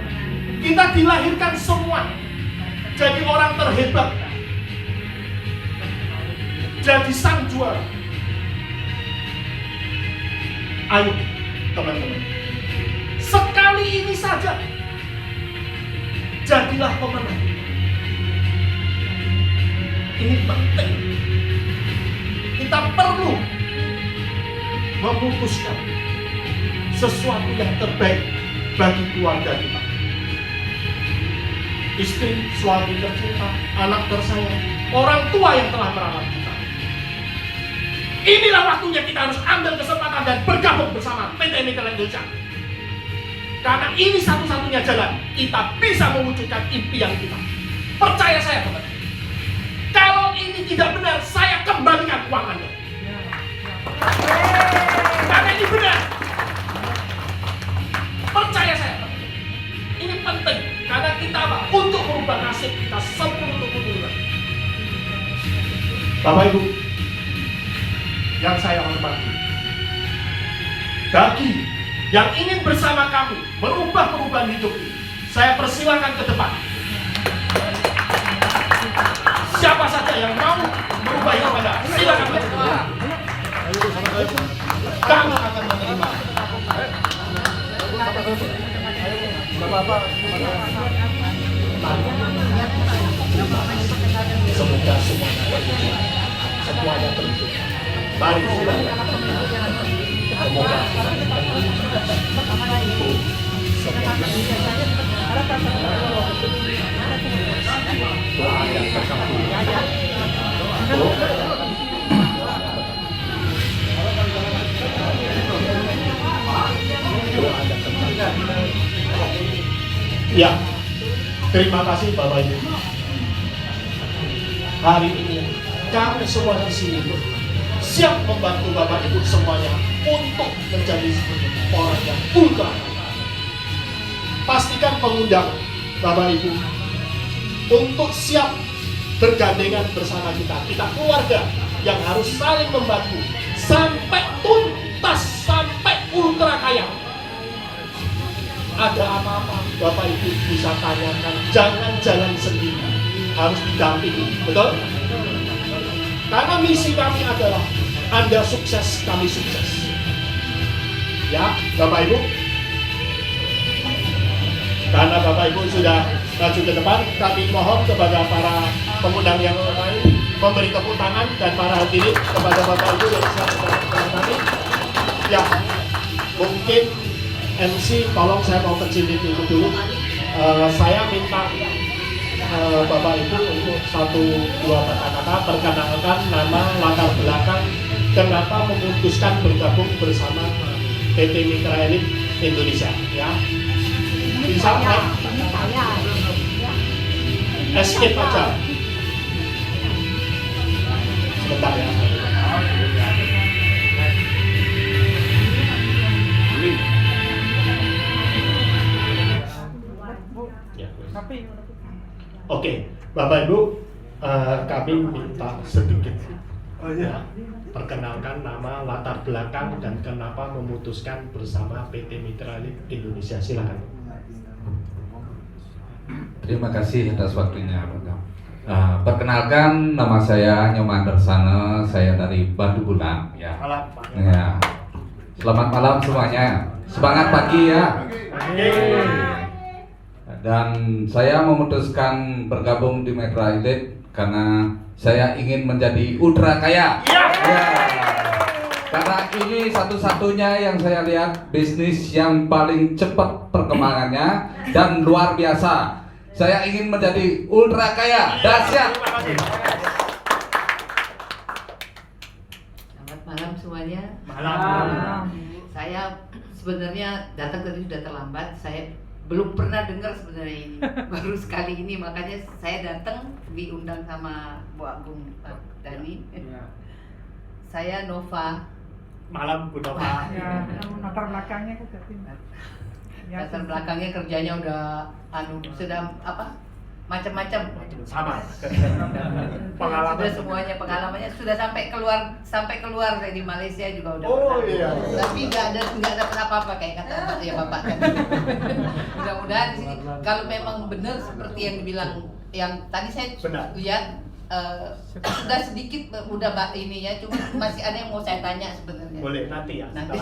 kita dilahirkan semua jadi orang terhebat, jadi sang juara. Ayo teman-teman, sekali ini saja jadilah pemenang. Ini penting. Kita perlu memutuskan sesuatu yang terbaik bagi keluarga kita. Istri, suami tercinta, anak tersayang, orang tua yang telah merawat kita. Inilah waktunya kita harus ambil kesempatan dan bergabung bersama PT Mitra Indonesia. Karena ini satu-satunya jalan kita bisa mewujudkan impian kita. Percaya saya, teman. Kalau ini tidak benar, saya kembalikan uang Anda. Karena ini benar. Percaya saya, teman. Ini penting. Karena kita apa? Untuk merubah nasib kita 10-20. Bapak Ibu yang saya hormati, bagi yang ingin bersama kami merubah perubahan hidup ini, saya persilakan ke depan. Siapa saja yang mau merubah hidup Anda, silakan ke depan. Kami akan menerima. Bapak. Semoga semuanya terwujud. Mari silakan. Semoga itu semuanya. Doa yang terkabul. Ya, terima kasih Bapak Ibu. Hari ini kami semua di sini siap membantu Bapak Ibu semuanya untuk menjadi orang yang ultra. Pastikan pengundang Bapak Ibu untuk siap bergandengan bersama kita keluarga yang harus saling membantu sampai tuntas, sampai ultra kaya. Ada apa-apa Bapak Ibu bisa tanyakan, jangan jalan sendiri, harus didampingi, betul? Karena misi kami adalah Anda sukses, kami sukses. Ya, Bapak Ibu. Karena Bapak Ibu sudah maju ke depan, kami mohon kepada para pengundang yang lain memberi tepuk tangan dan para hadirin kepada Bapak Ibu yang bersama kami. Ya, mungkin MC, tolong saya mau kecil itu dulu. Saya minta Bapak Ibu untuk 1-2 kata-kata perkenalkan nama, latar belakang, kenapa memutuskan bergabung bersama PT Mitra Elite Indonesia. Ya, bisa Pak? Escape aja. Sebentar ya. Oke, Bapak Ibu, kami minta sedikit perkenalkan nama, latar belakang, dan kenapa memutuskan bersama PT Mitra Elite Indonesia. Silakan. Terima kasih atas waktunya, Bapak. Perkenalkan, nama saya Nyoman Darsana, saya dari Batu Bulan. Ya. Ya. Selamat malam semuanya. Semangat pagi ya. Dan saya memutuskan bergabung di Mitra Elite karena saya ingin menjadi ultra kaya. Ya. Karena ini satu-satunya yang saya lihat bisnis yang paling cepat perkembangannya dan luar biasa. Saya ingin menjadi ultra kaya. Dahsyat. Selamat malam semuanya. Malam. Saya sebenarnya datang tadi sudah terlambat. Saya belum pernah dengar sebenarnya ini. Baru sekali ini, makanya saya datang diundang sama Bu Agung Dani. Saya Nova. Malam Bu Nova. Ya, latar belakangnya kan Latar belakangnya kerjanya udah sudah apa? Macam-macam. Sama. Pengalaman. Sudah semuanya pengalamannya sudah sampai keluar saya di Malaysia juga udah. Oh pernah. iya. Tapi nggak dapat apa-apa kayak kata ya Bapak tadi. Mudah-mudahan di sini kalau memang benar seperti yang dibilang yang tadi saya lihat sudah sedikit udah ininya, cuma masih ada yang mau saya tanya sebenarnya. Boleh nanti ya. Nanti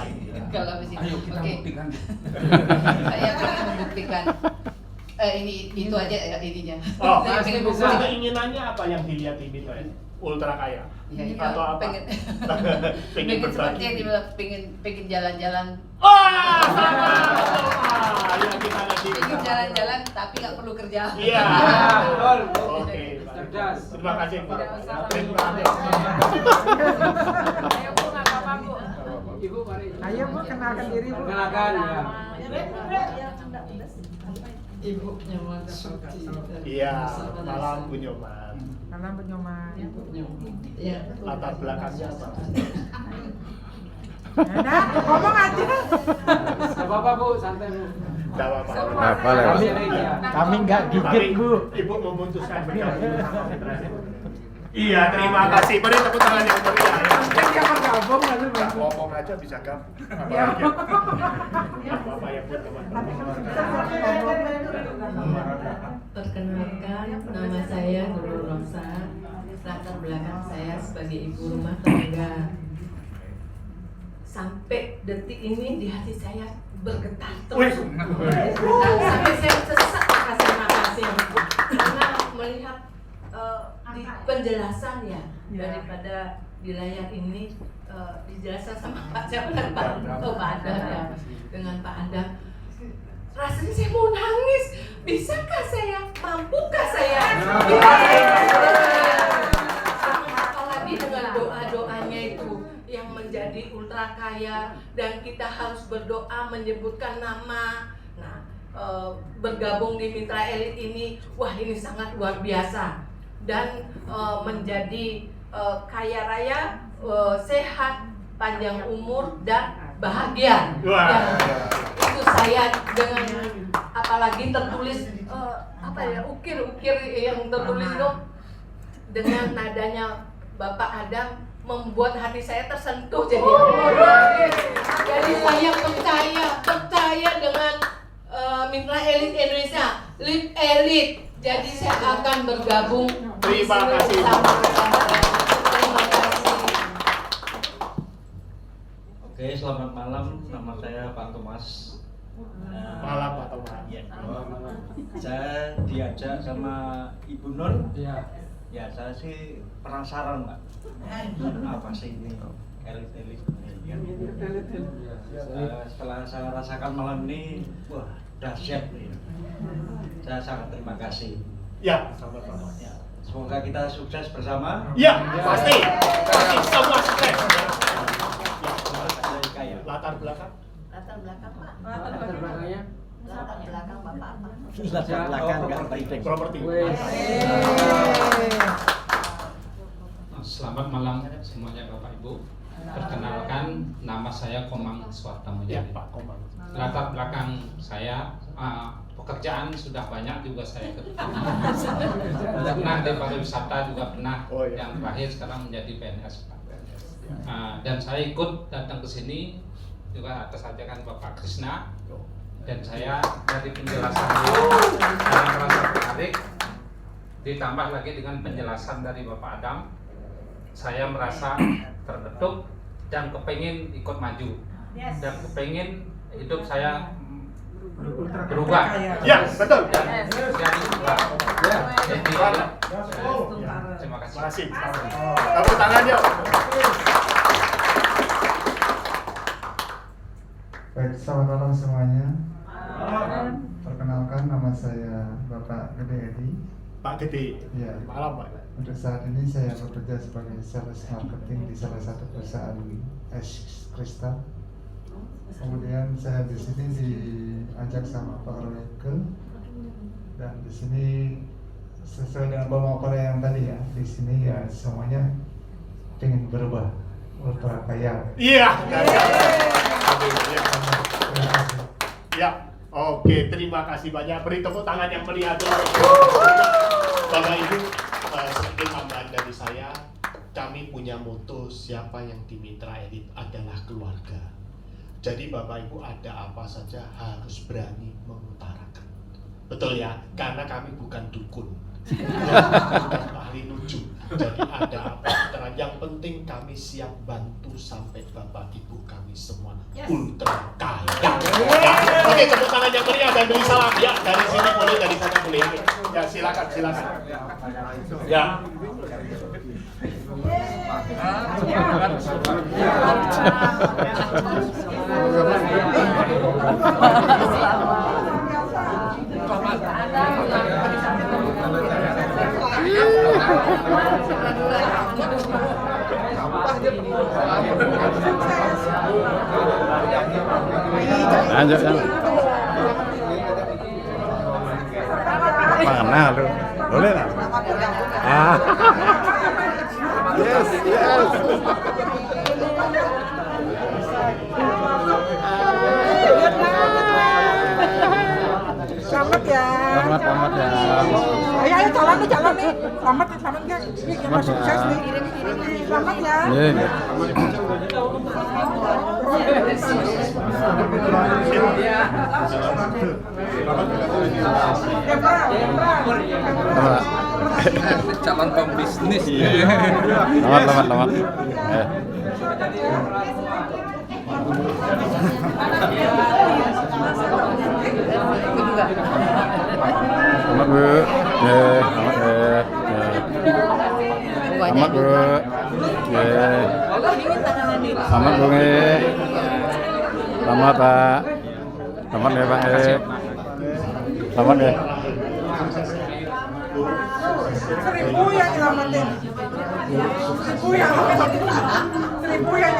kalau di sini. Ayo kita buktikan. Saya pengen membuktikan. Ini itu aja ininya. Oh, Saya pengen keinginannya apa yang dilihat ini tuh? Ultra kaya. Ya, Atau apa? pengen Pengen seperti yang berbagi. dibilang pengen jalan-jalan. Wah, sama. Ya kita nanti. Pengen jalan-jalan tapi nggak perlu kerja. Iya. Betul. Oke. Cerdas. Terima kasih Pak. Sama-sama. Terima kasih. Ayo Bu, nggak apa-apa Bu. Ibu mari. Ayo Bu, kenalkan diri Bu. Kenalkan ya. Ibu Nyoman Suci. Iya, malam Bu Nyoman. Salam penyoman. Ya. Latar belakangnya apa? Nah, ngomong aja. Gak apa-apa Bu, santai Bu. Tidak apa-apa. Kami nggak gigit Bu. Ibu memutuskan bergabung sama Mitra Elite. Iya, terima kasih. Beri tepuk tangan yang meriah. Jadi yang bergabung lalu Nggak ngomong aja bisa kan? Iya. Apa ya Bu teman-teman? Perkenalkan, nama saya Nurul Rosa. Latar belakang saya sebagai ibu rumah tangga. Sampai detik ini di hati saya bergetar terus. Sampai saya sesak makasih karena melihat di penjelasan ya daripada di layar ini dijelaskan sama Pak siapa dan Pak Adam ya dengan Pak Adam. Rasanya saya mau nangis. Bisakah saya? Mampukah saya? Apalagi dengan doa-doanya itu yang menjadi ultra kaya dan kita harus berdoa menyebutkan nama. Nah, bergabung di Mitra Elit ini, wah ini sangat luar biasa dan menjadi kaya raya, sehat, panjang umur dan bahagia. Ya, itu saya dengan apalagi tertulis ukir-ukir yang tertulis itu dengan nadanya Bapak Adam membuat hati saya tersentuh jadi saya percaya dengan Mitra Elit Indonesia, Lead Elit. Jadi saya akan bergabung. Terima kasih. Terima kasih. Oke, selamat malam. Nama saya Pak Thomas. Malam Pak Thomas. Ya, saya diajak sama Ibu Nur. Ya, saya sih penasaran, Pak. Apa sih ini elit-elit? Setelah saya rasakan malam ini, wah dahsyat nih. Saya sangat terima kasih. Ya, sama-sama. Ya, semoga kita sukses bersama. Ya, pasti semua sukses. Kaya. Latar belakang Pak. Latar belakangnya. Latar belakang Bapak apa? Latar belakang nggak properti. Selamat malam semuanya Bapak Ibu. Perkenalkan, nama saya Komang Suwarta Ya, Mujadi. Pak Komang. Latar belakang saya, pekerjaan sudah banyak juga saya kerjakan. Pernah di pariwisata juga pernah. Oh, iya. Yang terakhir sekarang menjadi PNS. Dan saya ikut datang ke sini juga atas ajakan Bapak Krisna. Dan saya dari penjelasan saya merasa menarik. Ditambah lagi dengan penjelasan dari Bapak Adam, saya merasa terbetuk dan kepingin ikut maju dan kepingin hidup saya berubah. Ya, betul. Dan jadi berubah. Jadi, terima kasih. Tepuk tangan yuk. Baik, selamat malam semuanya. Perkenalkan, nama saya Bapak Gede Edi. Pak Gede. Ya. Malam Pak. Untuk saat ini saya bekerja sebagai sales marketing di salah satu perusahaan es kristal. Kemudian saya di sini diajak sama Pak Royke dan di sini sesuai dengan bawa Korea yang tadi ya. Di sini ya semuanya ingin berubah, ultra kaya. Iya. Ya, oke, terima kasih banyak. Beri tepuk tangan yang meriah dulu. Bapak Ibu, sedikit tambahan dari saya. Kami punya moto, siapa yang di Mitra Elit adalah keluarga. Jadi Bapak Ibu ada apa saja harus berani mengutarakan. Betul ya? Karena kami bukan dukun, bukan ahli nuju. Jadi ada apa? Yang penting kami siap bantu sampai Bapak Ibu kami semua ultra kaya. Ya. Oke, tepuk tangan yang meriah dan beri salam ya. Dari sini boleh, dari sana boleh. Ya, silakan. Ya. Lanjut. Mana lu? Boleh lah. Yes. Selamat ya. Selamat ya. Ayo calon nih. Selamat ya. Ini yang sukses nih. Selamat ya. Iya. Calon pembisnis. Selamat. Kedua. Selamat Bu. Selamat Bu. Selamat Bu. Selamat Pak. Selamat ya Pak. Selamat ya. 1000 yang nyelamatin. 1000 yang nyelamatin. 1000 yang